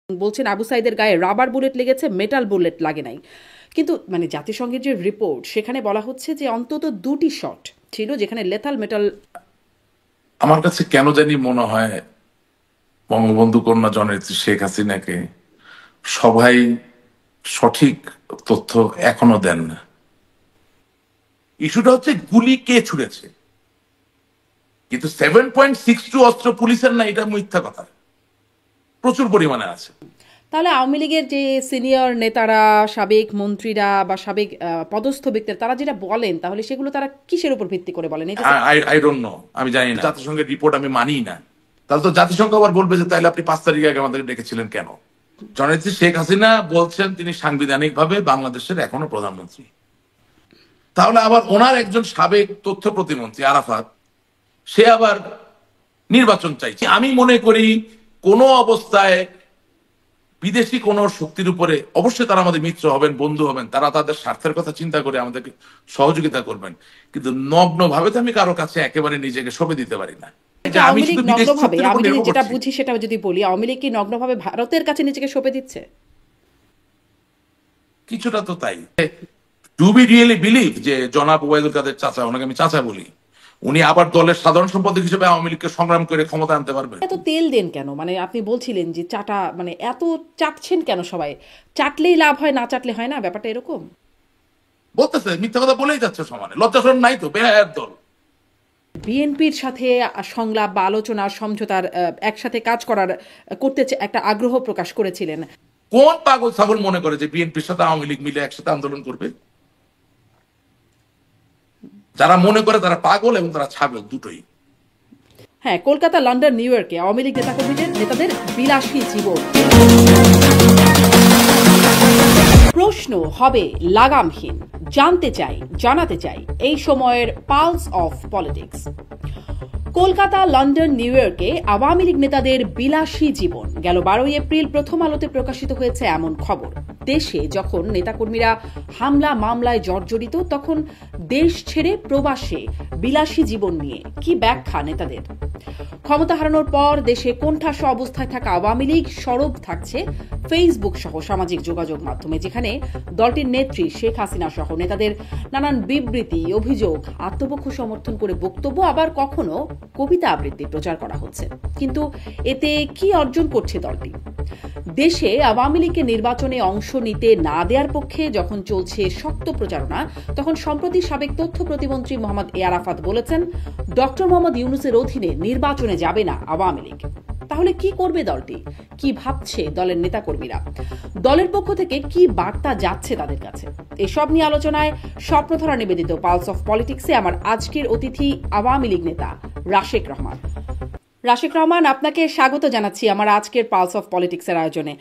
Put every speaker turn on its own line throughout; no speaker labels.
বলছেন আবু সাইদের গায়ে রাবার বুলেট লেগেছে, মেটাল বুলেট লাগে নাই। কিন্তু জাতিসংঘের যে রিপোর্ট সেখানে বলা হচ্ছে যে অন্তত দুটি শট ছিল যেখানে লেথাল মেটাল।
আমার কাছে কেন জানি মনে হয় বঙ্গবন্ধু কন্যা জননেত্রী শেখ হাসিনাকে সবাই সঠিক তথ্য এখনো দেন না। ইস্যুটা হচ্ছে গুলি কে ছুড়েছে, কিন্তু 7.62 অস্ত্র পুলিশের না, এটা মিথ্যা কথা, প্রচুর পরিমাণে আছে।
তাহলে আওয়ামী লীগের যে সিনিয়র নেতারা, সাবেক মন্ত্রীরা বা সাবেক পদস্থ ব্যক্তিরা তারা যেটা বলেন, তাহলে সেগুলো তারা কিসের উপর ভিত্তি করে বলেন? এটা
আই ডোন্ট নো, আমি জানি না, জাতিসংঘের রিপোর্ট আমি মানি না। তাহলে তো জাতিসংঘ আবার বলবে যে তাহলে আপনি 5 তারিখ আগে আমাদের ডেকেছিলেন কেন? জননেত্রী শেখ হাসিনা বলছেন তিনি সাংবিধানিকভাবে বাংলাদেশের এখনো প্রধানমন্ত্রী। তাহলে আবার ওনার একজন সাবেক তথ্য প্রতিমন্ত্রী আরাফাত, সে আবার নির্বাচন চাইছে। আমি মনে করি কোন অবস্থায় বিদেশি কোন শক্তির উপরে, অবশ্যই তারা আমাদের মিত্র হবেন, বন্ধু হবেন, তারা তাদের স্বার্থের কথা চিন্তা করে আমাদেরকে সহযোগিতা করবেন, কিন্তু নগ্ন ভাবে তো আমি কারো কাছে একেবারে নিজেকে সঁপে দিতে পারি না।
কিন্তু
আমি
আওয়ামী লীগ
শুধু বিদেশি
নগ্নভাবে,
শক্তির উপর
আমি যদি
নির্ভর
যেটা
করছি।
বুঝি সেটা যদি বলি, আওয়ামী লীগ কি নগ্নভাবে ভারতের কাছে নিজেকে সঁপে দিচ্ছে?
কিছুটা তো তাই। ডু বি রিয়েলি বিলিভ যে জনাব ওবায়দুল কাদের চাচা, ওনাকে আমি চাচা বলি, উনি আবার দলের সাধারণ সম্পাদক হিসেবে আওয়ামী লীগকে সংগ্রাম করে ক্ষমতা আনতে পারবেন?
এত তেল দেন কেন? আপনি বলছিলেন যে চাটা, এত চাটছেন কেন সবাই? চাটলেই লাভ হয়, না চাটলে হয় না, ব্যাপারটা এরকম?
বলতেছে, মিথ্যা কথা বলেই যাচ্ছে সমানে, লজ্জা শরম নাই তো, বেহায়ার দল।
বিএনপির সাথে সংলাপ বা আলোচনা সমঝোতার একসাথে কাজ করার একটা আগ্রহ প্রকাশ করেছিলেন।
কোন পাগল ছাগল মনে করে যে বিএনপির সাথে আওয়ামী লীগ মিলে একসাথে আন্দোলন করবে? যারা মনে করে তারা পাগল এবং তারা ছাগল দুটোই।
হ্যাঁ, কলকাতা, লন্ডন, নিউ ইয়র্কে আওয়ামী লীগ নেতাকর্মীদের নেতাদের বিলাসী জীবন। প্রশ্ন হবে লাগামহীন। জানতে চাই, জানাতে চাই এই সময়ের pulse of politics. Kolkata, London, new ইয়র্কে আওয়ামী লীগ নেতাদের বিলাসী জীবন। গেল 12 এপ্রিল প্রথম আলোতে প্রকাশিত হয়েছে এমন খবর। দেশে যখন নেতাকর্মীরা হামলা মামলায় জর্জরিত, তখন দেশ ছেড়ে প্রবাসে বিলাসী জীবন নিয়ে কি ব্যাখ্যা নেতাদের? ক্ষমতা হারানোর পর দেশে কোণঠাসা অবস্থায় থাকা আওয়ামী লীগ সরব থাকছে ফেসবুক সহ সামাজিক যোগাযোগ মাধ্যমে, যেখানে দলটির নেত্রী শেখ হাসিনা সহ নেতাদের নানান বিবৃতি, অভিযোগ, আত্মপক্ষ সমর্থন করে বক্তব্য, আবার কখনো কবিতা আবৃত্তি প্রচার করা হচ্ছে। কিন্তু এতে কি অর্জন করছে দলটি? দেশে আওয়ামী লীগকে নির্বাচনে অংশ নিতে না দেওয়ার পক্ষে যখন চলছে শক্ত প্রচারণা, তখন সম্প্রতি সাবেক তথ্য প্রতিমন্ত্রী মোহাম্মদ এ আরাফাত বলেছেন, ডক্টর মোহাম্মদ ইউনূসের অধীনে নির্বাচনে যাবে না আওয়ামী লীগ। তাহলে কি করবে দলটি? কি ভাবছে দলের নেতাকর্মীরা? দলের পক্ষ থেকে কি বার্তা যাচ্ছে তাদের কাছে? এসব নিয়ে আলোচনায় স্বপ্নধারা নিবেদিত পালস অফ পলিটিক্সে আমার আজকের অতিথি আওয়ামী লীগ নেতা রাশেক রহমান। রাশেক রহমান, আপনাকে স্বাগত জানাচ্ছি আমার আজকের পালস অফ পলিটিক্সের আয়োজনে।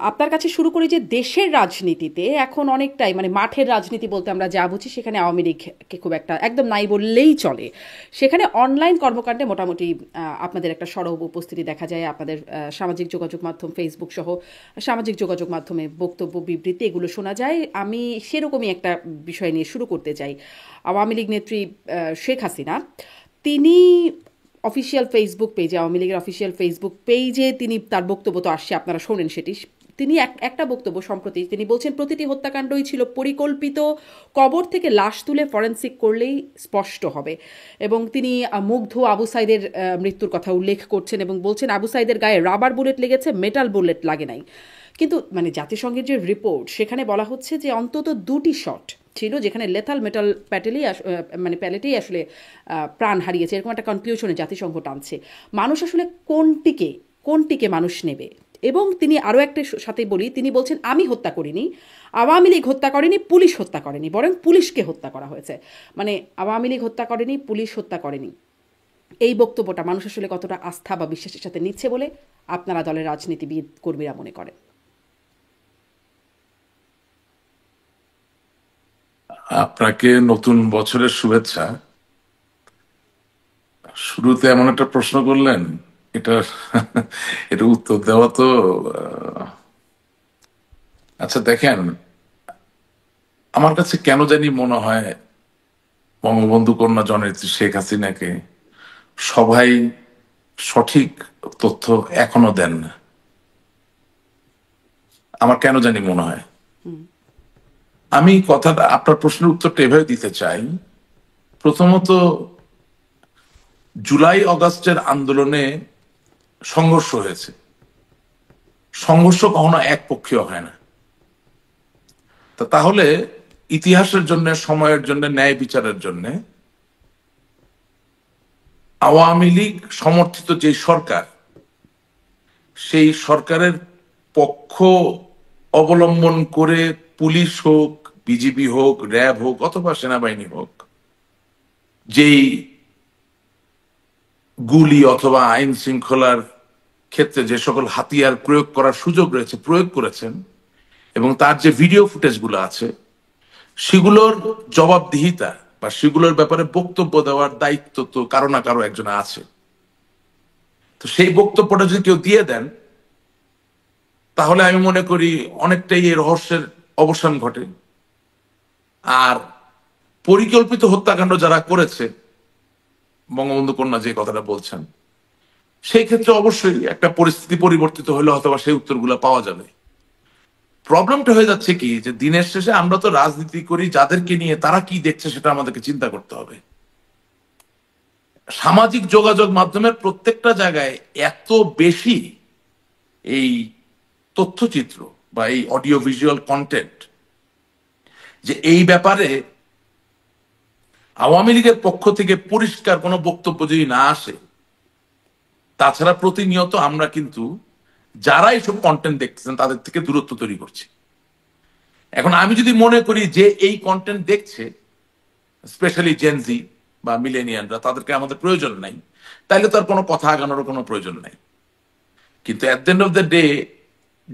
আপনার কাছে শুরু করি যে দেশের রাজনীতিতে এখন অনেকটাই মাঠের রাজনীতি বলতে আমরা যা বুঝি, সেখানে আওয়ামী লীগকে খুব একটা একদম নাই বললেই চলে। সেখানে অনলাইন কর্মকাণ্ডে মোটামুটি আপনাদের একটা সরব উপস্থিতি দেখা যায়। আপনাদের সামাজিক যোগাযোগ মাধ্যম, ফেসবুক সহ সামাজিক যোগাযোগ মাধ্যমে বক্তব্য, বিবৃতি এগুলো শোনা যায়। আমি সেরকমই একটা বিষয় নিয়ে শুরু করতে চাই। আওয়ামী লীগ নেত্রী শেখ হাসিনা, তিনি অফিসিয়াল ফেসবুক পেজে, আওয়ামী লীগের অফিসিয়াল ফেসবুক পেজে তিনি তার বক্তব্য তো আসছে, আপনারা শোনেন সেটি। তিনি একটা বক্তব্য সম্প্রতি তিনি বলছেন, প্রতিটি হত্যাকাণ্ডই ছিল পরিকল্পিত, কবর থেকে লাশ তুলে ফরেন্সিক করলেই স্পষ্ট হবে। এবং তিনি মুগ্ধ আবু সাইদের মৃত্যুর কথা উল্লেখ করছেন এবং বলছেন আবু সাইদের গায়ে রাবার বুলেট লেগেছে, মেটাল বুলেট লাগে নাই। কিন্তু জাতিসংঘের যে রিপোর্ট সেখানে বলা হচ্ছে যে অন্তত দুটি শট ছিল যেখানে লেথাল মেটাল প্যালেটেই আসলে প্রাণ হারিয়েছে, এরকম একটা কনক্লুশনে জাতিসংঘ টানছে। মানুষ আসলে কোনটিকে মানুষ নেবে? এবং তিনি আরও একটা সাথে বলি, তিনি বলছেন আমি হত্যা করিনি, আওয়ামী লীগ হত্যা করেনি, পুলিশ হত্যা করেনি, বরং পুলিশকে হত্যা করা হয়েছে। আওয়ামী লীগ হত্যা করেনি, পুলিশ হত্যা করেনি। এই বক্তব্যটা মানুষ আসলে কতটা আস্থা বা বিশ্বাসের সাথে নিচ্ছে বলে আপনারা দলের রাজনীতিবিদ কর্মীরা মনে করেন?
আপনাকে নতুন বছরের শুভেচ্ছা। শুরুতে এমন একটা প্রশ্ন করলেন, এটা এটা উত্তর দেওয়া তো আচ্ছা দেখেন, আমার কাছে কেন জানি মনে হয় বঙ্গবন্ধু কন্যা জননেত্রী শেখ হাসিনাকে সবাই সঠিক তথ্য এখনো দেন না। আমার কেন জানি মনে হয়। আমি কথাটা, আপনার প্রশ্নের উত্তরটা এভাবে দিতে চাই। প্রথমত, জুলাই অগাস্টের আন্দোলনে সংঘর্ষ হয়েছে। সংঘর্ষ কখনো একপক্ষীয় হয় না। তাহলে ইতিহাসের জন্য, সময়ের জন্য, ন্যায় বিচারের জন্য আওয়ামী লীগ সমর্থিত যে সরকার, সেই সরকারের পক্ষ অবলম্বন করে পুলিশ হোক, বিজিবি হোক, র্যাব হোক অথবা সেনাবাহিনী হোক, যেই গুলি অথবা আইন শৃঙ্খলার ক্ষেত্রে যে সকল হাতিয়ার প্রয়োগ করার সুযোগ রয়েছে প্রয়োগ করেছেন, এবং তার যে ভিডিও ফুটেজ গুলো আছে, সেগুলোর জবাবদিহিতা বা সেগুলোর ব্যাপারে বক্তব্য দেওয়ার দায়িত্ব তো কারো না কারো একজন আছে। তো সেই বক্তব্যটা যদি কেউ দিয়ে দেন, তাহলে আমি মনে করি অনেকটাই এই রহস্যের অবসান ঘটে। আর পরিকল্পিত হত্যাকাণ্ড যারা করেছে, বঙ্গবন্ধু কন্যা যে কথাটা বলছেন, সেই ক্ষেত্রে অবশ্যই একটা পরিস্থিতি পরিবর্তিত হলে হয়তো সেই উত্তরগুলো পাওয়া যাবে। প্রবলেমটা হয়ে যাচ্ছে কি, যে দিনের শেষে আমরা তো রাজনীতি করি যাদেরকে নিয়ে, তারা কি দেখছে সেটা আমাদেরকে চিন্তা করতে হবে। সামাজিক যোগাযোগ মাধ্যমের প্রত্যেকটা জায়গায় এত বেশি এই তথ্যচিত্র বা এই অডিও ভিজুয়াল কন্টেন্ট, যে এই ব্যাপারে আওয়ামী লীগের পক্ষ থেকে পরিষ্কার কোনো বক্তব্য যদি না আসে, তাছাড়া প্রতিনিয়ত আমরা কিন্তু যারা এইসব কন্টেন্ট দেখতেছেন তাদের থেকে দূরত্ব তৈরি করছি। এখন আমি যদি মনে করি যে এই কন্টেন্ট দেখছে স্পেশালি জেনজি বা মিলেনিয়ানরা, তাদেরকে আমাদের প্রয়োজন নাই, তাইলে তার কোনো কথা আগানোর কোনো প্রয়োজন নাই। কিন্তু এট the end of the day,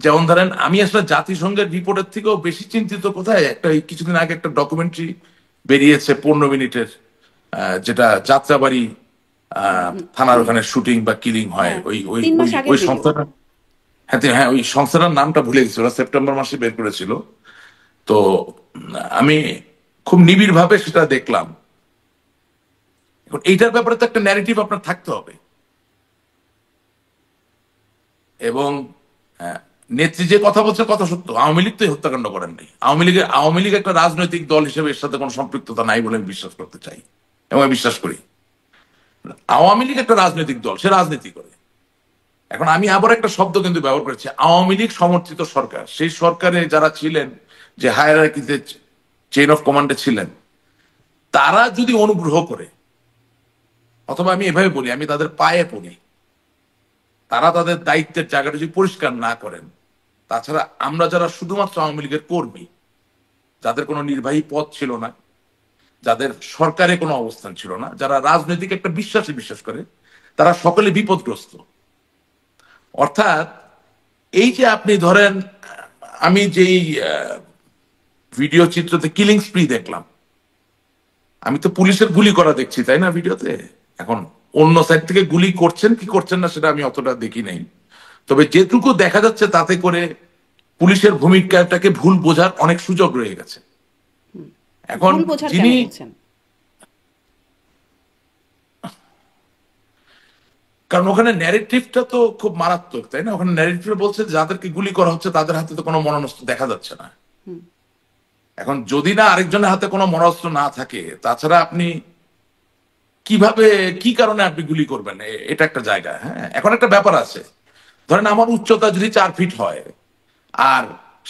যেমন ধরেন, আমি আসলে জাতিসংঘের রিপোর্টের থেকেও বেশি চিন্তিত কোথায়, একটা কিছুদিন আগে একটা ডকুমেন্টারি বেরিয়েছে 15 মিনিটের, যেটা যাত্রাবাড়ি থানার ওখানে শুটিং বা কিলিং হয়, ওই ওই ওই সংস্থাটা, হ্যাঁ ওই সংস্থাটার নামটা ভুলে গেছিল, সেপ্টেম্বর মাসে বের করেছিল। তো আমি খুব নিবিড় ভাবে সেটা দেখলাম। এখন এইটার ব্যাপারে তো একটা ন্যারেটিভ আপনার থাকতে হবে, এবং নেত্রী যে কথা বলছে কথা সত্য। আওয়ামী লীগ তো হত্যাকাণ্ড করেন নাই। আওয়ামী লীগ একটা রাজনৈতিক দল হিসেবে এর সাথে কোনো সম্পৃক্ততা নাই বলে আমি বিশ্বাস করতে চাই এবং আমি বিশ্বাস করি। আওয়ামী লীগ একটা রাজনৈতিক দল, সে রাজনীতি করে। এখন আমি আবার একটা শব্দ কিন্তু ব্যবহার করেছি, আওয়ামী লীগ সমর্থিত সরকার। সেই সরকারে যারা ছিলেন, যে হায়ারার্কিতে চেইন অফ কমান্ডে ছিলেন, তারা যদি অনুগ্রহ করে, অথবা আমি এভাবে বলি, আমি তাদের পায়ে পড়ি, তারা তাদের দায়িত্বের জায়গাটা যদি পরিষ্কার না করেন, তাছাড়া আমরা যারা শুধুমাত্র আওয়ামী লীগের কর্মী, যাদের কোনো নির্বাহী পদ ছিল না, যাদের সরকারে কোনো অবস্থান ছিল না, যারা রাজনৈতিক একটা বিশ্বাস করে, তারা সকলে বিপদগ্রস্ত। অর্থাৎ এই যে আপনি ধরেন, আমি যেই ভিডিও চিত্রতে কিলিং স্প্রি দেখলাম, আমি তো পুলিশের গুলি করা দেখছি, তাই না ভিডিওতে। এখন অন্য সাইড থেকে গুলি করছেন কি করছেন না সেটা আমি অতটা দেখি নাই, তবে যেটুকু দেখা যাচ্ছে তাতে করে পুলিশের ভূমিকাটাকে ভুল বোঝার অনেক সুযোগ রয়ে গেছে। এখন যিনি, কারণ ওখানে ন্যারেটিভটা তো খুব মারাত্মক, তাই না। ওখানে ন্যারেটিভ বলছে যাদেরকে গুলি করা হচ্ছে তাদের হাতে তো কোনো মরণাস্ত্র দেখা যাচ্ছে না। এখন যদি না আরেকজনের হাতে কোনো মরণাস্ত্র না থাকে, তাছাড়া আপনি কিভাবে, কি কারণে আপনি গুলি করবেন, এটা একটা জায়গা। হ্যাঁ, এখন একটা ব্যাপার আছে, ধরেন আমার উচ্চতা যদি 4 ফিট হয় আর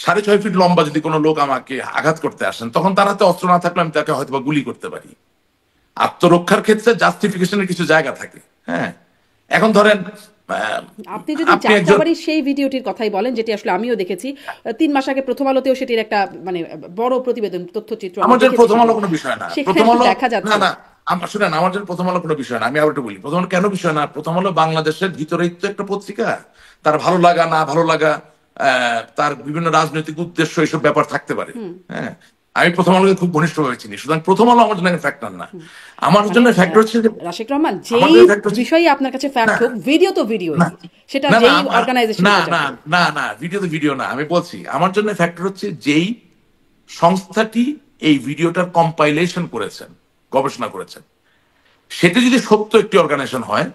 6.5 ফিট লম্বা যদি কোনো লোক আমাকে আঘাত করতে আসেন, তখন তার হাতে অস্ত্র না থাকলে আমি তাকে হয়তো গুলি করতে পারি। আত্মরক্ষার ক্ষেত্রে জাস্টিফিকেশনের কিছু জায়গা থাকে। হ্যাঁ, এখন ধরেন
আপনি যদি যাত্রাবাড়ির সেই ভিডিওটির কথাই বলেন, যেটি আসলে আমিও দেখেছি 3 মাস আগে প্রথম আলোতেও সেটির একটা মানে বড় প্রতিবেদন, তথ্যচিত্র।
আমাদের প্রথম আলো কোনো বিষয় না, প্রথম আলো দেখা যাচ্ছে না। শুনেন, আমার জন্য প্রথম আলো কোনো বিষয় না। আমি আবার একটু বলি, প্রথম আলো কেন বিষয় না। প্রথম আলো বাংলাদেশের ভিতরেই তো একটা পত্রিকা, তার ভালো লাগা না ভালো লাগা, তার বিভিন্ন রাজনৈতিক উদ্দেশ্য, এইসব ব্যাপার থাকতে পারে। হ্যাঁ, আমি প্রথম আলোকে খুব ঘনিষ্ঠভাবে চিনি, সুতরাং প্রথম আলো আমার জন্য ফ্যাক্টর না। আমার জন্য ফ্যাক্টর হচ্ছে
রাশিক রহমান, যেই বিষয়ই আপনার কাছে ফ্যাক্ট হোক, ভিডিও তো ভিডিও, সেটা যেই অর্গানাইজেশন,
না ভিডিও তো ভিডিও না। আমি বলছি আমার জন্য ফ্যাক্টর হচ্ছে যেই সংস্থাটি এই ভিডিওটার কম্পাইলেশন করেছেন, গবেষণা করেছেন, সেটা যদি সত্য একটি অর্গানাইজেশন হয়,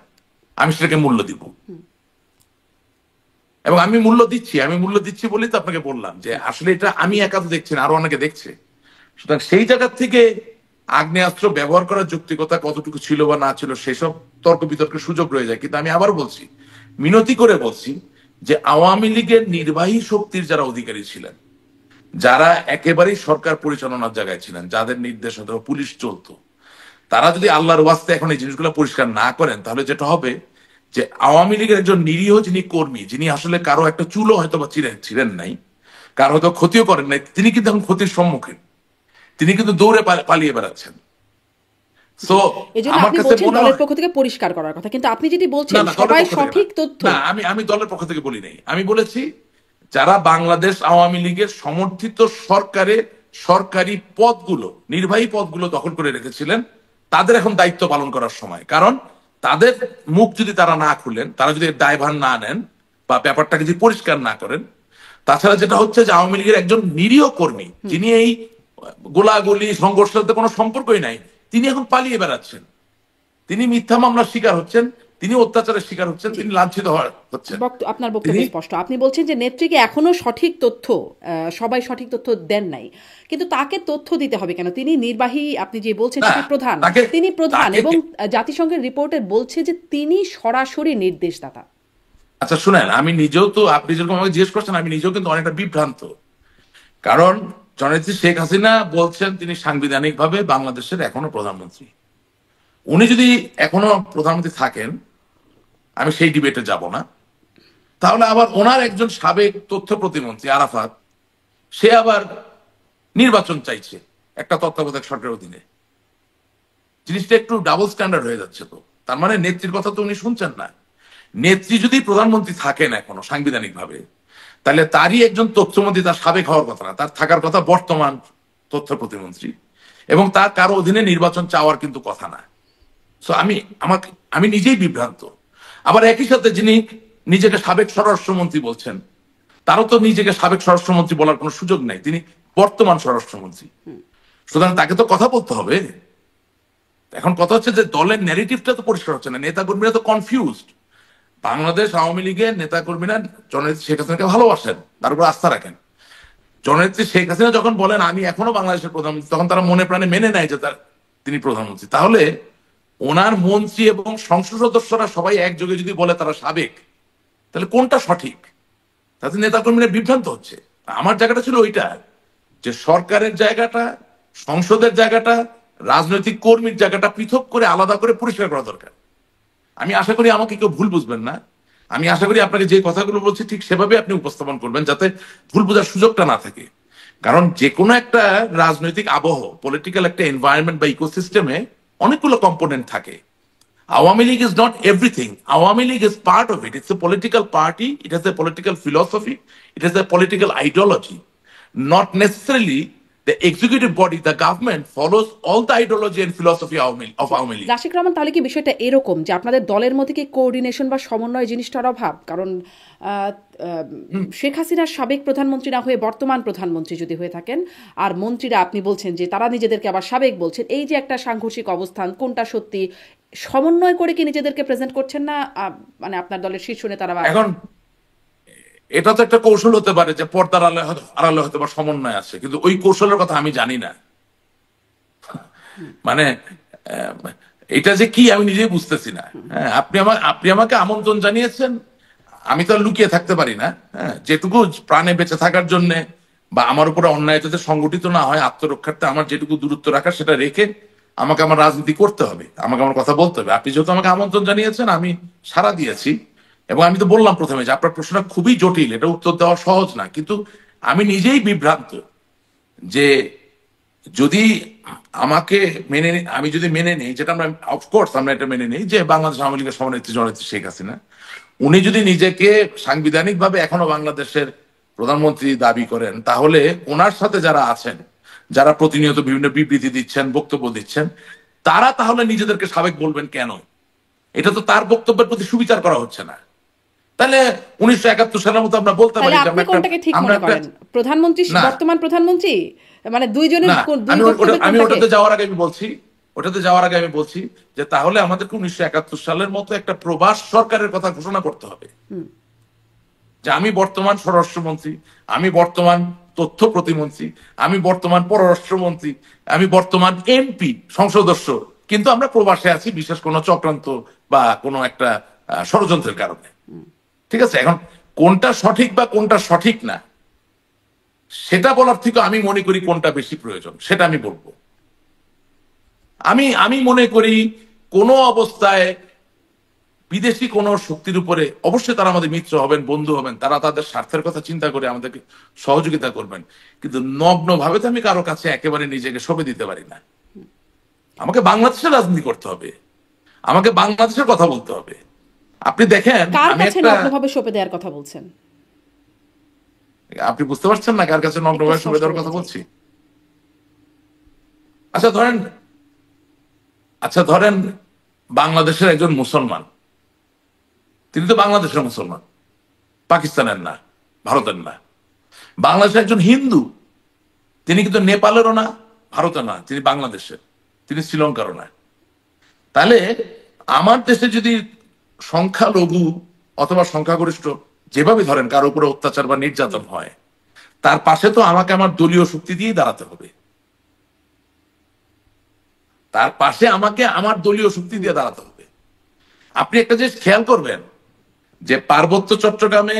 আমি সেটাকে মূল্য দিব। এবং আমি মূল্য দিচ্ছি বলেই তো আপনাকে বললাম যে আসলে এটা আমি একা তো দেখছি না, আরো অনেকে দেখছে। সুতরাং সেই জায়গা থেকে আগ্নেয়াস্ত্র ব্যবহার করার যৌক্তিকতা কতটুকু ছিল বা না ছিল সেসব তর্ক বিতর্কের সুযোগ রয়ে যায়। কিন্তু আমি আবার বলছি, মিনতি করে বলছি যে আওয়ামী লীগের নির্বাহী শক্তির যারা অধিকারী ছিলেন, যারা একেবারেই সরকার পরিচালনার জায়গায় ছিলেন, যাদের নির্দেশ অথবা পুলিশ চলতো, তারা যদি আল্লাহর ওয়াস্তে এখন এই জিনিসগুলো পরিষ্কার না করেন, তাহলে যেটা হবে যে আওয়ামী লীগের একজন নিরীহ যিনি কর্মী, যিনি আসলে কারো একটা চুলও হয়তো বা ছিলেন নাই, কারো হয়তো ক্ষতিও করেন নাই, তিনি কিন্তু এখন ক্ষতির সম্মুখীন, তিনি কিন্তু দৌড়ে পালিয়ে বেড়াচ্ছেন। তো
এজন্য
আমার
আপনি
কাছে
বলছেন
মনে
দলের
হয়
পক্ষ থেকে পরিষ্কার করার কথা, কিন্তু আপনি যেটি
না
বলছেন
না দলের
সবাই
পক্ষ থেকে
সঠিক
না,
তথ্য।
না আমি দলের পক্ষ থেকে বলি নাই, আমি বলেছি যারা বাংলাদেশ আওয়ামী লীগের সমর্থিত সরকারে সরকারি পদগুলো, নির্বাহী পদগুলো দখল করে রেখেছিলেন, তাদের এখন দায়িত্ব পালন করার সময়। কারণ তাদের মুখ যদি তারা না খুলেন, তারা যদি এর দায়ভার না নেন বা ব্যাপারটাকে যদি পরিষ্কার না করেন, তাছাড়া যেটা হচ্ছে যে আওয়ামী লীগের একজন নিরীহ কর্মী, যিনি এই গোলাগুলি সংঘর্ষের সাথে কোনো সম্পর্কই নাই, তিনি এখন পালিয়ে বেড়াচ্ছেন, তিনি মিথ্যা মামলার শিকার হচ্ছেন, তিনি অত্যাচারের শিকার হচ্ছেন, তিনি লাঞ্ছিত হচ্ছেন।
আপনার বক্তব্য স্পষ্ট। আপনি বলছেন যে নেত্রীকে এখনো সঠিক তথ্য, সবাই সঠিক তথ্য দেন নাই, কিন্তু তাকে তথ্য দিতে হবে কেন? তিনি নির্বাহী, আপনি যে বলছেন সেটি প্রধান, তিনি প্রধান, এবং জাতিসংঘের রিপোর্টে বলছে যে তিনি সরাসরি নির্দেশদাতা।
আচ্ছা শুনেন, আমি নিজেও তো, আপনি যেরকম আমাকে জিজ্ঞেস করছেন, আমি নিজেও কিন্তু অনেকটা বিভ্রান্ত। কারণ জননেত্রী শেখ হাসিনা বলছেন তিনি সাংবিধানিকভাবে বাংলাদেশের এখনো প্রধানমন্ত্রী। উনি যদি এখনো প্রধানমন্ত্রী থাকেন, আমি সেই ডিবেটে যাব না। তাহলে আবার ওনার একজন সাবেক তথ্য প্রতিমন্ত্রী আরাফাত, সে আবার নির্বাচন চাইছে একটা তত্ত্বাবধায়ক সরকারের অধীনে। জিনিসটা একটু ডাবল স্ট্যান্ডার্ড হয়ে যাচ্ছে। তো তার মানে নেত্রীর কথা তো উনি শুনছেন না। নেত্রী যদি প্রধানমন্ত্রী থাকেন এখনো সাংবিধানিক ভাবে, তাহলে তারই একজন তথ্যমন্ত্রী তার সাবেক হওয়ার কথা না, তার থাকার কথা বর্তমান তথ্য প্রতিমন্ত্রী, এবং তার কারো অধীনে নির্বাচন চাওয়ার কিন্তু কথা না। সো আমি নিজেই বিভ্রান্ত। আবার একই সাথে যিনি নিজেকে সাবেক স্বরাষ্ট্রমন্ত্রী বলছেন, তারও তো নিজেকে সাবেক স্বরাষ্ট্রমন্ত্রী বলার কোনো সুযোগ নাই, তিনি বর্তমান স্বরাষ্ট্রমন্ত্রী। সুতরাং তাকে তো কথা বলতে হবে। এখন কথা হচ্ছে যে দলের ন্যারেটিভটা তো পরিষ্কার হচ্ছে না, নেতা কর্মীরা তো কনফিউজড। বাংলাদেশ আওয়ামী লীগের নেতা কর্মীরা জননেত্রী শেখ হাসিনাকে ভালোবাসেন, তার উপর আস্থা রাখেন। জননেত্রী শেখ হাসিনা যখন বলেন আমি এখনো বাংলাদেশের প্রধানমন্ত্রী, তখন তারা মনে প্রাণে মেনে নেয় যে তিনি প্রধানমন্ত্রী। তাহলে ওনার মন্ত্রী এবং সংসদ সদস্যরা সবাই একযোগে যদি বলে তারা সাবেক, তাহলে কোনটা সঠিক? তাতে নেতা কর্মীরা বিভ্রান্ত হচ্ছে। আমার জায়গাটা ছিল ওইটা, যে সরকারের জায়গাটা, সংসদের জায়গাটা, রাজনৈতিক কর্মীর জায়গাটা পৃথক করে আলাদা করে পরিষ্কার করা দরকার। আমি আশা করি আমাকে কেউ ভুল বুঝবেন না। আমি আশা করি আপনাকে যে কথাগুলো বলছি ঠিক সেভাবে আপনি উপস্থাপন করবেন, যাতে ভুল বোঝার সুযোগটা না থাকে। কারণ যে কোনো একটা রাজনৈতিক আবহ, পলিটিক্যাল একটা এনভায়রনমেন্ট বা ইকোসিস্টেমে অনেকগুলো কম্পোনেন্ট থাকে। Awami League is not everything, Awami League is part of it. It's a political party, it has a political philosophy, it has a political ideology. Not necessarily the executive body, the government follows all the ideology and philosophy of Awami League.
Rasik Rahman, তাহলে কি বিষয়টা এরকম যে আপনাদের দলের মধ্যে কি coordination বা সমন্বয় জিনিসটার অভাব? কারণ শেখ হাসিনার সাবেক প্রধানমন্ত্রী না হয়ে বর্তমান প্রধানমন্ত্রী যদি হয়ে থাকেন, আর মন্ত্রীরা আপনি বলছেন যে তারা নিজেদেরকে আবার সাবেক বলছেন, এই যে একটা সাংঘর্ষিক অবস্থান, কোনটা সত্যি? সমন্বয় করে কি নিজেদেরকে প্রেজেন্ট করছেন না মানে আপনার দলের শীর্ষ নেতারা?
এখন এটা তো একটা কৌশল হতে পারে যে পর্দার আড়ালে হয়তো বা সমন্বয় আছে, কিন্তু ওই কৌশলের কথা আমি জানি না। মানে এটা যে কি আমি নিজেই বুঝতেছি না। হ্যাঁ, আপনি আমাকে আমন্ত্রণ জানিয়েছেন, আমি তো আর লুকিয়ে থাকতে পারি না। হ্যাঁ, যেটুকু প্রাণে বেঁচে থাকার জন্য বা আমার উপরে অন্যায় যাতে সংগঠিত না হয়, আত্মরক্ষার্থে আমার যেটুকু দূরত্ব রাখার সেটা রেখে আমাকে আমার রাজনীতি করতে হবে, আমাকে আমার কথা বলতে হবে। আপনি যেহেতু আমাকে আমন্ত্রণ জানিয়েছেন, আমি সাড়া দিয়েছি। এবং আমি তো বললাম প্রথমে যে আপনার প্রশ্নটা খুবই জটিল, এটা উত্তর দেওয়া সহজ না। কিন্তু আমি নিজেই বিভ্রান্ত যে যদি আমি যদি মেনে নিই, যেটা আমরা অফকোর্স আমরা এটা মেনে নিই, যে বাংলাদেশ আওয়ামী লীগের সভানেত্রী জননেত্রী শেখ হাসিনা, উনি যদি নিজেকে সাংবিধানিক ভাবে এখনো বাংলাদেশের প্রধানমন্ত্রী দাবি করেন, তাহলে ওনার সাথে যারা আছেন, যারা প্রতিনিয়ত বিভিন্ন বিবৃতি দিচ্ছেন, বক্তব্য দিচ্ছেন, তারা তাহলে নিজেদেরকে সাবেক বলবেন কেন? এটা তো তার বক্তব্যের প্রতি সুবিচার করা হচ্ছে না। তাহলে 1971 সালের মতো আমরা বলতে পারি
আপনি কোনটাকে ঠিক মনে করেন? প্রধানমন্ত্রী, বর্তমান প্রধানমন্ত্রী, মানে দুইজনের
আমি ওটাতে যাওয়ার আগে আমি বলছি যে তাহলে আমাদেরকে 1971 সালের মতো একটা প্রবাস সরকারের কথা ঘোষণা করতে হবে। যে আমি বর্তমান স্বরাষ্ট্রমন্ত্রী, আমি বর্তমান তথ্য প্রতিমন্ত্রী, আমি বর্তমান পররাষ্ট্রমন্ত্রী, আমি বর্তমান এমপি সংসদ সদস্য, কিন্তু আমরা প্রবাসে আছি বিশেষ কোনো চক্রান্ত বা কোনো একটা ষড়যন্ত্রের কারণে। ঠিক আছে, এখন কোনটা সঠিক বা কোনটা সঠিক না সেটা বলার থেকে আমি মনে করি কোনটা বেশি প্রয়োজন সেটা আমি বলবো। আমি মনে করি কোন অবস্থায় বিদেশি কোন শক্তির উপরে, অবশ্যই তারা আমাদের মিত্র হবেন, বন্ধু হবেন, তারা তাদের স্বার্থের কথা চিন্তা করে আমাদেরকে সহযোগিতা করবেন, কিন্তু নগ্ন ভাবে তো আমি কারো কাছে একেবারে নিজেকে সঁপে দিতে পারি না। আমাকে বাংলাদেশের রাজনীতি করতে হবে, আমাকে বাংলাদেশের কথা বলতে হবে। আপনি দেখেন
আমি একটা নগ্নভাবে সঁপে দেওয়ার কথা বলছেন,
আপনি বুঝতে পারছেন না কার কাছে নগ্নভাবে সঁপে দেওয়ার কথা বলছি? আচ্ছা ধরেন বাংলাদেশের একজন মুসলমান, তিনি তো বাংলাদেশের মুসলমান, পাকিস্তানের না, ভারতের না। বাংলাদেশের একজন হিন্দু, তিনি কিন্তু নেপালেরও না, ভারতের না, তিনি বাংলাদেশের, তিনি শ্রীলঙ্কারও না। তাহলে আমার দেশে যদি সংখ্যালঘু অথবা সংখ্যাগরিষ্ঠ যেভাবে ধরেন কারো উপরে অত্যাচার বা নির্যাতন হয়, তার পাশে তো আমাকে আমার দলীয় শক্তি দিয়েই দাঁড়াতে হবে। তার পাশে আমাকে আমার দলীয় শক্তি দিয়ে দাঁড়াতে হবে। আপনি একটা জিনিস খেয়াল করবেন যে পার্বত্য চট্টগ্রামে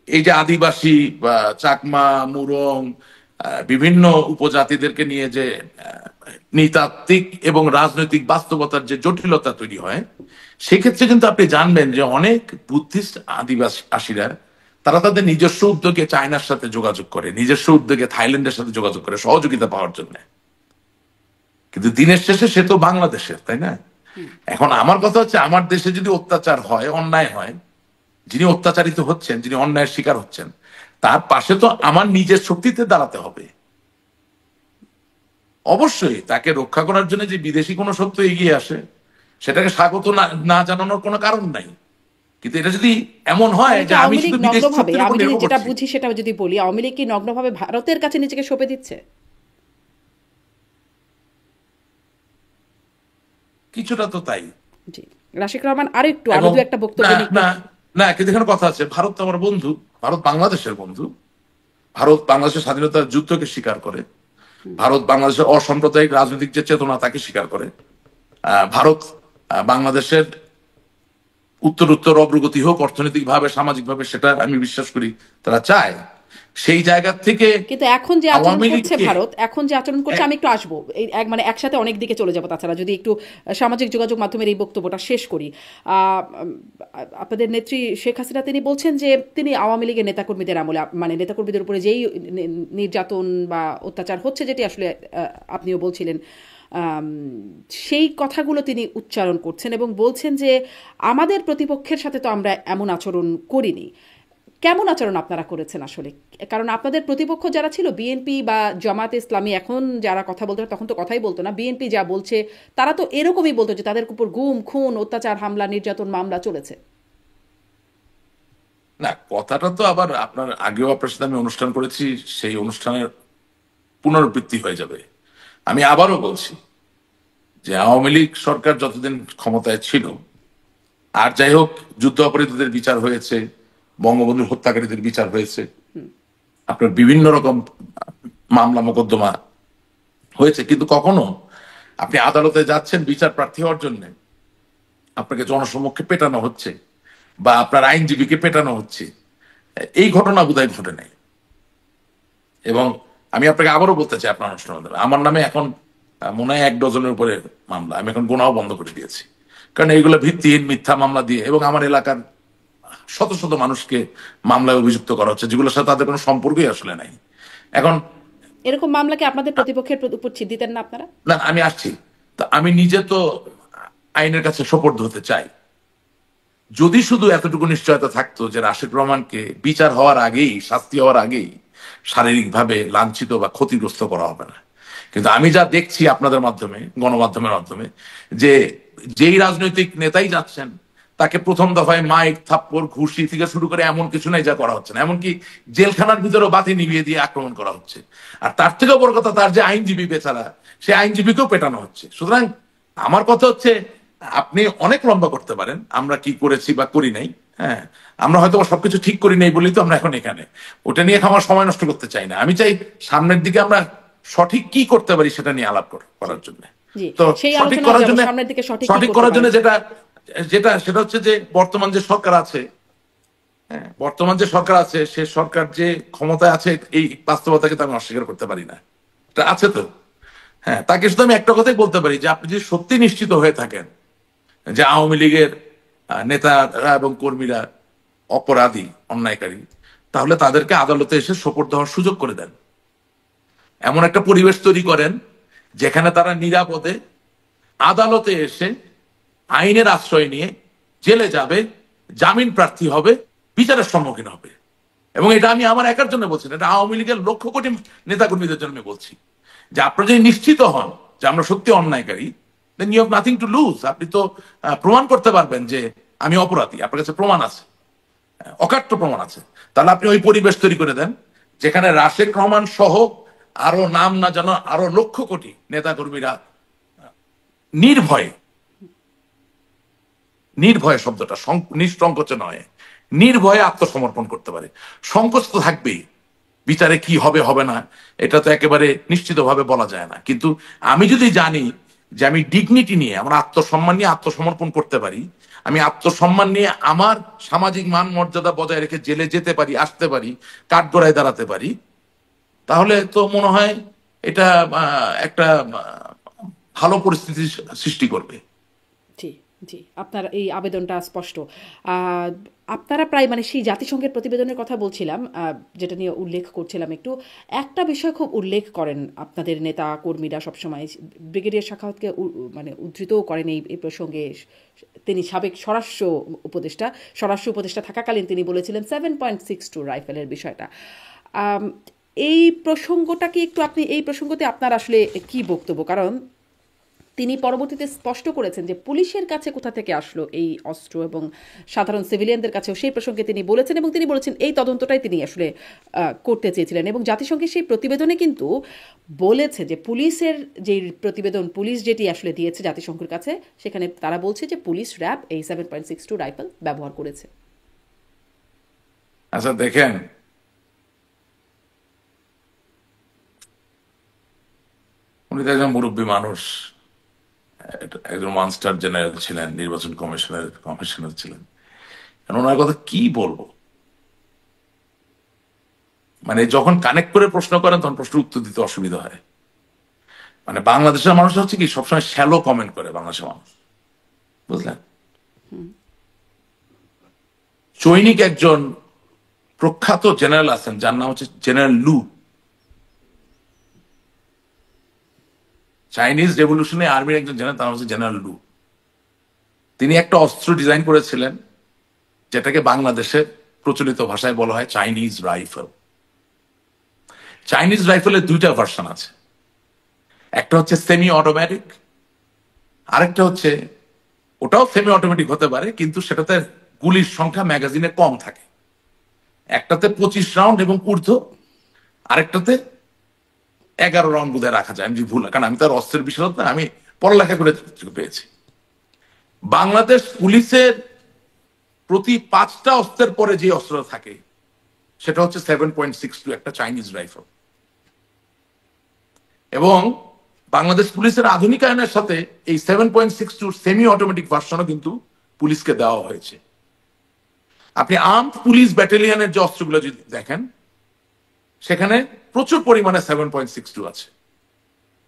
এই যে আদিবাসী বা চাকমা, মুরং, বিভিন্ন উপজাতিদেরকে নিয়ে যে নৃতাত্ত্বিক এবং রাজনৈতিক বাস্তবতার যে জটিলতা তৈরি হয়, সেক্ষেত্রে কিন্তু আপনি জানবেন যে অনেক বুদ্ধিস্ট আদিবাসীরা তারা তাদের নিজস্ব উদ্যোগে চায়নার সাথে যোগাযোগ করে, নিজস্ব উদ্যোগে থাইল্যান্ডের সাথে যোগাযোগ করে সহযোগিতা পাওয়ার জন্য। কিন্তু দিনের শেষে সে তো বাংলাদেশের, তাই না? এখন আমার কথা হচ্ছে, আমার দেশে যদি অত্যাচার হয়, অন্যায় হয়, যিনি অত্যাচারিত হচ্ছেন, যিনি অন্যায়ের শিকার হচ্ছেন, তার পাশে তো আমার নিজের শক্তিতে দাঁড়াতে হবে। অবশ্যই তাকে রক্ষা করার জন্য যে বিদেশি কোনো শক্তি এগিয়ে আসে, সেটাকে স্বাগত না জানানোর কোনো কারণ নাই। কিন্তু এটা যদি এমন হয় যে আমি শুধু বিদেশি শক্তির উপর নির্ভর করছি,
যেটা বুঝি সেটা যদি বলি, আওয়ামী লীগ কি নগ্নভাবে ভারতের কাছে নিজেকে সঁপে দিচ্ছে?
কিছুটা তো তাই।
জি, রাশিক রহমান আরেকটু আরো দু একটা বক্তব্য।
না কিন্তু এখানে কথা আছে, ভারত তো আমার বন্ধু, ভারত বাংলাদেশের বন্ধু, ভারত বাংলাদেশের স্বাধীনতার যুদ্ধকে স্বীকার করে, ভারত বাংলাদেশের অসাম্প্রদায়িক রাজনৈতিক যে চেতনা তাকে স্বীকার করে, ভারত বাংলাদেশের উত্তর অগ্রগতি হোক, অর্থনৈতিক ভাবে, সামাজিক ভাবে, সেটা আমি বিশ্বাস করি তারা চায়। সেই জায়গা থেকে
কিন্তু এখন যে আচরণ করছে ভারত, এখন যে আচরণ করছে, আমি একটু আসবো, মানে একসাথে অনেক দিকে চলে যাবো। তাছাড়া যদি একটু সামাজিক যোগাযোগ মাধ্যমের এই বক্তব্যটা শেষ করি, আপনাদের নেত্রী শেখ হাসিনা তিনি বলছেন যে তিনি আওয়ামী লীগের নেতাকর্মীদের আমলে, মানে নেতাকর্মীদের উপরে যেই নির্যাতন বা অত্যাচার হচ্ছে, যেটি আসলে আপনিও বলছিলেন, সেই কথাগুলো তিনি উচ্চারণ করছেন এবং বলছেন যে আমাদের প্রতিপক্ষের সাথে তো আমরা এমন আচরণ করিনি। কেমন আচরণ আপনারা করেছেন আসলে? কারণ আপনাদের প্রতিপক্ষ যারা ছিল, বিএনপি বা জামাতে ইসলামী, এখন যারা কথা বলতো তখন তো কথাই বলতো না, বিএনপি যা বলছে তারা তো এরকমই বলতো যে তাদের উপর গুম, খুন, অত্যাচার, হামলা, নির্যাতন, মামলা চলেছে।
না, কথাটা তো আবার আপনার আগেও আপনার সাথে আমি অনুষ্ঠান করেছি, সেই অনুষ্ঠানের পুনরাবৃত্তি হয়ে যাবে। আমি আবারও বলছি যে আওয়ামী লীগ সরকার যতদিন ক্ষমতায় ছিল, আর যাই হোক, যুদ্ধ অপরাধীদের বিচার হয়েছে, বঙ্গবন্ধুর হত্যাকারীদের বিচার হয়েছে, আপনার বিভিন্ন রকম মামলা মোকদ্দমা হয়েছে, কিন্তু কখনো আপনি আদালতে যাচ্ছেন বিচার প্রার্থী হওয়ার জন্য, আপনাকে জনসমক্ষে পেটানো হচ্ছে বা আপনার আইনজীবীকে পেটানো হচ্ছে, এই ঘটনা বোধহয় ঘটে নাই। এবং আমি আপনাকে আবারও বলতে চাই, আপনার অনুষ্ঠান আমার নামে এখন মনে হয় 1 ডজনের উপরে মামলা, আমি এখন গোনাও বন্ধ করে দিয়েছি, কারণ এইগুলো ভিত্তিহীন মিথ্যা মামলা দিয়ে, এবং আমার এলাকার শত শত মানুষকে মামলায় অভিযুক্ত করা হচ্ছে, যেগুলোর সাথে তাদের কোনো সম্পর্কই আসলে নাই। এখন
এরকম মামলাকে আপনাদের প্রতিপক্ষের উপর দিতেন না আপনারা?
না, আমি আসছি, তা আমি নিজে তো আইনের কাছে সোপর্দ হতে চাই। যদি শুধু এতটুকু নিশ্চয়তা থাকতো যে রাশেদ রহমানকে বিচার হওয়ার আগেই, শাস্তি হওয়ার আগেই শারীরিকভাবে লাঞ্ছিত বা ক্ষতিগ্রস্ত করা হবে না, কিন্তু আমি যা দেখছি আপনাদের মাধ্যমে, গণমাধ্যমের মাধ্যমে, যে যেই রাজনৈতিক নেতাই যাচ্ছেন তাকে প্রথম দফায় মাইক, থাপ্পড়, ঘুষি থেকে শুরু করে এমন কিছু নাই যা করা হচ্ছে না, এমনকি জেলখানার ভিতরেও বাতি নিভিয়ে দিয়ে আক্রমণ করা হচ্ছে। আর তার থেকেও বড় কথা, তার যে আইনজীবী বেচারা, সে আইনজীবীকেও পেটানো হচ্ছে। সুতরাং আমার কথা হচ্ছে, আপনি অনেক লম্বা করতে পারেন আমরা কি করেছি বা করি নাই, হ্যাঁ, আমরা হয়তো সবকিছু ঠিক করি নাই বলেই তো আমরা এখন এখানে। ওটা নিয়ে আমার সময় নষ্ট করতে চাই না। আমি চাই সামনের দিকে আমরা সঠিক কি করতে পারি সেটা নিয়ে আলাপ করার জন্য।
জি,
তো
সেই
সঠিক
আলোচনায়
করার
যাব
জন্য,
সামনের দিকে সঠিক কি
সঠিক
করতে
করার জন্য
পারেন।
যেটা যেটা সেটা হচ্ছে যে বর্তমান যে সরকার আছে, হ্যাঁ, বর্তমান যে সরকার আছে সে সরকার যে ক্ষমতায় আছে এই বাস্তবতাকে তো আমি অস্বীকার করতে পারি না। এটা আছে তো। হ্যাঁ, তাকে শুধু আমি একটা কথাই বলতে পারি যে আপনি যদি সত্যি নিশ্চিত হয়ে থাকেন যে আওয়ামী লীগের নেতারা এবং কর্মীরা অপরাধী, অন্যায়কারী, তাহলে তাদেরকে আদালতে এসে সোপর্দ হওয়ার সুযোগ করে দেন। এমন একটা পরিবেশ তৈরি করেন যেখানে তারা নিরাপদে আদালতে এসে আইনের আশ্রয় নিয়ে জেলে যাবে, জামিন প্রার্থী হবে, বিচারের সম্মুখীন হবে। এবং এটা আমি আমার একার জন্য বলছি না, এটা আওয়ামী লীগের লক্ষ কোটি নেতাকর্মীদের জন্য আমি বলছি যে আপনারা যদি নিশ্চিত হন যে আমরা সত্যি অন্যায়কারী, then you have nothing to lose. আপনি তো প্রমাণ করতে পারবেন যে আমি অপরাধী, আপনার কাছে প্রমাণ আছে, অকাট্য প্রমাণ আছে। তাহলে আপনি ওই পরিবেশ তৈরি করে দেন যেখানে রাশেক রহমান সহ আরো নাম না জানো আরো লক্ষ কোটি নেতাকর্মীরা নির্ভয়ে, নির্ভয় শব্দটা নিঃসংকোচ নয়, নির্ভয়ে আত্মসমর্পণ করতে পারে। সংকোচ তো থাকবেই, বিচারে কি হবে হবে না এটা তো একেবারে নিশ্চিতভাবে বলা যায় না। কিন্তু আমি যদি জানি যে আমি ডিগনিটি নিয়ে, আমার আত্মসম্মান নিয়ে আত্মসমর্পণ করতে পারি, আমি আত্মসম্মান নিয়ে আমার সামাজিক মান মর্যাদা বজায় রেখে জেলে যেতে পারি, আসতে পারি, কাঠগড়ায় দাঁড়াতে পারি, তাহলে তো মনে হয় এটা একটা ভালো পরিস্থিতি সৃষ্টি করবে।
জি, জি, আপনার এই আবেদনটা স্পষ্ট। আহ, আপনারা প্রায় মানে সেই জাতিসংঘের প্রতিবেদনের কথা বলছিলাম, যেটা নিয়ে উল্লেখ করছিলাম একটু। একটা বিষয় খুব উল্লেখ করেন আপনাদের নেতা কর্মীরা সবসময়, ব্রিগেডিয়ার সাখাওয়াতকে মানে উদ্ধৃতও করেন এই প্রসঙ্গে। তিনি সাবেক স্বরাষ্ট্র উপদেষ্টা থাকাকালীন তিনি বলেছিলেন 7.62 রাইফেলের বিষয়টা। আম, এই প্রসঙ্গটাকে একটু আপনি, এই প্রসঙ্গতে আপনার আসলে কি বক্তব্য? কারণ তিনি পরবর্তীতে স্পষ্ট করেছেন যে পুলিশের কাছে কোথা থেকে আসলো এই অস্ত্র, এবং সাধারণ সিভিলিয়ানদের কাছেও সেই প্রসঙ্গে তিনি বলেছেন। এবং তিনি বলেছেন এই তদন্তটাই তিনি আসলে করতে চেয়েছিলেন। এবং জাতিসংঘের সেই প্রতিবেদনে কিন্তু বলেছে যে পুলিশের যে প্রতিবেদন, পুলিশ যেটি আসলে দিয়েছে জাতিসংঘের কাছে, সেখানে তারা বলছে যে পুলিশ র্যাব এই 7.62 রাইফেল ব্যবহার করেছে।
আচ্ছা দেখেন, উনি তো একজন মুরব্বী মানুষ, একজন ওয়ান স্টার জেনারেল ছিলেন, নির্বাচন কমিশনার ছিলেন। ওনার কথা কি বলবো, মানে যখন কানেক্ট করে প্রশ্ন করেন তখন প্রশ্ন উত্তর দিতে অসুবিধা হয়। মানে বাংলাদেশের মানুষ হচ্ছে কি সবসময় শ্যালো কমেন্ট করে বাংলাদেশের মানুষ, বুঝলেন। চৈনিক একজন প্রখ্যাত জেনারেল আছেন যার নাম হচ্ছে জেনারেল লু, চাইনিজ রেভলিউশনে আর্মির একজন জেনারেল, তার নাম হচ্ছে জেনারেল লু। তিনি একটা অস্ত্র ডিজাইন করেছিলেন যেটাকে বাংলাদেশের প্রচলিত ভাষায় বলা হয় চাইনিজ রাইফেল। চাইনিজ রাইফেলের দুইটা ভার্সন আছে, একটা হচ্ছে সেমি অটোমেটিক, আরেকটা হচ্ছে ওটাও সেমি অটোমেটিক হতে পারে কিন্তু সেটাতে গুলির সংখ্যা ম্যাগাজিনে কম থাকে। একটাতে 25 রাউন্ড এবং ঊর্ধ্ব, আরেকটাতে 11 রাউন্ড বোধহয় রাখা যায়, আমি ভুল, কারণ আমি তার অস্ত্রের বিশারদ না, আমি পড়ালেখা করে পেয়েছি। বাংলাদেশ পুলিশের প্রতি 5টা অস্ত্রের পরে যে অস্ত্র থাকে সেটা হচ্ছে 7.62 একটা চাইনিজ রাইফেল। এবং বাংলাদেশ পুলিশের আধুনিকায়নের সাথে এই 7.62 সেমি অটোমেটিক ভার্সনও কিন্তু পুলিশকে দেওয়া হয়েছে। আপনি আর্মড পুলিশ ব্যাটালিয়নের যে অস্ত্রগুলো যদি দেখেন সেখানে প্রচুর পরিমাণে 7.62 আছে।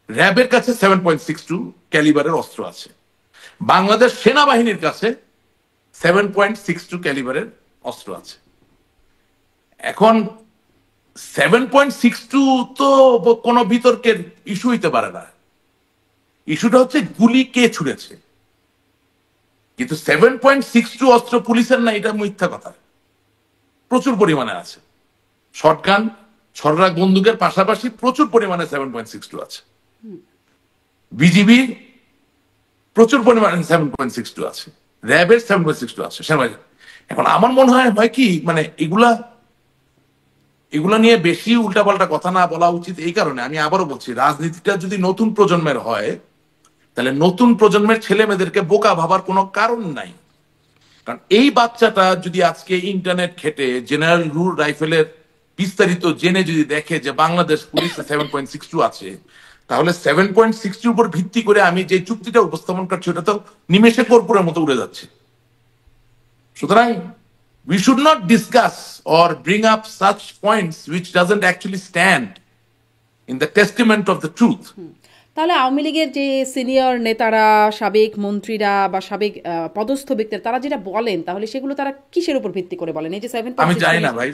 র্যাবের কাছে 7.62 ক্যালিবারের অস্ত্র আছে। বাংলাদেশ সেনাবাহিনীর কাছে 7.62 ক্যালিবারের অস্ত্র আছে। এখন 7.62 তো কোনো বিতর্কের ইস্যু হইতে পারে না, ইস্যুটা হচ্ছে গুলি কে ছুড়েছে। কিন্তু 7.62 অস্ত্র পুলিশের না, এটা মিথ্যা কথা, প্রচুর পরিমাণে আছে। শটগান, ছড়রাক বন্দুকের পাশাপাশি প্রচুর পরিমাণে 7.62 আছে। বিজিবি প্রচুর পরিমাণে 7.62 আছে, র্যাবের 7.62 আছে সেনাবাহিনী। এখন আমার মনে হয় কি, মানে এগুলা নিয়ে বেশি উল্টাপাল্টা কথা না বলা উচিত। এই কারণে আমি আবারও বলছি, রাজনীতিটা যদি নতুন প্রজন্মের হয় তাহলে নতুন প্রজন্মের ছেলে মেয়েদেরকে বোকা ভাবার কোনো কারণ নাই। কারণ এই বাচ্চাটা যদি আজকে ইন্টারনেট ঘেটে জেনারেল রুল রাইফেলের বিস্তারিত জেনে যদি দেখে যে বাংলাদেশ পুলিশে 7.62 আছে, তাহলে 7.62 উপর ভিত্তি করে আমি যে চুক্তিটা উপস্থাপন করছি ওটা তো নিমেষে কর্পূরের মতো উড়ে যাচ্ছে। সুতরাং we should not discuss or bring up such points which doesn't actually stand in the testament of the truth.
তাহলে আওয়ামী লীগের যে সিনিয়র নেতারা, সাবেক মন্ত্রীরা বা সাবেক পদস্থ ব্যক্তিরা তারা যেটা বলেন, তাহলে সেগুলো তারা কিসের উপর ভিত্তি করে বলেন? এই যে 7.62
আমি জানি না ভাই,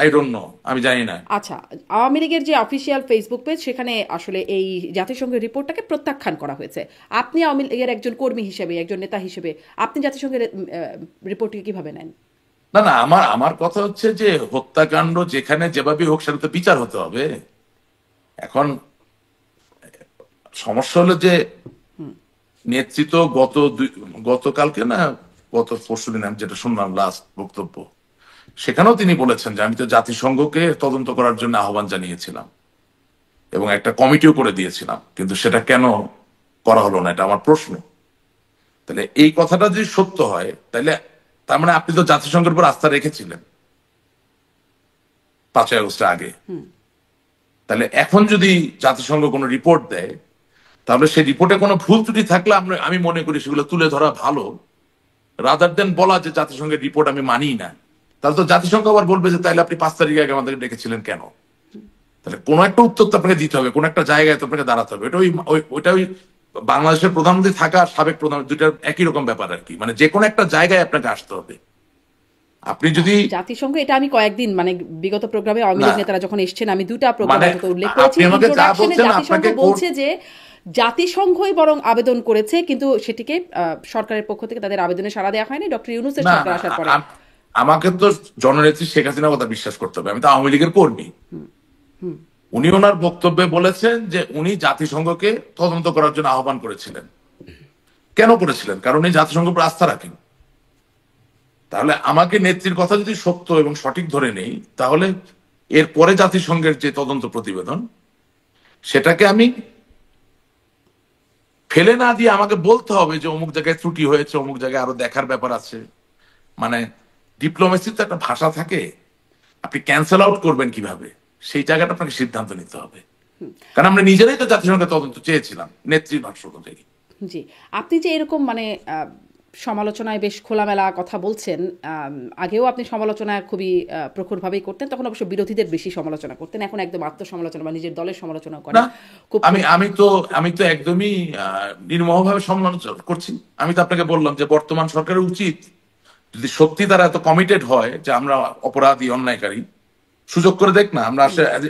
I don't know, আমি জানি না।
আচ্ছা, আওয়ামী লীগের যে অফিসিয়াল ফেসবুক পেজ, সেখানে আসলে এই জাতিসংঘের রিপোর্টটাকে প্রত্যাখ্যান করা হয়েছে। আপনি আওয়ামী লীগের একজন কর্মী হিসেবে, একজন নেতা হিসেবে আপনি জাতিসংঘের রিপোর্টকে কিভাবে নেন?
না না, আমার কথা হচ্ছে যে হত্যাকাণ্ড যেখানে যেভাবে হোক সেটা তো বিচার হতে হবে। এখন সমস্যা হলো যে নেতৃত্ব গতকালকে না গত পরশুদিন আমি যেটা শুনলাম লাস্ট বক্তব্য, সেখানেও তিনি বলেছেন যে আমি তো জাতিসংঘকে তদন্ত করার জন্য আহ্বান জানিয়েছিলাম এবং একটা কমিটিও করে দিয়েছিলাম, কিন্তু সেটা কেন করা হলো না, এটা আমার প্রশ্ন। তাহলে এই কথাটা যদি সত্য হয়, তাহলে তার মানে আপনি তো জাতিসংঘের উপর আস্থা রেখেছিলেন 5ই আগস্টের আগে। তাহলে এখন যদি জাতিসংঘ কোনো রিপোর্ট দেয়, তাহলে সেই রিপোর্টে কোনো ভুল ত্রুটি থাকলে আমি মনে করি সেগুলো তুলে ধরা ভালো, রাদার দেন বলা যে জাতিসংঘের রিপোর্ট আমি মানি না। তাহলে তো জাতিসংঘ আবার বলবে যে তাহলে আপনি 5 তারিখ আগে আমাদেরকে ডেকেছিলেন কেন? তাহলে কোনো একটা উত্তর তো আপনাকে দিতে হবে, কোনো একটা জায়গায় তো আপনাকে দাঁড়াতে হবে। ওইটা ওই বাংলাদেশের প্রধানমন্ত্রী থাকা সাবেক প্রধানমন্ত্রী দুইটার একই রকম ব্যাপার আর কি, মানে যে কোনো একটা জায়গায় আপনাকে আসতে হবে। আপনি যদি
জাতিসংঘ, এটা আমি কয়েকদিন মানে বিগত প্রোগ্রামে আওয়ামী লীগ নেতারা যখন এসেছেন, আমি দুটা প্রোগ্রামে উল্লেখ করেছি, জাতিসংঘ বলছে যে জাতিসংঘই বরং আবেদন করেছে, কিন্তু সেটিকে সরকারের পক্ষ থেকে তাদের আবেদনে সাড়া দেওয়া হয়নি ডক্টর ইউনূসের সরকার আসার পরে।
আমাকে তো জননেত্রী শেখ হাসিনার কথা বিশ্বাস করতে হবে, আমি তো আওয়ামী লীগের কর্মী। উনি ওনার বক্তব্যে বলেছেন যে উনি জাতিসংঘকে তদন্ত করার জন্য আহ্বান করেছিলেন। কেন করেছিলেন? কারণ উনি জাতিসংঘের উপর আস্থা রাখেন। তাহলে আমাকে নেত্রীর কথা যদি সত্য এবং সঠিক ধরে নেই, তাহলে এরপরে জাতিসংঘের যে তদন্ত প্রতিবেদন, সেটাকে আমি ফেলে না দিয়ে আমাকে বলতে হবে যে অমুক জায়গায় ত্রুটি হয়েছে, অমুক জায়গায় আরো দেখার ব্যাপার আছে। মানে ডিপ্লোমেসির তো একটা ভাষা থাকে, আপনি ক্যান্সেল আউট করবেন কিভাবে, সেই জায়গাটা আপনাকে সিদ্ধান্ত নিতে হবে। কারণ আমরা নিজেরাই তো জাতিসংঘের তদন্ত চেয়েছিলাম নেত্রীর ভাষ্য অনুযায়ী।
জি, আপনি যে এরকম মানে সমালোচনায় বেশ খোলামেলা কথা বলছেন, আগেও আপনি সমালোচনা খুবই প্রখরভাবেই করতেন, তখন অবশ্য বিরোধীদের বেশি সমালোচনা করতেন, এখন একদম আত্মসমালোচনা বা নিজের দলের সমালোচনা করেন।
আমি তো একদমই নির্মোহভাবে সমালোচনা করছি। আমি তো আপনাকে বললাম যে বর্তমান সরকারের উচিত, যদি সত্যি তারা এত কমিটেড হয় যে আমরা অপরাধী অন্যায়কারী, সুযোগ করে দেখ না, আমরা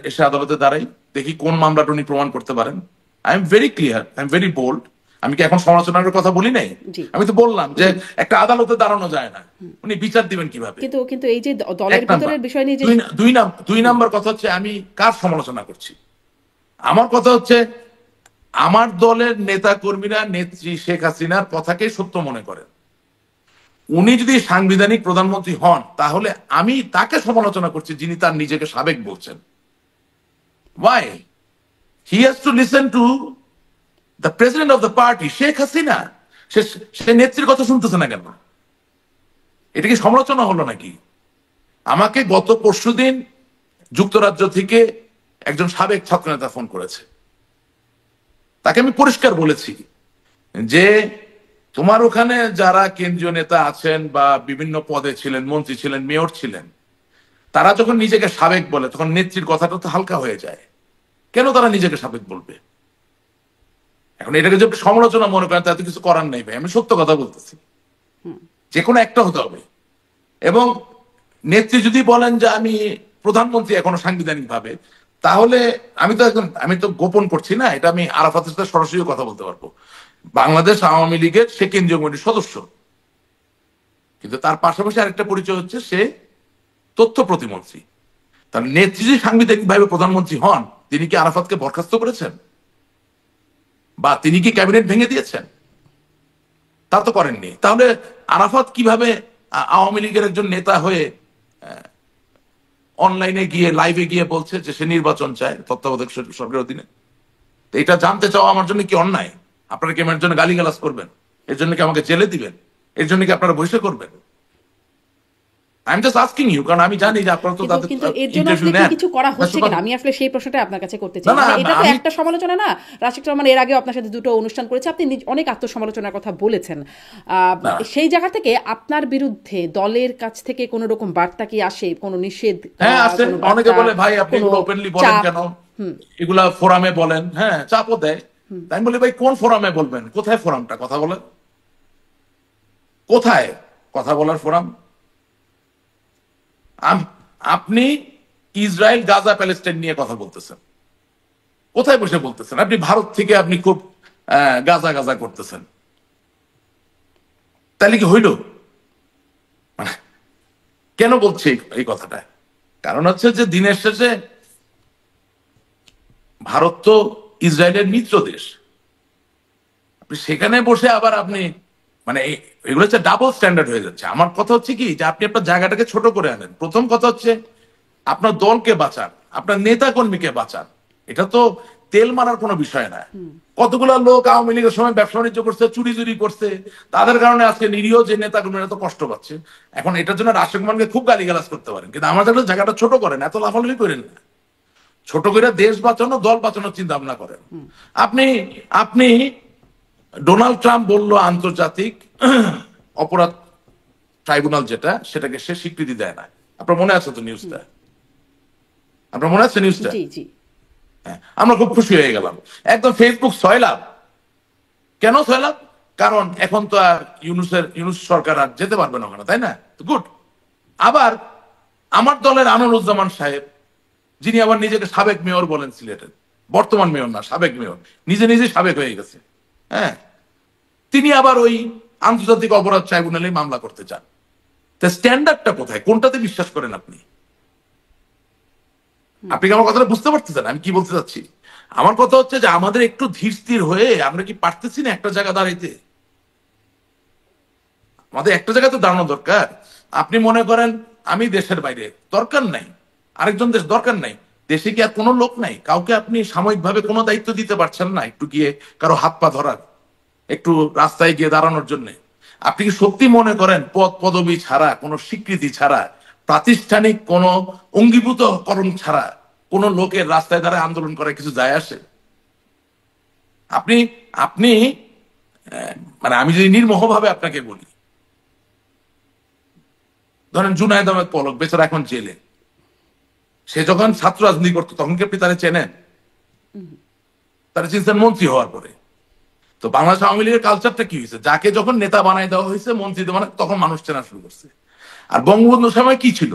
এসে আদালতে দাঁড়াই, দেখি কোন মামলাটা উনি প্রমাণ করতে পারেন। I am very clear, I am very bold. আমি কি এখন সমালোচনার কথা বলি নাই? আমি তো বললাম যে একটা আদালতে দাঁড়ানো যায় না, উনি বিচার দিবেন কিভাবে?
কিন্তু এই যে দলের ভিতরের বিষয় নিয়ে যে
দুই নাম্বার কথা হচ্ছে আমি কার সমালোচনা করছি? আমার কথা হচ্ছে আমার দলের নেতা কর্মীরা নেত্রী শেখ হাসিনার কথাকে সত্য মনে করেন। উনি যদি সাংবিধানিক প্রধানমন্ত্রী হন, তাহলে আমি তাকে সমালোচনা করছি যিনি তার নিজেকে সাবেক বলছেন। Why? He has to listen to the president of the party, Sheikh Hasina. সে নেত্রীর কথা শুনতেছে না কেন? এটা কি সমালোচনা হলো নাকি? আমাকে গত পরশুদিন যুক্তরাজ্য থেকে একজন সাবেক ছাত্রনেতা ফোন করেছে। তাকে আমি পরিষ্কার বলেছি যে তোমার ওখানে যারা কেন্দ্রীয় নেতা আছেন বা বিভিন্ন পদে ছিলেন, মন্ত্রী ছিলেন, মেয়র ছিলেন, তারা যখন নিজেকে সাবেক বলে তখন নেত্রীর কথাটা তো হালকা হয়ে যায়। কেন তারা নিজেকে সাবেক বলবে? এখন এটাকে যদি সমালোচনা মনে করেন, তাতে কিছু করার নাই ভাই, আমি সত্য কথা বলতেছি। যে কোনো একটা হতে হবে। এবং নেত্রী যদি বলেন যে আমি প্রধানমন্ত্রী এখনো সাংবিধানিক ভাবে, তাহলে আমি তো গোপন করছি না, এটা আমি আরাফাতের সাথে সরাসরি কথা বলতে পারবো। বাংলাদেশ আওয়ামী লীগের সে কেন্দ্রীয় কমিটির সদস্য, কিন্তু তার পাশাপাশি আরেকটা পরিচয় হচ্ছে সে তথ্য প্রতিমন্ত্রী। তাহলে নেত্রী যদি সাংবিধানিক ভাবে প্রধানমন্ত্রী হন, তিনি কি আরাফাতকে বরখাস্ত করেছেন বা তিনি কি ক্যাবিনেট ভেঙে দিয়েছেন? তা তো করেননি। তাহলে আরাফাত কিভাবে আওয়ামী লীগের একজন নেতা হয়ে অনলাইনে গিয়ে লাইভে গিয়ে বলছে যে সে নির্বাচন চায় তত্ত্বাবধায়ক সরকারের অধীনে? এটা জানতে চাও আমার জন্য কি অন্যায়? আপনারা কি আমার জন্য গালিগালাজ করবেন? এর জন্য কি আমাকে জেলে দিবেন? এর জন্য কি আপনারা বসে করবেন? আমি জাস্ট আস্কিং ইউ, কারণ আমি জানি যে আপনারা তো তাদের
কিন্তু এর জন্য আসলে কিছু করা হচ্ছে কিনা, আমি আসলে সেই প্রশ্নটা আপনার কাছে করতে চাই। এটা তো একটা সমালোচনা না? রাশিদ রহমান এর আগে আপনার সাথে দুটো অনুষ্ঠান করেছে, আপনি অনেক আত্মসমালোচনার কথা বলেছেন। সেই জায়গা থেকে আপনার বিরুদ্ধে দলের কাছ থেকে কোনো রকম বার্তা কি আসে, কোনো নিষেধ?
হ্যাঁ আসে, অনেকে বলে ভাই আপনি এগুলো ওপেনলি বলেন কেন, এগুলা ফোরামে বলেন। হ্যাঁ, চাপও দেয়। আমি বলি ভাই কোন ফোরামে বলবেন, কোথায় ফোরামটা, কথা বলেন কোথায় কথা বলার ফোরাম? আপনি ইসরায়েল গাজা প্যালেস্টাইন নিয়ে কথা বলতেছেন, কোথায় বসে বলতেছেন? আপনি ভারত থেকে আপনি খুব গাজা গাজা করতেছেন, তাহলে কি হইল? মানে কেন বলছি এই কথাটা? কারণ হচ্ছে যে দিনের শেষে ভারত তো ইসরায়েলের মিত্র দেশ, আপনি সেখানে বসে আবার আপনি মানে এগুলো হচ্ছে ডাবল স্ট্যান্ডার্ড হয়ে যাচ্ছে। আমার কথা হচ্ছে কি যে আপনি আপনার জায়গাটাকে ছোট করে আনেন। প্রথম কথা হচ্ছে আপনার দলকে বাঁচান, আপনার নেতা কর্মীকে বাঁচান। এটা তো তেল মারার কোনো বিষয় না। কতগুলো লোক আওয়ামী লীগের সময় ব্যবসা বাণিজ্য করছে, চুরি চুরি করছে, তাদের কারণে আজকে নিরীহ যে নেতা কর্মীরা তো কষ্ট পাচ্ছে। এখন এটার জন্য রাষ্ট্রীয় কুমারকে খুব গালিগালাজ করতে পারেন, কিন্তু আমাদের জায়গাটা ছোট করেন, এত লাফালাফি করেন না। ছোট করে দেশ বাঁচানো, দল বাঁচানোর চিন্তা ভাবনা করেন। আপনি আপনি ডোনাল্ড ট্রাম্প বললো আন্তর্জাতিক অপরাধ ট্রাইব্যুনাল যেটা, সেটাকে সে স্বীকৃতি দেয় না। আপনার মনে আছে তো নিউজটা? আপনার মনে আছে নিউজটা? হ্যাঁ, আমরা খুব খুশি হয়ে গেলাম, একদম ফেসবুক সয়লাভ। কেন সয়লাভ? কারণ এখন তো আর ইউনূস সরকার আর যেতে পারবে না ওখানে, তাই না? গুড। আবার আমার দলের আনোয়ারুজ্জামান সাহেব, যিনি আবার নিজেকে সাবেক মেয়র বলেন সিলেটের, বর্তমান মেয়র না, সাবেক মেয়র, নিজে নিজে সাবেক হয়ে গেছে। হ্যাঁ, তিনি আবার ওই আন্তর্জাতিক অপরাধ ট্রাইব্যুনালে মামলা করতে চান। তা স্ট্যান্ডার্ডটা কোথায়, কোনটাতে বিশ্বাস করেন আপনি? আপনি কি আমার কথাটা বুঝতে পারতেছেন আমি কি বলতে চাচ্ছি? আমার কথা হচ্ছে যে আমাদের একটু ধীর স্থির হয়ে আমরা কি পারতেছি না একটা জায়গা দাঁড়াইতে? আমাদের একটা জায়গায় তো দাঁড়ানো দরকার। আপনি মনে করেন আমি দেশের বাইরে, দরকার নাই, আরেকজন দেশ দরকার নাই, দেশে কি আর কোনো লোক নাই? কাউকে আপনি সাময়িকভাবে কোনো দায়িত্ব দিতে পারছেন না, একটু গিয়ে কারো হাত পা ধরার, একটু রাস্তায় গিয়ে দাঁড়ানোর জন্য? আপনি কি সত্যি মনে করেন পদ পদবি ছাড়া, কোনো স্বীকৃতি ছাড়া, প্রাতিষ্ঠানিক কোনো অঙ্গীভূতকরণ ছাড়া কোন লোকের রাস্তায় দাঁড়ায় আন্দোলন করে কিছু যায় আসে? আপনি আপনি মানে আমি যদি নির্মোহভাবে আপনাকে বলি, ধরেন জুনায়েদ আহমেদ পলক বেচারা এখন জেলে, সে যখন ছাত্র রাজনীতি করতো তখন কি আপনি তারা চেনেন? তারা চিনতেন মন্ত্রী হওয়ার পরে। তো বাংলাদেশ আওয়ামী লীগের কালচারটা কি হয়েছে, যাকে যখন নেতা বানাই দেওয়া হয়েছে, মন্ত্রী মানে তখন মানুষ চেনা শুরু করছে। আর বঙ্গবন্ধুর সময় কি ছিল,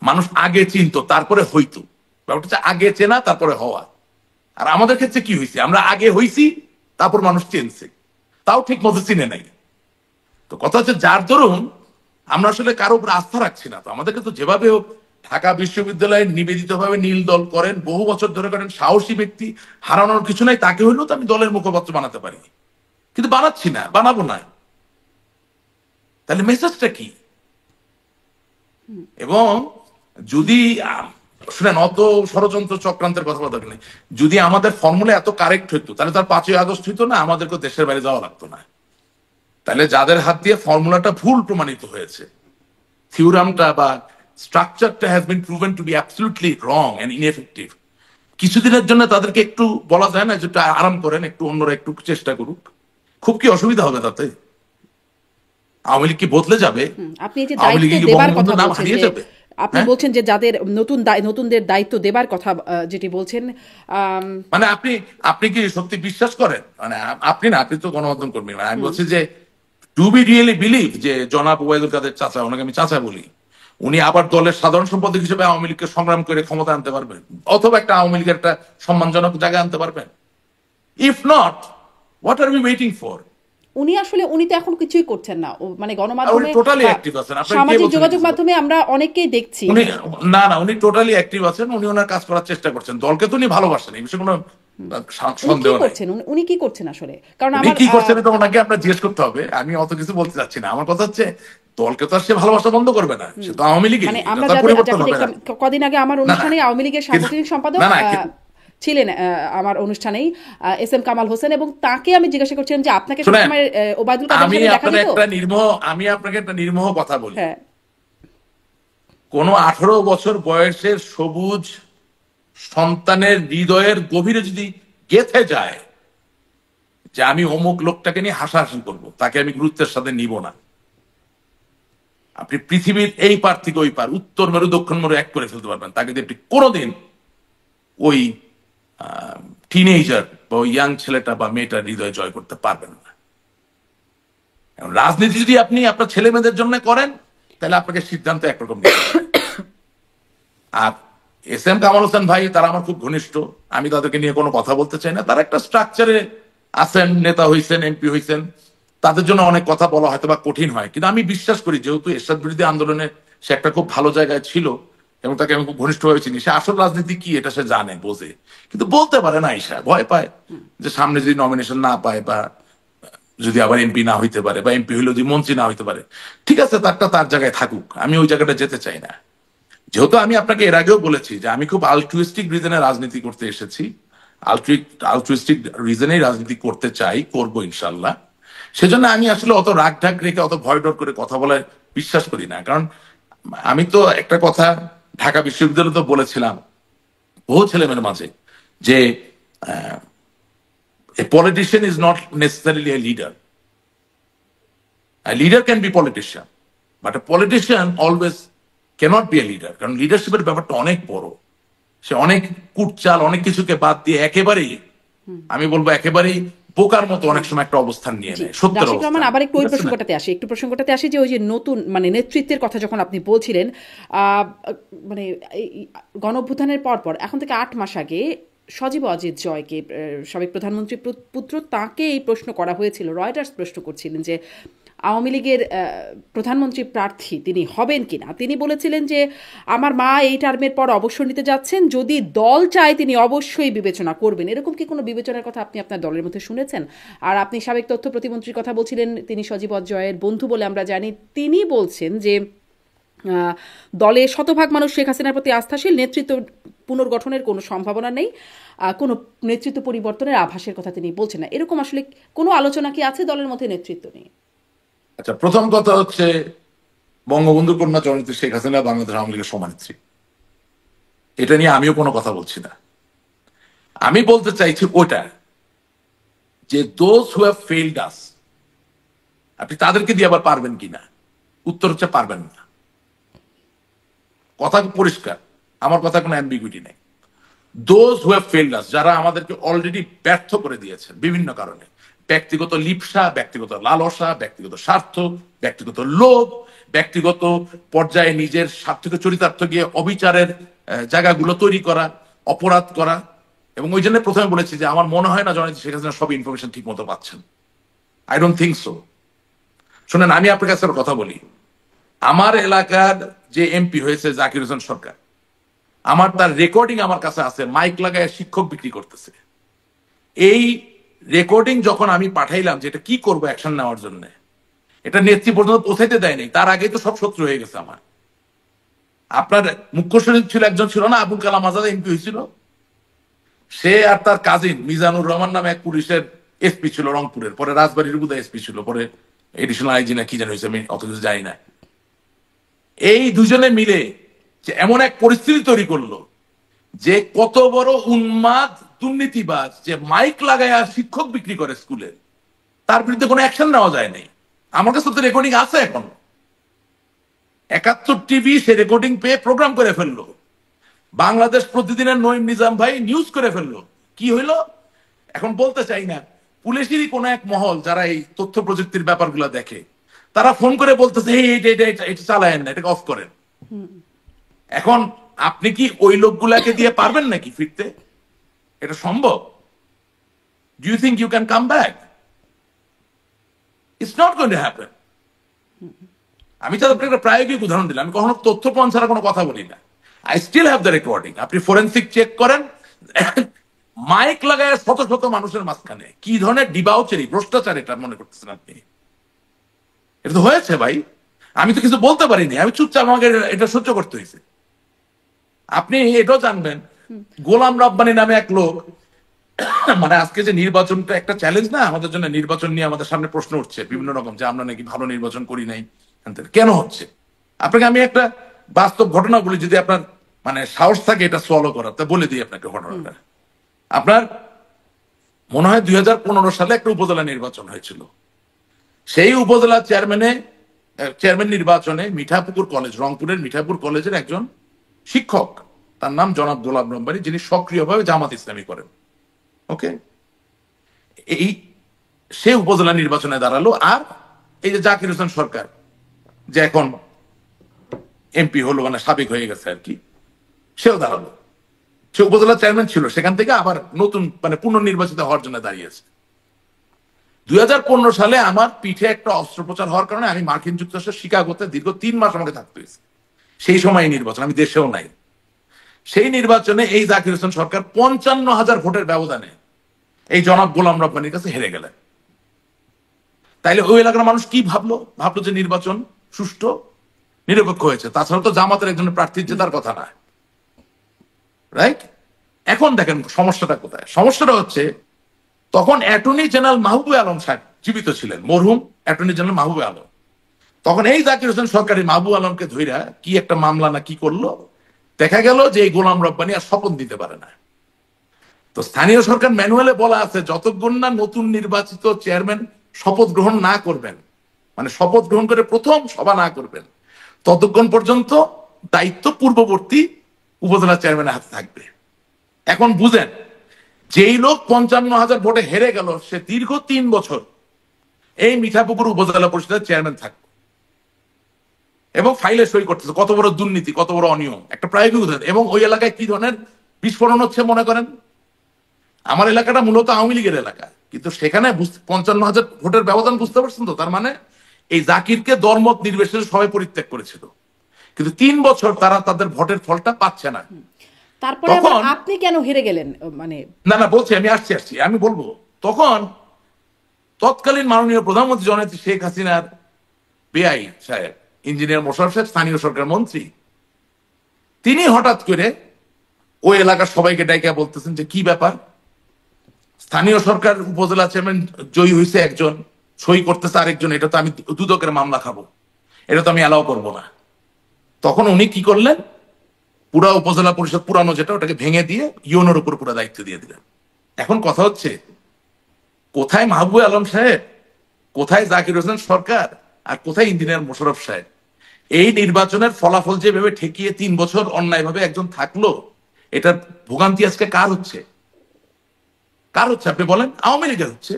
মানুষ আগে চিনতো তারপরে হইতো, ব্যাপারটা হচ্ছে আগে চেনা তারপরে হওয়া। আর আমাদের ক্ষেত্রে কি হয়েছে, আমরা আগে হইছি তারপর মানুষ চেনছে, তাও ঠিক মতো চিনে নাই। তো কথা হচ্ছে যার দরুন আমরা আসলে কারো উপর আস্থা রাখছি না। তো আমাদেরকে তো যেভাবে হোক ঢাকা বিশ্ববিদ্যালয়ে নিবেদিত ভাবে নীল দল করেন, বহু বছর ধরে করেন, সাহসী ব্যক্তি, হারানোর কিছু নাই, তাকে হইলেও তো আমি দলের মুখপাত্র বানাতে পারি, কিন্তু বানাচ্ছি না, বানাবো না। তাহলে মেসেজটা কি? এবং যদি শুনেন, অত ষড়যন্ত্র চক্রান্তের কথা বলতে গেলে যদি আমাদের ফর্মুলা এত কারেক্ট হইতো, তাহলে তার 5ই আগস্ট হইতো না, আমাদেরকে দেশের বাইরে যাওয়া লাগতো না। তাহলে যাদের হাত দিয়ে ফর্মুলাটা ভুল প্রমাণিত হয়েছে, থিওরামটা বা স্ট্রাকচারটা has been proven to be absolutely wrong and ineffective, কিছুদিনের জন্য তাদেরকে একটু বলা যায় না যেটা আরাম করেন, একটু অন্যরা একটু চেষ্টা করুক? খুব কি অসুবিধা হবে তাতে? আওয়ামী লীগ কি বদলে যাবে?
আপনি যে দায়িত্ব দেবার কথা বলছেন, আপনি বলছেন যে যাদের নতুনদের দায়িত্ব দেবার কথা যেটি বলছেন,
মানে আপনি কি সত্যি বিশ্বাস করেন? মানে আপনি না, আপনি তো গণমাধ্যম কর্মী, মানে আমি বলছি যে ডু বি রিয়েলি বিলিভ যে জনাব ওবায়দুল কাদের চাচা, ওনাকে আমি চাচা বলি, উনি আবার দলের সাধারণ সম্পাদক হিসেবে আওয়ামী লীগকে সংগ্রাম করে ক্ষমতা আনতে পারবেন, অথবা একটা আওয়ামী লীগের একটা সম্মানজনক জায়গায় আনতে পারবেন? If not, what are we waiting for?
উনি তো এখন কিছুই করছেন না, মানে গণমাধ্যমে,
টোটালি অ্যাক্টিভ আছেন,
সামাজিক যোগাযোগ মাধ্যমে আমরা অনেকেই দেখছি।
উনি টোটালি অ্যাক্টিভ আছেন, উনি ওনার কাজ করার চেষ্টা করছেন, দলকে তো উনি ভালোবাসেন, এই বিষয়ে কোনো সন্দেহ নেই।
উনি কি করছেন আসলে? কারণ
আমার কি করছেন এটা ওনাকে আপনার জিজ্ঞেস করতে হবে, আমি অত কিছু বলতে চাচ্ছি না। আমার কথা হচ্ছে দলকে তো আর সে ভালোবাসা বন্ধ করবে না, সে তো আওয়ামী লীগের,
মানে আমরা কদিন আগে আমার অনুষ্ঠানে আওয়ামী লীগের সাংগঠনিক সম্পাদক ছিলেন আমার অনুষ্ঠানেই, এস এম কামাল হোসেন, এবং তাকে আমি জিজ্ঞাসা করছিলাম যে আপনাকে
শুনেন,
সবসময় ওবায়দুল কাদের
আমি
সাথে দেখা
আপনার
যেত?
আমি আপনাকে একটা নির্মোহ কথা বলি।
হ্যাঁ,
কোন 18 বছর বয়সের সবুজ সন্তানের হৃদয়ের গভীরে যদি গেঁথে যায় যে আমি অমুক লোকটাকে নিয়ে হাসাহাসি করবো, তাকে আমি গুরুত্বের সাথে নিব না। আপনি পৃথিবীর এই পার থেকে ওই পার, উত্তর মেরু দক্ষিণ মেরু এক করে ফেলতে পারবেন, তাকে দিয়ে আপনি কোনোদিন ওই টিনেজার বা ওই ইয়াং ছেলেটা বা মেয়েটার হৃদয় জয় করতে পারবেন না। রাজনীতি যদি আপনি আপনার ছেলে মেয়েদের জন্য করেন, তাহলে আপনাকে সিদ্ধান্ত একরকম নিতে হবে। আর এস এম কামাল হোসেন ভাই, তারা আমার খুব ঘনিষ্ঠ, আমি তাদেরকে নিয়ে কোনো কথা বলতে চাই না। তারা একটা স্ট্রাকচারে আছেন, নেতা হয়েছেন, এমপি হয়েছেন, তাদের জন্য অনেক কথা বলা হয়তো বা কঠিন হয়, কিন্তু আমি বিশ্বাস করি যেহেতু এরশাদ বিরোধী আন্দোলনে সে একটা খুব ভালো জায়গায় ছিল এবং তাকে আমি খুব ঘনিষ্ঠভাবে চিনি, সে আসল রাজনীতি কি এটা সে জানে, বোঝে, কিন্তু বলতে পারে না। ঈশা ভয় পায় যে সামনে যদি নমিনেশন না পায় বা যদি আবার এমপি না হইতে পারে, বা এমপি হইলে যদি মন্ত্রী না হইতে পারে, ঠিক আছে, তারটা তার জায়গায় থাকুক, আমি ওই জায়গাটা যেতে চাই না। যেহেতু আমি আপনাকে এর আগেও বলেছি যে আমি খুব আলট্রুইস্টিক রিজনে রাজনীতি করতে এসেছি, আলট্রুইস্টিক রিজনেই রাজনীতি করতে চাই, করব ইনশাল্লাহ। সেজন্য আমি আসলে অত রাগ ঢাক রেখে অত ভয় ডর করে কথা বলায় বিশ্বাস করি না। কারণ আমি তো একটা কথা ঢাকা বিশ্ববিদ্যালয়ে তো বলেছিলাম বহু ছেলেমেয়ের মাঝে যে a politician is not necessarily a leader. A leader can be politician, but a politician always cannot be a leader, কারণ লিডারশিপের ব্যাপারটা অনেক বড়। সে অনেক কুটচাল, অনেক কিছুকে বাদ দিয়ে একেবারেই, আমি বলবো একেবারেই বোকার মতো অনেক সময় একটা অবস্থান নিয়ে নেয়, সত্যের
রাশিদ রহমান,
অবস্থান।
আবার একটু ওই প্রসঙ্গটাতে আসি যে ওই যে নতুন মানে নেতৃত্বের কথা যখন আপনি বলছিলেন, মানে গণ অভ্যুত্থানের পর এখন থেকে 8 মাস আগে সজীব অজিত জয়কে, সাবেক প্রধানমন্ত্রী পুত্র, তাকে এই প্রশ্ন করা হয়েছিল, রয়টার্স প্রশ্ন করছিলেন যে আওয়ামী লীগের প্রধানমন্ত্রী প্রার্থী তিনি হবেন কিনা। তিনি বলেছিলেন যে আমার মা এই টার্মের পর অবসর নিতে যাচ্ছেন, যদি দল চায় তিনি অবশ্যই বিবেচনা করবেন। এরকম কি কোনো বিবেচনার কথা আপনি আপনার দলের মধ্যে শুনেছেন? আর আপনি সাবেক তথ্য প্রতিমন্ত্রীর কথা বলছিলেন, তিনি সজীব জয়ের বন্ধু বলে আমরা জানি, তিনি বলছেন যে দলে শতভাগ মানুষ শেখ হাসিনার প্রতি আস্থাশীল, নেতৃত্ব পুনর্গঠনের কোনো সম্ভাবনা নেই, কোনো নেতৃত্ব পরিবর্তনের আভাসের কথা তিনি বলছেন না। এরকম আসলে কোনো আলোচনা কি আছে দলের মধ্যে নেতৃত্ব নিয়ে?
আচ্ছা, প্রথম কথা হচ্ছে বঙ্গবন্ধু কন্যা জননেত্রী শেখ হাসিনা বাংলাদেশ আওয়ামী লীগের সভানেত্রী, এটা নিয়ে আমিও কোনো কথা বলছি না। আমি বলতে চাইছি ওটা যে দোজ হু হ্যাভ ফেইলড আস, আপনি তাদেরকে দিয়ে আবার পারবেন কিনা? উত্তর হচ্ছে পারবেন না। কথা পরিষ্কার, আমার কথা কোনো অ্যাম্বিগুইটি নেই। দোজ হু হ্যাভ ফেইলড আস, যারা আমাদেরকে অলরেডি ব্যর্থ করে দিয়েছেন বিভিন্ন কারণে, ব্যক্তিগত লিপ্সা, ব্যক্তিগত লালসা, ব্যক্তিগত স্বার্থ, ব্যক্তিগত লোভ, ব্যক্তিগত পর্যায়ে নিজের স্বার্থকে চরিতার্থ গিয়ে অবিচারের জায়গাগুলো তৈরি করা, অপরাধ করা। এবং ওই জন্য প্রথমে বলেছি যে আমার মনে হয় না জননেত্রী শেখ হাসিনা সব ইনফরমেশন ঠিক মতো পাচ্ছেন। I don't think so. শুনেন, আমি আপনার কাছে কথা বলি, আমার এলাকার যে এমপি হয়েছে জাকির হোসেন সরকার, আমার তার রেকর্ডিং আমার কাছে আছে, মাইক লাগায় শিক্ষক বিক্রি করতেছে। এই রেকর্ডিং যখন আমি পাঠাইলাম যে এটা কি করবো অ্যাকশন নেওয়ার জন্য, এটা নেত্রী পর্যন্ত পৌঁছাইতে দেয়নি, তার আগেই তো সব শত্রু হয়ে গেছে আমার। আপনার মুখ্য সচিব ছিল একজন, ছিল না আবুল কালাম আজাদ, এমপি হয়েছিল, সে আর তার কাজিন মিজানুর রহমান নামে এক পুলিশের এসপি ছিল রংপুরের, পরে রাজবাড়ির বুধা এসপি ছিল, পরে এডিশনাল আইজি না কি জানি হয়েছে, আমি অত কিছু জানি না। এই দুজনে মিলে যে এমন এক পরিস্থিতি তৈরি করলো যে কত বড় উন্মাদ দুর্নীতিবাজ যে মাইক লাগায় শিক্ষক বিক্রি করে স্কুলে, তার বিরুদ্ধে কোনো অ্যাকশন নেওয়া যায় নাই। আমার কাছে তো রেকর্ডিং আছে এখন, 71 টিভি সে রেকর্ডিং পেয়ে প্রোগ্রাম করে ফেললো, বাংলাদেশ প্রতিদিনের নঈম নিজাম ভাই নিউজ করে ফেললো। কি হইলো এখন বলতে চাই না, পুলিশেরই কোন এক মহল যারা এই তথ্য প্রযুক্তির ব্যাপারগুলো দেখে, তারা ফোন করে বলতেছে এটা চালায়েন না, এটাকে অফ করেন। এখন আপনি কি ওই লোকগুলাকে দিয়ে পারবেন নাকি ফিরতে? এটা সম্ভব? Do you think you can come back? It's not going to happen. আমি তো আপনাকে একটা প্রায়োগিক উদাহরণ দিলাম, আমি কখনো তথ্য প্রমাণ ছাড়া কোনো কথা বলি না। I still have the recording, আপনি ফরেন্সিক চেক করেন, মাইক লাগায় শত শত মানুষের মাঝখানে কি ধরনের ডিবাউচারি, ভ্রষ্টাচার এটা মনে করতেছেন আপনি? এটা তো হয়েছে ভাই, আমি তো কিছু বলতে পারিনি, আমি চুপচাপ, আমাকে এটা সহ্য করতে হয়েছে। আপনি এটাও জানবেন গোলাম রব্বানী নামে এক লোক, মানে আজকে যে নির্বাচনটা একটা চ্যালেঞ্জ না আমাদের জন্য, নির্বাচন নিয়ে আমাদের সামনে প্রশ্ন উঠছে বিভিন্ন রকম, যে আমরা নাকি ভালো নির্বাচন করি নাই, কেন হচ্ছে। আপনাকে আমি একটা বাস্তব ঘটনা বলি, যদি আপনার মানে সাহস থাকে এটা সলভ করার, তা বলে দিই আপনাকে ঘটনাটা। আপনার মনে হয় 2015 সালে একটা উপজেলা নির্বাচন হয়েছিল। সেই উপজেলা চেয়ারম্যান নির্বাচনে মিঠাপুকুর কলেজ, রংপুরের মিঠাপুর কলেজের একজন শিক্ষক, তার নাম জনাব গোলাম রব্বানী, যিনি সক্রিয়ভাবে জামাত ইসলামী করেন। ওকে, এই সে উপজেলা নির্বাচনে দাঁড়ালো। আর এই যে জাকির হোসেন সরকার, যে এখন এমপি হলো, মানে সাবেক হয়ে গেছে আর কি, সেও দাঁড়ালো। সে উপজেলা চেয়ারম্যান ছিল, সেখান থেকে আবার নতুন মানে পুনর্নির্বাচিত হওয়ার জন্য দাঁড়িয়েছে। 2015 সালে আমার পিঠে একটা অস্ত্রোপচার হওয়ার কারণে আমি মার্কিন যুক্তরাষ্ট্রের শিকাগোতে দীর্ঘ 3 মাস আমাকে থাকতে হয়েছে। সেই সময় নির্বাচন, আমি দেশেও নাই। সেই নির্বাচনে এই জাকির হোসেন সরকার 55,000 ভোটের ব্যবধানে এই জনাব গোলাম রব্বানীর কাছে হেরে গেলেন। তাইলে ওই এলাকার মানুষ কি ভাবলো যে নির্বাচন সুষ্ঠু নিরপেক্ষ হয়েছে। তাছাড়া তো জামাতের একজনের প্রার্থীর জেতার কথা না, রাইট? এখন দেখেন সমস্যাটা কোথায়। সমস্যাটা হচ্ছে তখন অ্যাটর্নি জেনারেল মাহবুবে আলম সাহেব জীবিত ছিলেন, মরহুম অ্যাটর্নি জেনারেল মাহবুবে আলম। তখন এই জাকির হোসেন সরকারি মাহবুব আলমকে ধইরা কি একটা মামলা না কি করলো, দেখা গেল যে এই গোলাম রব্বানী আর শপথ দিতে পারে না। তো স্থানীয় সরকার ম্যানুয়ালে বলা আছে, যতক্ষণ না নতুন নির্বাচিত চেয়ারম্যান শপথ গ্রহণ না করবেন, মানে শপথ গ্রহণ করে প্রথম সভা না করবেন, ততক্ষণ পর্যন্ত দায়িত্ব পূর্ববর্তী উপজেলা চেয়ারম্যানের হাতে থাকবে। এখন বুঝেন, যেই লোক 55,000 ভোটে হেরে গেল, সে দীর্ঘ 3 বছর এই মিঠাপুকুর উপজেলা পরিষদের চেয়ারম্যান থাকবে এবং ফাইলে সই করতেছে। কত বড় দুর্নীতি, কত বড় অনিয়ম, একটা প্রায়োগিক উদাহরণ। এবং ওই এলাকায় কি ধরনের বিস্ফোরণ হচ্ছে মনে করেন। আমার এলাকাটা মূলত আওয়ামী লীগের এলাকা, কিন্তু সেখানে 55,000 ভোটের ব্যবধান, বুঝতে পারছেন তো? তার মানে এই জাকিরকে দলমত নির্বিশেষে সবাই পরিত্যাগ করেছিল, কিন্তু 3 বছর তারা তাদের ভোটের ফলটা পাচ্ছে না।
তারপরে আপনি কেন হেরে গেলেন? মানে
না বলছি, আমি আসছি আমি বলবো। তখন তৎকালীন মাননীয় প্রধানমন্ত্রী জননেত্রী শেখ হাসিনার বেআই সাহেব, ইঞ্জিনিয়ার মোশাররফ সাহেব, স্থানীয় সরকার মন্ত্রী, তিনি হঠাৎ করে ওই এলাকার সবাইকে ডাইকা বলতেছেন যে কি ব্যাপার, স্থানীয় সরকার উপজেলা চেয়ারম্যান জয়ী হয়েছে একজন, সই করতেছে আরেকজন, এটা তো আমি দুদকের মামলা খাবো, এটা তো আমি অ্যালাউ করবো না। তখন উনি কি করলেন, পুরা উপজেলা পরিষদ পুরানো যেটা, ওটাকে ভেঙে দিয়ে ইউনোর উপর পুরো দায়িত্ব দিয়ে দিলেন। এখন কথা হচ্ছে, কোথায় মাহবুবে আলম সাহেব, কোথায় জাকির হোসেন সরকার, আর কোথায় ইঞ্জিনিয়ার মোশাররফ সাহেব? এই নির্বাচনের ফলাফল যেভাবে ঠেকিয়ে 3 বছর অন্যায়ভাবে একজন থাকলো, এটার ভোগান্তি আজকে কার হচ্ছে? আপনি বলেন? আওয়ামী লীগের হচ্ছে।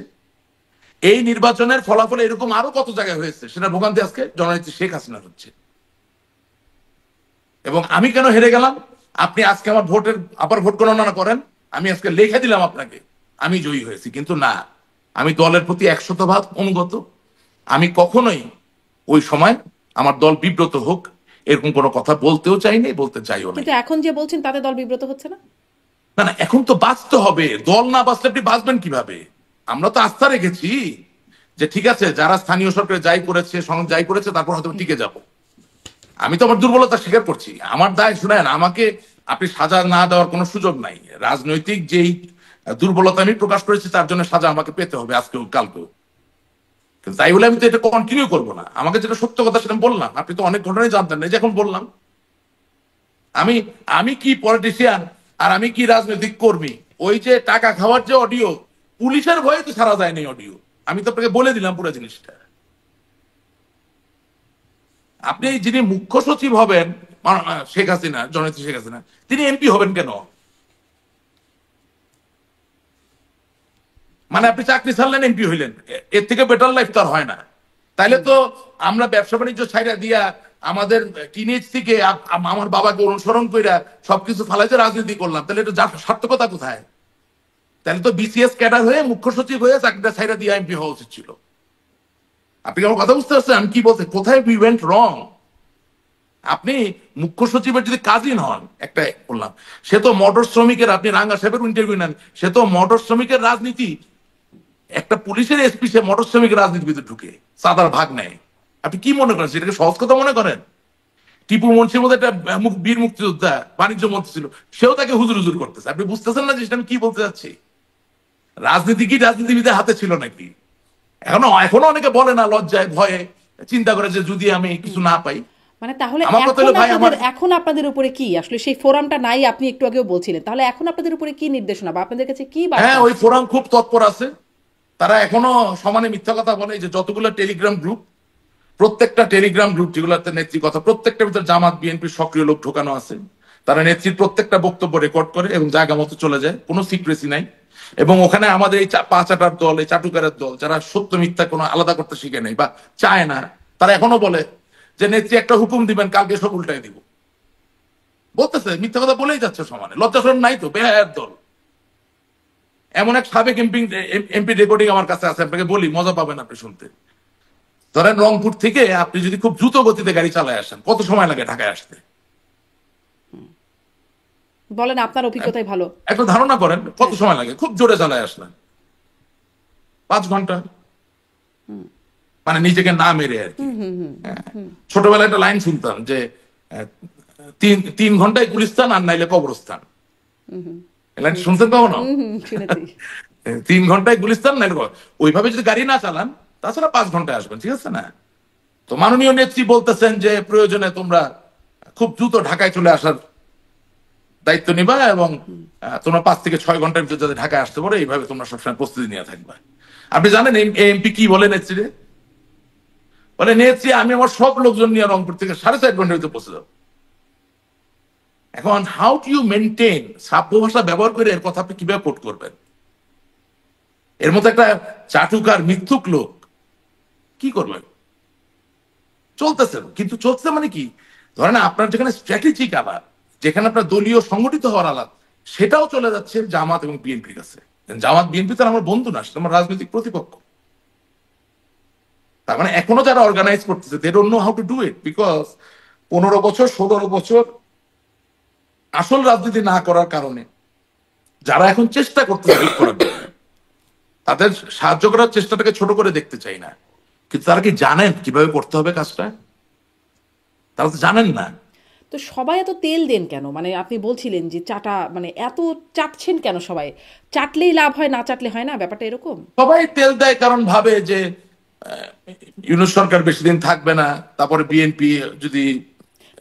এই নির্বাচনের ফলাফল এরকম আরো কত জায়গায় হয়েছে, সেটা ভোগান্তি আজকে জননেত্রী শেখ হাসিনার হচ্ছে। এবং আমি কেন হেরে গেলাম? আপনি আজকে আমার আবার ভোট গণনা করেন, আমি আজকে লিখে দিলাম আপনাকে আমি জয়ী হয়েছি, কিন্তু না, আমি দলের প্রতি 100% অনুগত। আমি কখনোই ওই সময় আমার দল বিব্রত হোক এরকম কোনো কথা বলতেও চাইনি, বলতে চাইও না।
কিন্তু এখন যে বলছেন তাতে দল বিব্রত হচ্ছে না?
না, এখন তো বাঁচতে হবে। দল না বাঁচলে আপনি বাঁচবেন কিভাবে? আমরা তো আস্থা রেখেছি যে ঠিক আছে, যারা স্থানীয় সরকারে যাই করেছে তারপর হয়তো টিকে যাব। আমি তো আমার দুর্বলতা স্বীকার করছি, আমার দায়। শুনেন, আমাকে আপনি সাজা না দেওয়ার কোনো সুযোগ নাই। রাজনৈতিক যেই দুর্বলতা আমি প্রকাশ করেছি, তার জন্য সাজা আমাকে পেতে হবে আজকেও কালকেও। কিন্তু তাই বলে আমি তো এটা কন্টিনিউ করবো না। আমাকে যেটা সত্য কথা সেটা বললাম, আপনি তো অনেক ঘটনাই জানতেন না, যে এখন বললাম। আমি কি পলিটিশিয়ান আর আমি কি রাজনৈতিক কর্মী? ওই যে টাকা খাওয়ার যে অডিও, পুলিশের ভয়ে তো ছাড়া যায় নাই অডিও। আমি তো আপনাকে বলে দিলাম পুরো জিনিসটা। আপনি যিনি মুখ্য সচিব হবেন শেখ হাসিনা, জননেত্রী শেখ হাসিনা, তিনি এমপি হবেন কেন? মানে আপনি চাকরি ছাড়লেন, এমপি হইলেন, এর থেকে বেটার লাইফ তো আর হয় না। তাইলে তো আমরা ব্যবসা বাণিজ্য ছাইরা দিয়া, আমাদের টিনেজ থেকে আমার বাবাকে অনুসরণ কইরা সবকিছু ফালাইতে রাজনীতি করলাম, তাহলে এটা সার্থকতা কোথায়? তাহলে তো বিসিএস ক্যাডার হয়ে মুখ্য সচিব হয়ে চাকরিটা ছাইরা দিয়ে এমপি হওয়া উচিত ছিল। আপনি আমার কথা বুঝতে পারছেন আমি কি বলতে? কোথায় উই ওয়েন্ট রং? আপনি মুখ্য সচিবের যদি কাজিন হন, একটা বললাম, সে তো মোটর শ্রমিকের, আপনি রাঙ্গা সাহেবের ইন্টারভিউ নেন, সে তো মোটর শ্রমিকের রাজনীতি, একটা পুলিশের এসপি, সে মোটর শ্রমিকের রাজনীতির ভিতরে ঢুকে চাঁদার ভাগ নেয়। আপনি কি মনে করেন সেটাকে সহজ কথা মনে করেন? টিপু মুন্সির মধ্যে একটা বীর মুক্তিযোদ্ধা বাণিজ্য মন্ত্রী ছিল, সেও তাকে হুজুর হুজুর করতেছে। আপনি বুঝতেছেন না যে আমি কি বলতে চাচ্ছি? রাজনীতি কি রাজনীতিবিদের হাতে ছিল নাকি? এখনো অনেকে বলে না, লজ্জায় ভয়ে চিন্তা করে যে যদি আমি কিছু না পাই।
মানে তাহলে
আমার কথা হলো ভাই,
এখন আপনাদের উপরে কি আসলে সেই ফোরামটা নাই, আপনি একটু আগেও বলছিলেন, তাহলে এখন আপনাদের উপরে কি নির্দেশনা বা আপনাদের কাছে কি বার্তা?
হ্যাঁ, ওই ফোরাম খুব তৎপর আছে। তারা এখনো সমানে মিথ্যা কথা বলে যে যতগুলো টেলিগ্রাম গ্রুপ, প্রত্যেকটা টেলিগ্রাম গ্রুপ যেগুলোতে নেত্রী কথা, প্রত্যেকটার ভিতরে জামাত বিএনপির সক্রিয় লোক ঢোকানো আছে। তারা নেত্রীর প্রত্যেকটা বক্তব্য রেকর্ড করে এবং জায়গা মতো চলে যায়, কোনো সিক্রেসি নাই। এবং ওখানে আমাদের এই পাঁচ আটার দল, এই চাটুকারের দল, যারা সত্য মিথ্যা কোনো আলাদা করতে শিখে নেই বা চায় না, তারা এখনো বলে যে নেত্রী একটা হুকুম দিবেন, কালকে সব উল্টাই দিব। বলতেছে, মিথ্যা কথা বলেই যাচ্ছে সমানে। লজ্জাশরম নাই তো, বেহায়ার দল। এমন এক সাবেক এমপি রেকর্ডিং আমার কাছে আছে, আপনাকে বলি, মজা পাবেন আপনি শুনতে। ধরেন রংপুর থেকে আপনি যদি খুব দ্রুত গতিতে গাড়ি চালায় আসেন, কত সময় লাগে ঢাকায় আসতে?
বলেন, আপনার অভিজ্ঞতাই ভালো।
একটা ধারণা করেন কত সময় লাগে খুব জোরে চালায় আসলেন? 5 ঘন্টা। মানে নিজেকে না মেরে আর কি। ছোটবেলায় একটা লাইন শুনতাম যে 3 ঘন্টায় গুলিস্তান আর নাইলে কবরস্থান। লাইন শুনছেন কখনো? 3 ঘন্টায় গুলিস্তান নাইলে। ওইভাবে যদি গাড়ি না চালান, তাছাড়া 5 ঘন্টায় আসবেন, ঠিক আছে না? তো মাননীয় নেত্রী বলতেছেন যে প্রয়োজনে তোমরা খুব দ্রুত ঢাকায় চলে আসার দায়িত্ব নিবা এবং তোমরা 5 থেকে 6 ঘন্টার ভিতরে যাতে ঢাকায় আসতে পারো, এইভাবে তোমরা সবসময় প্রস্তুতি নিয়ে থাকবা। আপনি জানেন এমপি কি বলে নেত্রী? বলে, নেত্রী আমি আমার সব লোকজন নিয়ে রংপুর থেকে 4.5 ঘন্টার ভিতরে পৌঁছে যাবো। এখন হাউ ডু ইউ মেনটেন সাব্য ভাষা ব্যবহার করে এর কথা আপনি কিভাবে কোট করবেন? এর মতো একটা চাটুকার মিথ্যুক লোক কি করবেন? চলতেছে, কিন্তু চলছে মানে কি? ধরেন আপনার যেখানে স্ট্র্যাটেজিক আলাপ, যেখানে আপনার দলীয় সংগঠিত হওয়ার আলাপ, সেটাও চলে যাচ্ছে জামাত এবং বিএনপির কাছে। জামাত বিএনপি তো আমার বন্ধু না, সেটা আমার রাজনৈতিক প্রতিপক্ষ। তার মানে এখনো যারা অর্গানাইজ করতেছে, they don't know how to do it, because 15 বছর 16 বছর আসল রাজনীতি না করার কারণে যারা এখন চেষ্টা করতেছে তাদের সাহায্য করার চেষ্টাটাকে ছোট করে দেখতে চাই না, কিন্তু তারা কি জানেন কিভাবে করতে হবে কাজটা? তারা তো জানেন না।
তো সবাই এত তেল দেন কেন? মানে আপনি বলছিলেন যে চাটা, মানে এত চাটছেন কেন? সবাই চাটলেই লাভ হয়, না চাটলে হয় না, ব্যাপারটা এরকম?
সবাই তেল দেয় কারণ ভাবে যে ইউনূস সরকার বেশি দিন থাকবে না, তারপরে বিএনপি যদি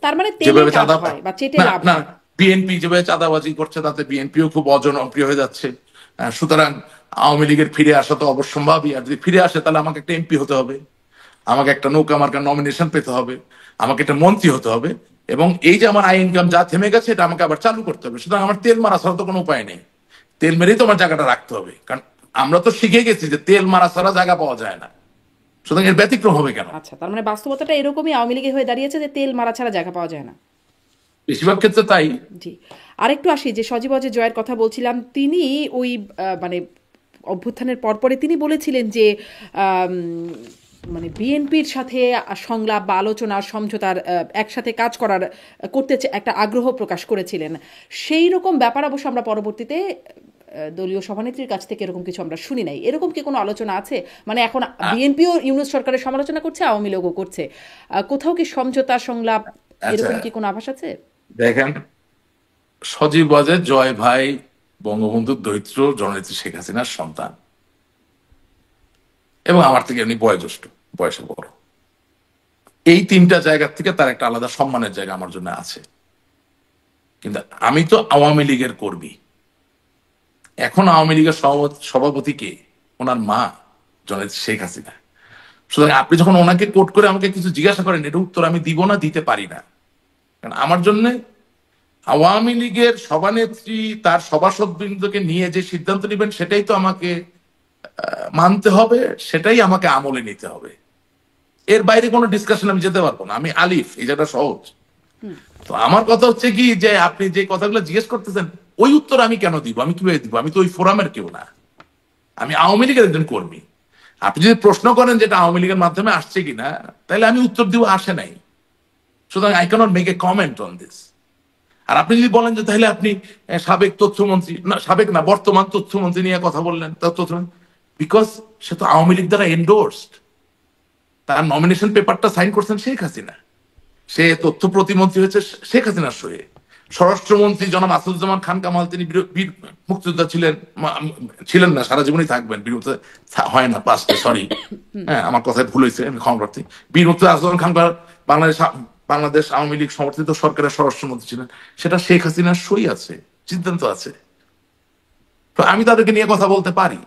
তার মানে তেলে লাভ হয় বা চেটে লাভ
না,
হয়।
বিএনপি যেভাবে চাঁদাবাজি করছে তাতে বিএনপিও খুব অজনপ্রিয় হয়ে যাচ্ছে। সুতরাং আওয়ামী লীগের ফিরে আসা তো অবশ্যম্ভাবী। আর যদি ফিরে আসে তাহলে আমাকে একটা এমপি হতে হবে, আমাকে একটা নৌকা মার্কার নমিনেশন পেতে হবে, আমাকে একটা মন্ত্রী হতে হবে, এবং এই যে আমার আয় ইনকাম যা থেমে গেছে এটা আমাকে আবার চালু করতে হবে। সুতরাং আমার তেল মারা ছাড়া তো কোনো উপায় নেই, তেল মেরেই তো আমার জায়গাটা রাখতে হবে, কারণ আমরা তো শিখে গেছি যে তেল মারা ছাড়া জায়গা পাওয়া যায় না। সুতরাং এর ব্যতিক্রম হবে কেন?
আচ্ছা, তার মানে বাস্তবতাটা এরকমই আওয়ামী লীগে হয়ে দাঁড়িয়েছে যে তেল মারা ছাড়া জায়গা পাওয়া যায় না,
বেশিরভাগ ক্ষেত্রে তাই।
জি। আরেকটু আসি, যে সজীব অজয় জয়ের কথা বলছিলাম, তিনি ওই মানে অভ্যুত্থানের পরপরে তিনি বলেছিলেন যে মানে বিএনপির সাথে সংলাপ বা আলোচনা সমঝোতার একসাথে কাজ করতে একটা আগ্রহ প্রকাশ করেছিলেন। সেই রকম ব্যাপার অবশ্য আমরা পরবর্তীতে দলীয় সভানেত্রীর কাছ থেকে এরকম কিছু আমরা শুনি নাই। এরকম কি কোনো আলোচনা আছে? মানে এখন বিএনপিও ইউনূস সরকারের সমালোচনা করছে, আওয়ামী লীগও করছে, কোথাও কি সমঝোতা সংলাপ এরকম কি কোনো আভাস আছে?
দেখেন, সজীব ওয়াজেদ জয় ভাই বঙ্গবন্ধুর দরিদ্র জননেত্রী শেখ হাসিনার সন্তান এবং আমার থেকে এমনি বয়োজ্যেষ্ঠ, বয়সে বড়। এই 3টা জায়গা থেকে তার একটা আলাদা সম্মানের জায়গা আমার জন্য আছে। কিন্তু আমি তো আওয়ামী লীগের কর্মী। এখন আওয়ামী লীগের সভাপতি কে? ওনার মা জননেত্রী শেখ হাসিনা। সুতরাং আপনি যখন ওনাকে কোট করে আমাকে কিছু জিজ্ঞাসা করেন, এটা উত্তর আমি দিব না, দিতে পারি না। কারণ আমার জন্য আওয়ামী লীগের সভানেত্রী তার সভাসদবৃন্দকে নিয়ে যে সিদ্ধান্ত নেবেন সেটাই তো আমাকে মানতে হবে, সেটাই আমাকে আমলে নিতে হবে। এর বাইরে কোনো ডিসকাশন আমি যেতে পারবো না। আমি আলিফ, এই জায়গাটা সহজ। তো আমার কথা হচ্ছে কি, যে আপনি যে কথাগুলো জিজ্ঞেস করতেছেন ওই উত্তর আমি কেন দিব? আমি কিভাবে দিব? আমি তো ওই ফোরামের কেউ না, আমি আওয়ামী লীগের একজন কর্মী। আপনি যদি প্রশ্ন করেন যেটা আওয়ামী লীগের মাধ্যমে আসছে কিনা, তাহলে আমি উত্তর দিব আসে নাই। সুতরাং I cannot make a comment on this. আর আপনি যদি বলেন যে তাহলে আপনি সাবেক তথ্যমন্ত্রী, না সাবেক না বর্তমান তথ্যমন্ত্রী নিয়ে কথা বললেন, বিকজ সে তো আওয়ামী লীগ দ্বারা এন্ডোর্সড, তার নমিনেশন পেপারটা সাইন করছেন শেখ হাসিনা। সে তথ্য প্রতিমন্ত্রী হয়েছে শেখ হাসিনার সয়ে। স্বরাষ্ট্রমন্ত্রী জনাব আসাদুজ্জামান খান কামাল, তিনি বীর মুক্তিযোদ্ধা ছিলেন, ছিলেন না, সারা জীবনই থাকবেন। বীর মুক্তিযোদ্ধা হয় না, পাস্টে, সরি, হ্যাঁ আমার কথায় ভুল হয়েছে, আমি ক্ষমা প্রার্থী। বীর মুক্তিযোদ্ধা আসাদুজ্জামান খান বাংলাদেশ আওয়ামী লীগ সমর্থিত সরকারের স্বরাষ্ট্রমন্ত্রী ছিলেন, সেটা শেখ হাসিনার সই আছে, সিদ্ধান্ত আছে। তো আমি তাদেরকে নিয়ে কথা বলতে পারি।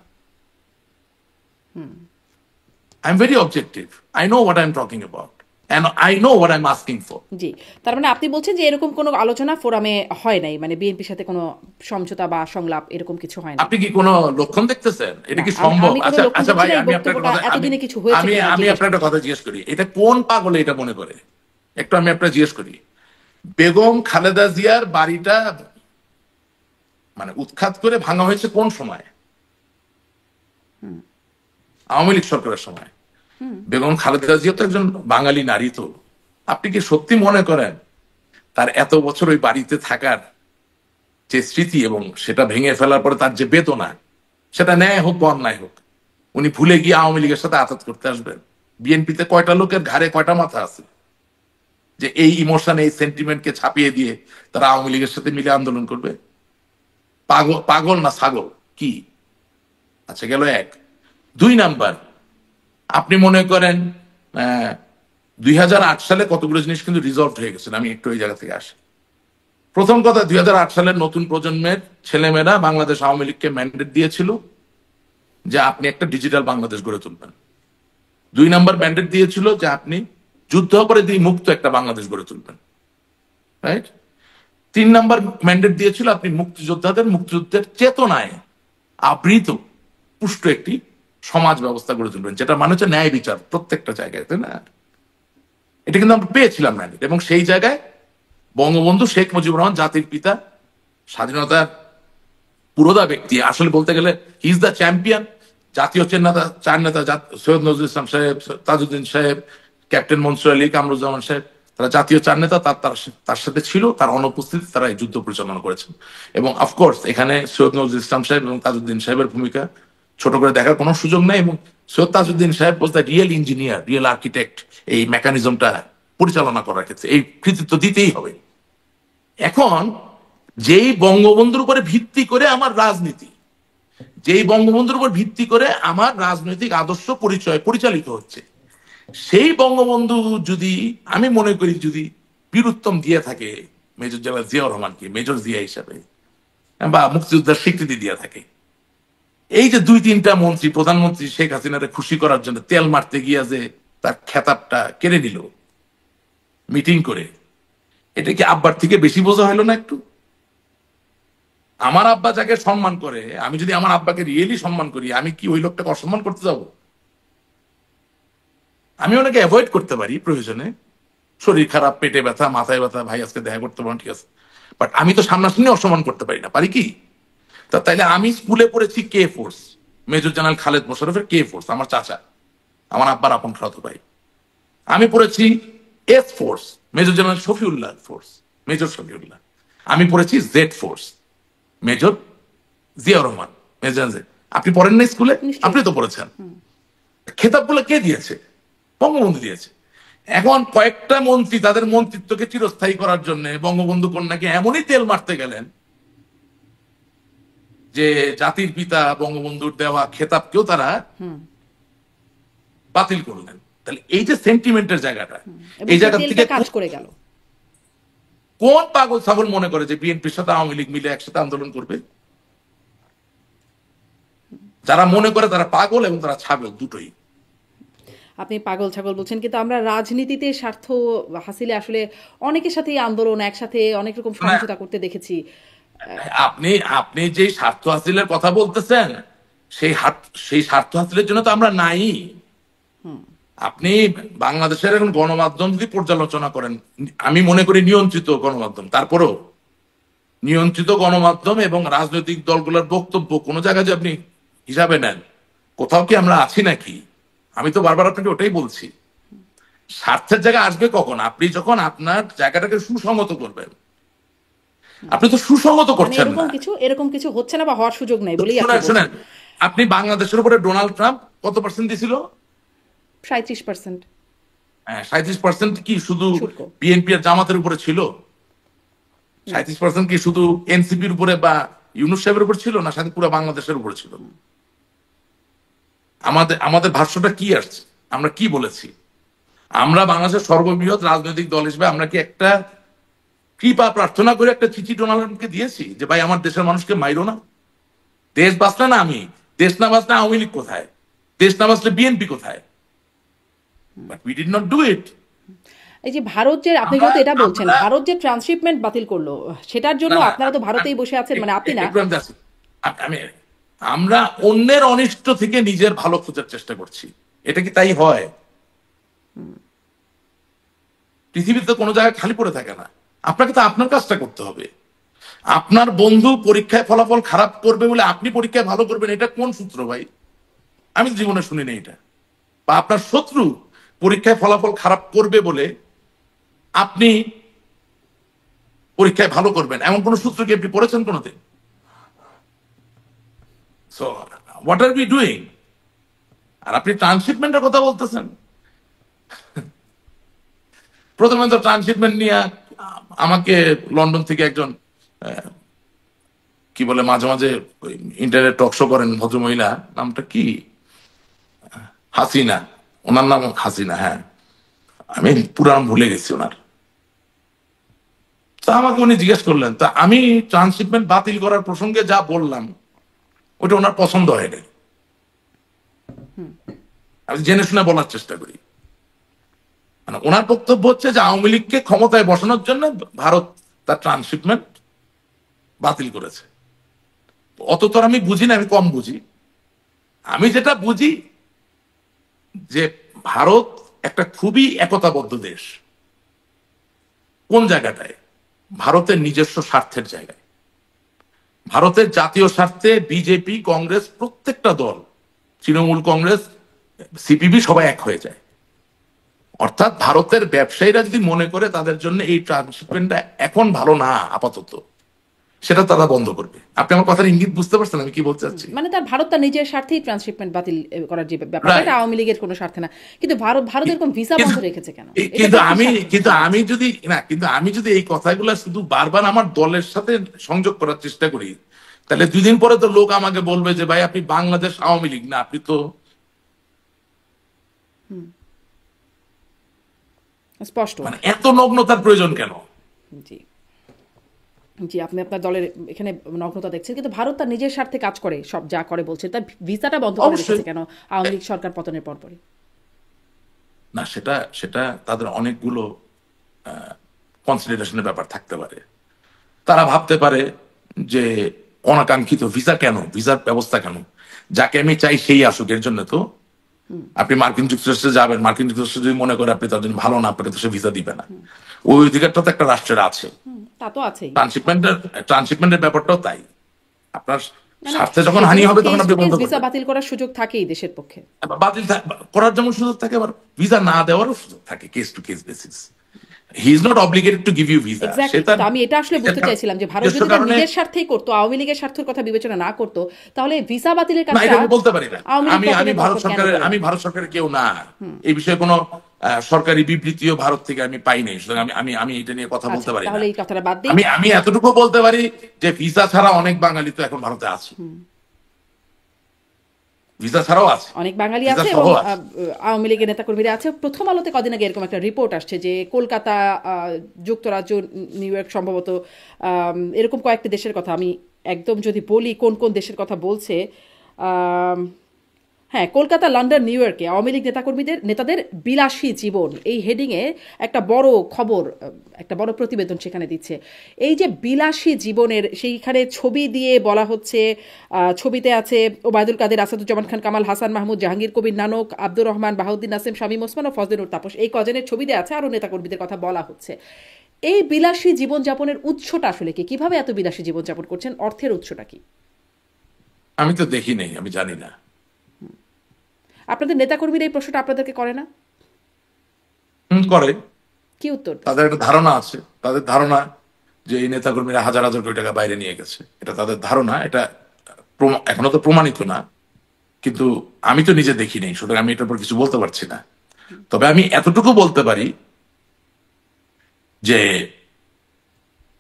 I'm very objective. I know what I'm talking about. And I know what I'm asking for.
জি, তার মানে আপনি বলছেন যে এরকম কোনো আলোচনা ফোরামে হয় নাই, মানে বিএনপির সাথে কোনো সমঝোতা বা সংলাপ এরকম কিছু হয় না।
আপনি কি কোনো লক্ষণ দেখতেছেন? এটা কি সম্ভব? আচ্ছা আচ্ছা ভাই, আমি আপনার কথা, আমি আপনার একটা কথা জিজ্ঞেস করি, এটা কোন পাগলে এটা মনে করে? একটু আমি আপনার জিজ্ঞেস করি, বেগম খালেদা জিয়ার বাড়িটা মানে উৎখাত করে ভাঙা হয়েছে কোন সময়? আওয়ামী লীগ সরকারের সময়। বেগম খালেদা জিয়া তো একজন বাঙালি নারী। তো আপনি কি সত্যি মনে করেন তার এত বছর ওই বাড়িতে থাকার যে স্মৃতি এবং সেটা ভেঙে ফেলার পরে তার যে বেদনা, সেটা ন্যায় হোক বা অন্যায় হোক, উনি ভুলে গিয়ে আওয়ামী লীগের সাথে আঘাত করতে আসবেন? বিএনপিতে কয়টা লোকের ঘাড়ে কয়টা মাথা আছে যে এই ইমোশন, এই সেন্টিমেন্টকে ছাপিয়ে দিয়ে তারা আওয়ামী লীগের সাথে মিলে আন্দোলন করবে? পাগল না ছাগল কি? আচ্ছা, গেল এক। 2 নাম্বার, আপনি মনে করেন 2008 সালে কতগুলো জিনিস কিন্তু রিজলভ হয়ে গেছে। আমি একটু ওই জায়গা থেকে আসি। প্রথম কথা, 2008 সালের নতুন প্রজন্মের ছেলেমেয়েরা বাংলাদেশ আওয়ামী লীগকে ম্যান্ডেট দিয়েছিল যে আপনি একটা ডিজিটাল বাংলাদেশ গড়ে তুলবেন। 2 নাম্বার ম্যান্ডেট দিয়েছিল যে আপনি যুদ্ধাপরাধী মুক্ত একটা বাংলাদেশ গড়ে তুলবেন, রাইট? 3 নাম্বার ম্যান্ডেট দিয়েছিল আপনি মুক্তিযুদ্ধের চেতনায় আবৃত পুষ্ট একটি সমাজ ব্যবস্থা গড়ে তুলবেন, যেটা মানে হচ্ছে ন্যায় বিচার প্রত্যেকটা জায়গায়, তাই না? এটা কিন্তু আমরা পেয়েছিলাম ম্যান্ডেট। এবং সেই জায়গায় বঙ্গবন্ধু শেখ মুজিবুর রহমান, জাতির পিতা, স্বাধীনতার পুরোধা ব্যক্তি, আসলে বলতে গেলে হি ইজ দ্য চ্যাম্পিয়ন। জাতীয় চার নেতা সৈয়দ নজরুল ইসলাম সাহেব, তাজউদ্দিন সাহেব, ক্যাপ্টেন মনসুর আলী, কামরুজ্জামান সাহেব, তারা জাতীয় চার নেতা। তার সাথে ছিল, তার অনুপস্থিতি তারা এই যুদ্ধ পরিচালনা করেছেন। এবং অফকোর্স এখানে সৈয়দ নজরুল ইসলাম সাহেব এবং তাজউদ্দিন সাহেবের ভূমিকা ছোট করে দেখার কোনো সুযোগ নেই। এবং সৈয়দ তাজউদ্দিন সাহেব was the real engineer, real architect এই মেকানিজমটা পরিচালনা করার ক্ষেত্রে। এই কৃতিত্ব দিতেই হবে। এখন যেই বঙ্গবন্ধুর উপরে ভিত্তি করে আমার রাজনীতি, যেই বঙ্গবন্ধুর উপর ভিত্তি করে আমার রাজনৈতিক আদর্শ পরিচালিত হচ্ছে, সেই বঙ্গবন্ধু যদি, আমি মনে করি, যদি বীরুত্তম দিয়ে থাকে মেজর জেনারেল জিয়াউর রহমানকে মেজর জিয়া হিসাবে, বা মুক্তিযোদ্ধার স্বীকৃতি দিয়ে থাকে, এই যে 2-3টা মন্ত্রী, প্রধানমন্ত্রী শেখ হাসিনারে খুশি করার জন্য তেল মারতে গিয়া যে তার খেতাবটা কেড়ে নিল মিটিং করে, এটা কি আব্বার থেকে বেশি বোঝা হলো না একটু? আমার আব্বা যাকে সম্মান করে, আমি যদি আমার আব্বাকে রিয়েলি সম্মান করি, আমি কি ওই লোকটাকে অসম্মান করতে যাব? আমি ওনাকে অ্যাভয়েড করতে পারি প্রয়োজনে, শরীর খারাপ, পেটে ব্যথা, মাথায় ব্যথা, ভাই আজকে দেখা করতে পারেন, ঠিক আছে, বাট আমি তো সামনাসামনি অসম্মান করতে পারি না, পারি কি? তা তাইলে আমি স্কুলে পড়েছি K force, major general Khaled মোশাররফের K force, আমার চাচা, আমার আব্বার আপন খালাতো ভাই। আমি পড়েছি S force, major general Shafiullah force, major Shafiullah. আমি পড়েছি Z force, major Ziaur Rahman, major Z. আপনি পড়েন না স্কুলে? আপনি তো পড়েছেন। খেতাবগুলো কে দিয়েছে? বঙ্গবন্ধু দিয়েছে। এখন কয়েকটা মন্ত্রী তাদের মন্ত্রিত্বকে চিরস্থায়ী করার জন্য বঙ্গবন্ধু কন্যাকে এমনই তেল মারতে গেলেন যে জাতির পিতা বঙ্গবন্ধুর দেওয়া খেতাবকেও তারা বাতিল করলেন। তাহলে এই যে সেন্টিমেন্টের জায়গাটা, এই জায়গা থেকে কাজ করে গেল। কোন পাগল ছাগল মনে করে যে বিএনপির সাথে আওয়ামী লীগ মিলে একসাথে আন্দোলন করবে? যারা মনে করে তারা পাগল এবং তারা ছাগল, দুটোই।
আপনি পাগল ছাগল বলছেন, কিন্তু আমরা রাজনীতিতে স্বার্থ হাসিলে আসলে অনেকের সাথে আন্দোলন একসাথে অনেক রকম সমঝোতা করতে দেখেছি।
আপনি যে স্বার্থ হাসিলের কথা বলতেছেন, সেই স্বার্থ হাসিলের জন্য তো আমরা নাই। আপনি বাংলাদেশের এখন গণমাধ্যম যদি পর্যালোচনা করেন, আমি মনে করি নিয়ন্ত্রিত গণমাধ্যম, তারপরেও নিয়ন্ত্রিত গণমাধ্যম এবং রাজনৈতিক দলগুলোর বক্তব্য কোন জায়গায় যে আপনি হিসাবে নেন, কোথাও কি আমরা আছি নাকি? আমি তো বারবার আপনাকে ওটাই বলছি, স্বার্থের জায়গা আসবে কখন? আপনি যখন আপনার জায়গাটাকে সুসংগত করবেন। আপনি তো সুসংগত করছেন না,
এরকম কিছু হচ্ছে না বা হওয়ার সুযোগ নাই বলেই।
শুনেন, আপনি বাংলাদেশের উপরে ডোনাল্ড ট্রাম্প কত পার্সেন্ট দিয়েছিল?
37%।
37% কি শুধু
শুল্ক।
বিএনপি আর জামাতের উপরে ছিল? 37% কি শুধু এনসিপির উপরে বা ইউনূস সাহেবের উপর ছিল, না সাথে পুরো বাংলাদেশের উপরে ছিল? আমাদের আমাদের ভাষ্যটা কি আসছে, আমরা কি বলেছি? আমরা বাংলাদেশের সর্ববৃহৎ রাজনৈতিক দল হিসেবে আমরা কি একটা কৃপা প্রার্থনা করে একটা চিঠি ডোনাল্ড ট্রাম্পকে দিয়েছি যে ভাই আমার দেশের মানুষকে মাইরো না? দেশ বাঁচলে না আমি, দেশ না বাঁচলে আওয়ামী লীগ কোথায়, দেশ না বাঁচলে বিএনপি কোথায়? But we did not do it.
এই যে ভারত যে আপনি যেহেতু এটা বলছেন, ভারত যে ট্রান্সশিপমেন্ট বাতিল করলো সেটার জন্য আপনারা তো ভারতেই বসে আছেন, মানে আপনি না।
আমি আমরা অন্যের অনিষ্ট থেকে নিজের ভালো খোঁজার চেষ্টা করছি, এটা কি তাই হয়? পৃথিবীতে কোনো জায়গায় খালি পড়ে থাকে না, আপনাকে তো আপনার কাজটা করতে হবে। আপনার বন্ধু পরীক্ষায় ফলাফল খারাপ করবে বলে আপনি পরীক্ষায় ভালো করবেন, এটা কোন সূত্র ভাই? আমি জীবনে শুনিনি এটা। বা আপনার শত্রু পরীক্ষায় ফলাফল খারাপ করবে বলে আপনি পরীক্ষায় ভালো করবেন, এমন কোন সূত্র কি আপনি পড়েছেন কোনোদিন? So what are we doing? আর আপনি ট্রান্সশিপমেন্টের কথা বলতেছেন। প্রথমে তো ট্রান্সশিপমেন্ট নিয়ে আমাকে লন্ডন থেকে একজন কি বলে মাঝে মাঝে ইন্টারনেট টক শো করেন ভদ্রমহিলা, নামটা কি, হাসিনা, ওনার নাম হাসিনা, হ্যাঁ আমি পুরান ভুলে গেছি ওনার। তা আমাকে উনি জিজ্ঞেস করলেন, তা আমি ট্রান্সশিপমেন্ট বাতিল করার প্রসঙ্গে যা বললাম ওটা ওনার পছন্দ হয়নি। আমি জেনে শুনে বলার চেষ্টা করি, মানে ওনার বক্তব্য হচ্ছে যে আওয়ামী লীগকে ক্ষমতায় বসানোর জন্য ভারত তার ট্রান্সশিপমেন্ট বাতিল করেছে। অত তো আমি বুঝি না, আমি কম বুঝি। আমি যেটা বুঝি যে ভারত একটা খুবই একতাবদ্ধ দেশ। কোন জায়গাটায়? ভারতের নিজস্ব স্বার্থের জায়গায়। ভারতের জাতীয় স্বার্থে বিজেপি, কংগ্রেস, প্রত্যেকটা দল, তৃণমূল কংগ্রেস, সিপিবি সবাই এক হয়ে যায়। অর্থাৎ ভারতের ব্যবসায়ীরা যদি মনে করে তাদের জন্য এই ট্রান্সশিপমেন্টটা এখন ভালো না আপাতত, সেটা তারা বন্ধ করবে। আপনি আমার কথার ইঙ্গিত বুঝতে পারছেন আমি কি বলতে চাচ্ছি?
মানে তার ভারত তার নিজের স্বার্থেই ট্রান্সশিপমেন্ট বাতিল করার যে ব্যাপারটা, এটা আওয়ামী লীগের কোনো স্বার্থে না। কিন্তু ভারত এরকম ভিসা বন্ধ রেখেছে কেন?
কিন্তু আমি যদি এই কথাগুলো শুধু বারবার আমার দলের সাথে সংযোগ করার চেষ্টা করি, তাহলে 2 দিন পরে তো লোক আমাকে বলবে যে ভাই আপনি বাংলাদেশ আওয়ামী লীগ না, আপনি তো
স্পষ্ট।
মানে এত নগ্নতার প্রয়োজন কেন?
জি জি, আপনি আপনার দলের এখানে নগ্নতা দেখছেন, কিন্তু ভারত তার নিজের স্বার্থে কাজ করে, সব যা করে বলছে। তার ভিসাটা বন্ধ করে রেখেছে কেন আওয়ামী লীগ সরকার পতনের পরপরই?
না, সেটা সেটা তাদের অনেকগুলো কনসিডারেশনের ব্যাপার থাকতে পারে। তারা ভাবতে পারে যে অনাকাঙ্ক্ষিত ভিসা কেন, ভিসার ব্যবস্থা কেন, যাকে আমি চাই সেই আসুক, এর জন্য তো আপনি মার্কিন যুক্তরাষ্ট্রে যাবেন। মার্কিন যুক্তরাষ্ট্র যদি মনে করে আপনি তার জন্য ভালো না, আপনাকে তো সে ভিসা দিবে না। ওই অধিকারটা তো একটা রাষ্ট্রের আছে।
তা তো আছেই।
ট্রান্সশিপমেন্টের ব্যাপারটাও তাই। আপনার স্বার্থে যখন হানি হবে তখন আপনি বন্ধ
ভিসা
করবেন।
বাতিল করার সুযোগ থাকেই দেশের পক্ষে।
বাতিল করার যেমন সুযোগ থাকে, আবার ভিসা না দেওয়ারও সুযোগ থাকে, case to case basis. He is not obligated to give you visa.
আমি এটা আসলে বুঝতে চাইছিলাম যে ভারত যদি নিজের স্বার্থেই করতো, আওয়ামী লীগের স্বার্থের কথা বিবেচনা না করতো, তাহলে ভিসা বাতিলের কাজটা
বলতে পারি না। আমি ভারত সরকারের কেউ না, এই বিষয়ে কোনো সরকারি বিবৃতিও ভারত থেকে আমি পাই নাই, সুতরাং আমি এটা নিয়ে কথা বলতে পারি না।
তাহলে এই কথাটা বাদ দিই।
আমি এতটুকু বলতে পারি যে ভিসা ছাড়া অনেক বাঙালি তো এখন ভারতে আছে, ভিসা ছাড়াও আছে,
অনেক বাঙালি আছে এবং আওয়ামী লীগের নেতাকর্মীরা আছে। প্রথম আলোতে কদিন আগে এরকম একটা রিপোর্ট আসছে যে কলকাতা, যুক্তরাজ্য, নিউ ইয়র্ক, সম্ভবত এরকম কয়েকটি দেশের কথা, আমি একদম যদি বলি কোন কোন দেশের কথা বলছে, হ্যাঁ, কলকাতা, লন্ডন, নিউ ইয়র্কে আওয়ামী লীগ নেতাদের বিলাসী জীবন, এই হেডিংয়ে একটা বড় খবর, একটা বড় প্রতিবেদন সেখানে দিচ্ছে। এই যে বিলাসী জীবনের, সেইখানে ছবি দিয়ে বলা হচ্ছে, ছবিতে আছে ওবায়দুল কাদের, আসাদুজ্জামান খান কামাল, হাসান মাহমুদ, জাহাঙ্গীর কবির নানক, আব্দুর রহমান, বাহাউদ্দিন নাসিম, শামীম ওসমান ও ফজলুর তাপস, এই কজনের ছবি দিয়ে আছে, আরও নেতাকর্মীদের কথা বলা হচ্ছে। এই বিলাসী জীবনযাপনের উৎসটা আসলে কি? কিভাবে এত বিলাসী জীবনযাপন করছেন? অর্থের উৎসটা কি?
আমি তো দেখি নেই, আমি জানি না।
আপনাদের নেতাকর্মীরা এই প্রশ্নটা আপনাদেরকে করে না?
করে।
কি উত্তর?
তাদের একটা ধারণা আছে, তাদের ধারণা যে এই নেতাকর্মীরা হাজার হাজার কোটি টাকা বাইরে নিয়ে গেছে, এটা তাদের ধারণা। এটা এখনো তো প্রমাণিত না, কিন্তু আমি তো নিজে দেখি নেই, সুতরাং আমি এটার উপর কিছু বলতে পারছি না। তবে আমি এতটুকু বলতে পারি যে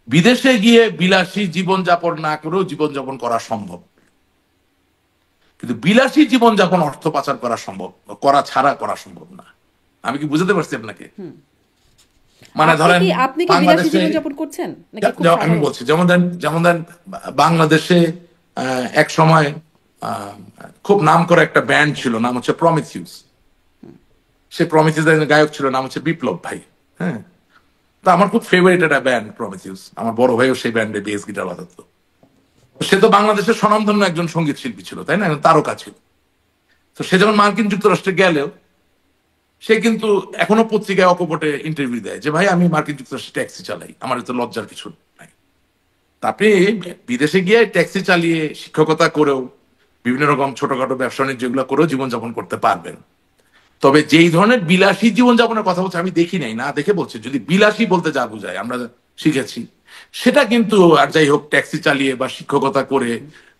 বিদেশে গিয়ে বিলাসী জীবনযাপন না করেও জীবনযাপন করা সম্ভব, কিন্তু বিলাসী জীবনযাপন অর্থ পাচার করা সম্ভব, করা ছাড়া করা সম্ভব না। আমি কি বুঝাতে পারছি আপনাকে? মানে ধরেন
আপনি কি বিলাসী জীবনযাপন করছেন নাকি খুব
আমি
সাধারণ?
বলছি, যেমন দেন বাংলাদেশে এক সময় খুব নাম করা একটা ব্যান্ড ছিল, নাম হচ্ছে প্রমিথিউস। সে প্রমিথিউস গায়ক ছিল, নাম হচ্ছে বিপ্লব ভাই। হ্যাঁ, তো আমার খুব ফেভারিট একটা ব্যান্ড প্রমিথিউস। আমার বড় ভাইও সেই ব্যান্ডে বেস গিটার বাজাতো। সে তো বাংলাদেশের স্বনামধন্য একজন সঙ্গীত শিল্পী ছিল, তাই না, একজন তারকা ছিল। তো সে যখন মার্কিন যুক্তরাষ্ট্রে গেলেও সে কিন্তু এখনো পত্রিকায় অকপটে ইন্টারভিউ দেয় যে ভাই আমি মার্কিন যুক্তরাষ্ট্রে ট্যাক্সি চালাই, আমার তো লজ্জার কিছু নাই। তা আপনি বিদেশে গিয়ে ট্যাক্সি চালিয়ে শিক্ষকতা করেও বিভিন্ন রকম ছোটখাটো ব্যবসা বাণিজ্য করেও জীবনযাপন করতে পারবেন। তবে যেই ধরনের বিলাসী জীবনযাপনের কথা বলছে আমি দেখি নাই, না দেখে বলছি, যদি বিলাসী বলতে যা বোঝায় আমরা শিখেছি সেটা কিন্তু, আর যাই হোক, ট্যাক্সি চালিয়ে বা শিক্ষকতা করে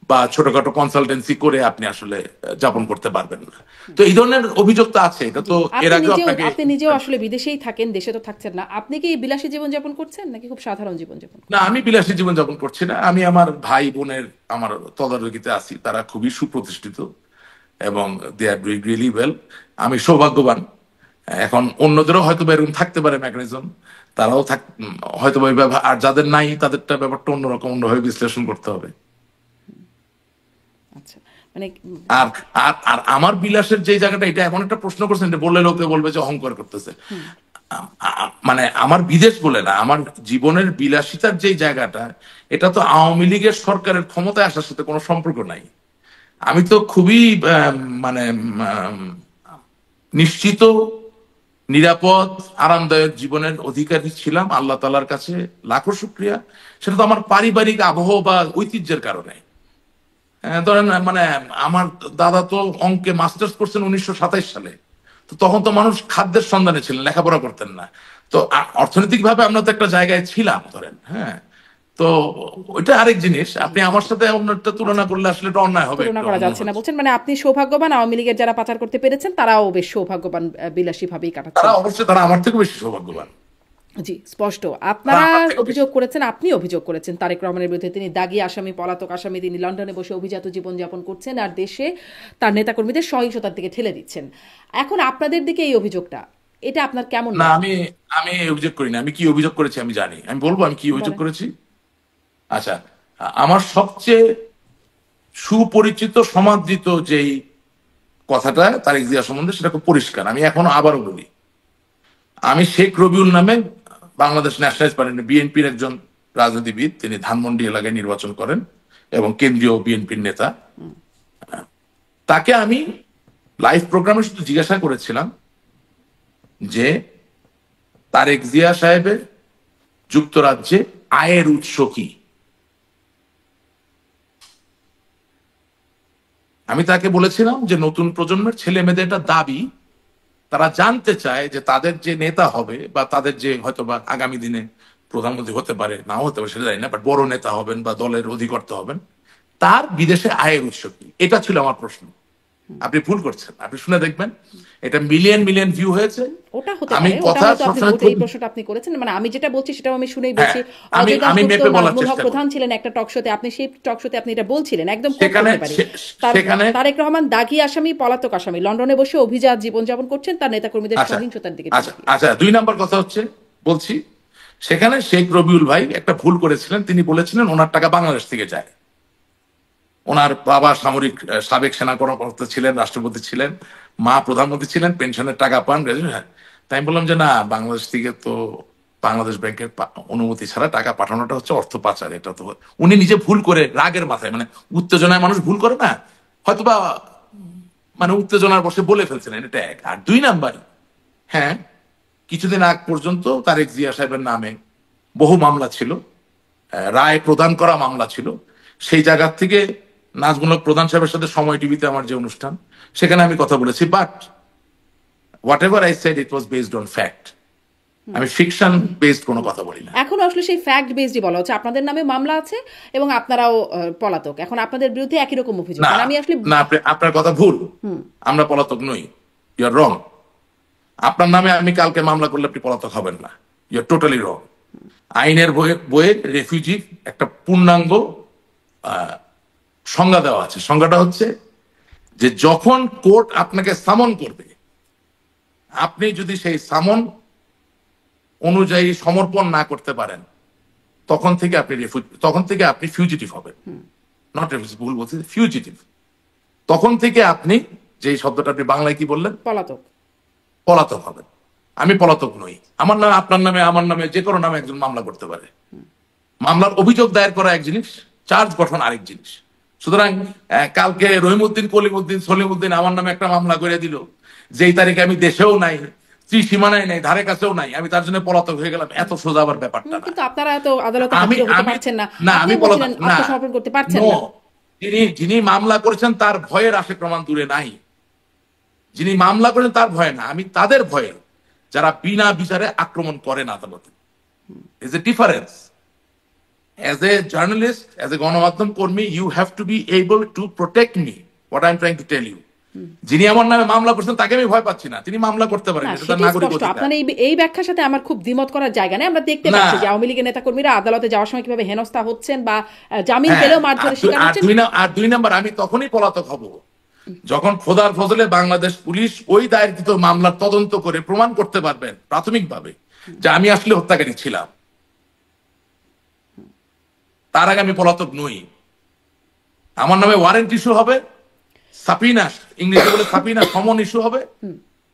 বা ছোটখাটো কনসালটেন্সি করে আপনি আসলে যাপন করতে পারবেন না। তো এই ধরনের অভিযোগ তো আছে, এটা তো এর আগে
আপনি নিজেও আসলে বিদেশেই থাকেন, দেশে তো থাকছেন না। আপনি কি বিলাসী জীবনযাপন করছেন নাকি খুব সাধারণ জীবনযাপন?
না, আমি বিলাসী জীবনযাপন করছি না। আমি আমার ভাই বোনের আমার তদারকিতে আছি, তারা খুবই সুপ্রতিষ্ঠিত এবং দে আর ডুইং রিয়েলি ওয়েল। আমি সৌভাগ্যবান। এখন অন্যদেরও হয়তো এরকম থাকতে পারে মেকানিজম, তারাও হয়তো, আর যাদের নাই তাদেরটা ব্যাপারটা অন্যরকম, অন্যভাবে বিশ্লেষণ করতে হবে।
আচ্ছা, মানে
আর আর আর আমার বিলাসের যে জায়গাটা, এটা এমন একটা প্রশ্ন করছেন যে বললে লোকে বলবে যে অহংকার করতেছে। মানে আমার বিদেশ বলে না, আমার জীবনের বিলাসিতার যে জায়গাটা, এটা তো আওয়ামী লীগের সরকারের ক্ষমতায় আসার সাথে কোনো সম্পর্ক নাই। আমি তো খুবই মানে নিশ্চিত, নিরাপদ, আরামদায়ক জীবনের অধিকারী ছিলাম, আল্লাহ তাআলার কাছে লাখো শুকরিয়া। সেটা তো আমার পারিবারিক আবহ বা ঐতিহ্যের কারণে। ধরেন মানে আমার দাদা তো অঙ্কে মাস্টার্স করছেন 1927 সালে। তো তখন তো মানুষ খাদ্যের সন্ধানে ছিলেন, লেখাপড়া করতেন না। তো অর্থনৈতিক ভাবে আমরা তো একটা জায়গায় ছিলাম, ধরেন। হ্যাঁ, তো ওইটা আরেক জিনিস। আপনি আমার সাথে অন্যটা তুলনা করলে আসলে এটা অন্যায় হবে,
তুলনা করা যাচ্ছে না বলছেন। মানে আপনি সৌভাগ্যবান, আওয়ামী লীগের যারা পাচার করতে পেরেছেন তারাও বেশ সৌভাগ্যবান, বিলাসী ভাবেই কাটাচ্ছেন।
তারা অবশ্যই, তারা আমার থেকে বেশি সৌভাগ্যবান।
জি, স্পষ্ট। আপনারা অভিযোগ করেছেন, আপনি অভিযোগ করেছেন তারেক রহমানের বিরুদ্ধে তিনি দাগী আসামি, পলাতক আসামি, তিনি লন্ডনে বসে অভিজাত জীবনযাপন করছেন আর দেশে তার নেতাকর্মীদের সহিংসতার দিকে ঠেলে দিচ্ছেন। এখন আপনাদের দিকে এই অভিযোগটা, এটা আপনার কেমন?
না, আমি অভিযোগ করি না। আমি কি অভিযোগ করেছি আমি জানি, আমি বলবো আমি কি অভিযোগ করেছি। আচ্ছা, আমার সবচেয়ে সুপরিচিত সমাদৃত যেই কথাটা তারেক জিয়া সম্বন্ধে, সেটা খুব পরিষ্কার। আমি এখনো আবারও বলি, আমি শেখ রবিউল নামে বাংলাদেশ ন্যাশনালিস্ট পার্টি বিএনপির একজন রাজনীতিবিদ, তিনি ধানমন্ডি এলাকায় নির্বাচন করেন এবং কেন্দ্রীয় বিএনপির নেতা। তাকে আমি লাইভ প্রোগ্রামে শুধু জিজ্ঞাসা করেছিলাম যে তারেক জিয়া সাহেবের যুক্তরাজ্যে আয়ের উৎস কি। আমি তাকে বলেছিলাম যে নতুন প্রজন্মের ছেলে মেয়েদের একটা দাবি, তারা জানতে চায় যে তাদের যে নেতা হবে বা তাদের যে হয়তো বা আগামী দিনে প্রধানমন্ত্রী হতে পারে, নাও হতে পারে, সেটা জানি না, বাট বড় নেতা হবেন বা দলের অধিকর্তা হবেন, তার বিদেশে আয়ের উৎস কি। এটা ছিল আমার প্রশ্ন। আপনি ভুল করছেন, আপনি শুনে দেখবেন, এটা মিলিয়ন মিলিয়ন ভিউ হয়েছে।
ওটা হতে পারে, ওটা হয়তো আপনি এই প্রশ্নটা আপনি করেছেন। মানে আমি যেটা বলছি সেটাও আমি শুনেই বলছি।
আমি মেপে বলার চেষ্টা করি।
প্রধান ছিলেন একটা টক শোতে, আপনি সেই টক শোতে আপনি এটা বলছিলেন, একদম সেখানে তারেক রহমান দাগী আসামি, পলাতক আসামি, লন্ডনে বসে অভিজাত জীবনযাপন করছেন, তার নেতাকর্মীদের সহিংসতার দিকে।
আচ্ছা, 2 নম্বর কথা হচ্ছে, বলছি, সেখানে শেখ রবিউল ভাই একটা ভুল করেছিলেন। তিনি বলেছিলেন ওনার টাকা বাংলাদেশ থেকে যায়। ওনার বাবা সামরিক সাবেক সেনা কর্মকর্তা ছিলেন, রাষ্ট্রপতি ছিলেন, মা প্রধানমন্ত্রী ছিলেন, পেনশনের টাকা পান। হ্যাঁ, তাই আমি বললাম যে না, বাংলাদেশ থেকে তো বাংলাদেশ ব্যাংকের অনুমতি ছাড়া টাকা পাঠানোটা হচ্ছে অর্থ পাচার। এটা তো উনি নিজে ভুল করে রাগের মাথায়, মানে উত্তেজনায় মানুষ ভুল করে না, হয়তোবা মানে উত্তেজনার বসে বলে ফেলছিলেন, এটা এক। আর 2 নাম্বার, হ্যাঁ, কিছুদিন আগ পর্যন্ত তারেক জিয়া সাহেবের নামে বহু মামলা ছিল, রায় প্রদান করা মামলা ছিল। সেই জায়গা থেকে নাজমুল প্রধান সাহেবের সাথে সময় টিভিতে আমার যে অনুষ্ঠান, সেখানে আমি কথা বলেছি, but what ever I said it was based on fact. আমি ফিকশন বেসড কোনো কথা বলি না।
এখন আসলে সেই ফ্যাক্ট বেসডই বলা হচ্ছে, আপনাদের নামে মামলা আছে এবং আপনারাও পলাতক, এখন আপনাদের বিরুদ্ধে একই রকম অভিযোগ।
আমি আসলে না, আপনার কথা ভুল, আমরা পলাতক নই, ইউ আর রং। আপনার নামে আমি কালকে মামলা করলে আপনি পলাতক হবেন না। You are totally wrong. আইনের বইয়ে রেফিউজি একটা পূর্ণাঙ্গ সংজ্ঞা দেওয়া আছে। সংজ্ঞাটা হচ্ছে যে যখন কোর্ট আপনাকে সামন করবে, আপনি যদি সেই সামন অনুযায়ী সমর্পণ না করতে পারেন, তখন থেকে আপনি ফিউজিটিভ হবেন। নট রেফিউজি, ভুল বলছি, ফিউজিটিভ। তখন থেকে আপনি, যে শব্দটা আপনি বাংলায় কি বললেন, পলাতক হবেন। আমি পলাতক নই। আমার নামে, আপনার নামে, আমার নামে, যে কোনো নামে একজন মামলা করতে পারে। মামলার অভিযোগ দায়ের করা এক জিনিস, চার্জ গঠন আরেক জিনিস। সুতরাং কালকে রহিমউদ্দিন, কলিমউদ্দিন, সলিমউদ্দিন আমার নামে একটা মামলা করে দিল, যেই তারিখে আমি দেশেও নাই, ত্রিসীমানায় নাই, ধারে কাছেও নাই, আমি তার জন্য পলাতক হয়ে গেলাম। এত সোজা আবার ব্যাপারটা।
কিন্তু আপনারা তো আদালতে হাজির হতে পারছেন না,
আমি
বলছিলেন আত্মসমর্পণ করতে পারছেন না।
যিনি মামলা করেছেন তার ভয়ের আশে প্রমাণ দূরে নাই। যিনি মামলা করেন তার ভয় না, আমি তাদের ভয়ে, যারা বিনা বিচারে আক্রমণ করেন আদালতে। Is a difference. As a journalist, as a গণমাধ্যম কর্মী, you have to be able to protect me. What I'm trying to tell you. যিনি আমার নামে মামলা করছেন তাকে আমি ভয় পাচ্ছি না, তিনি মামলা করতে পারেন।
আপনার এই ব্যাখ্যার সাথে আমার খুব দ্বিমত করার জায়গা নেই। আমরা দেখতে পাচ্ছি যে আওয়ামী লীগের নেতাকর্মীরা আদালতে যাওয়ার সময় কিভাবে হেনস্থা হচ্ছেন বা জামিন পেলেও মারধরের শিকার হচ্ছেন।
আর দুই নাম্বার, আমি তখনই পলাতক হব যখন খোদার ফজলে বাংলাদেশ পুলিশ ওই দায়েরকৃত মামলার তদন্ত করে প্রমাণ করতে পারবেন প্রাথমিকভাবে যে আমি আসলে হত্যাকারী ছিলাম। তার আগে আমি পলাতক নই। আমার নামে ওয়ারেন্ট ইস্যু হবে, সাপিনা, ইংরেজি বলে সাপিনা, সমন ইস্যু হবে,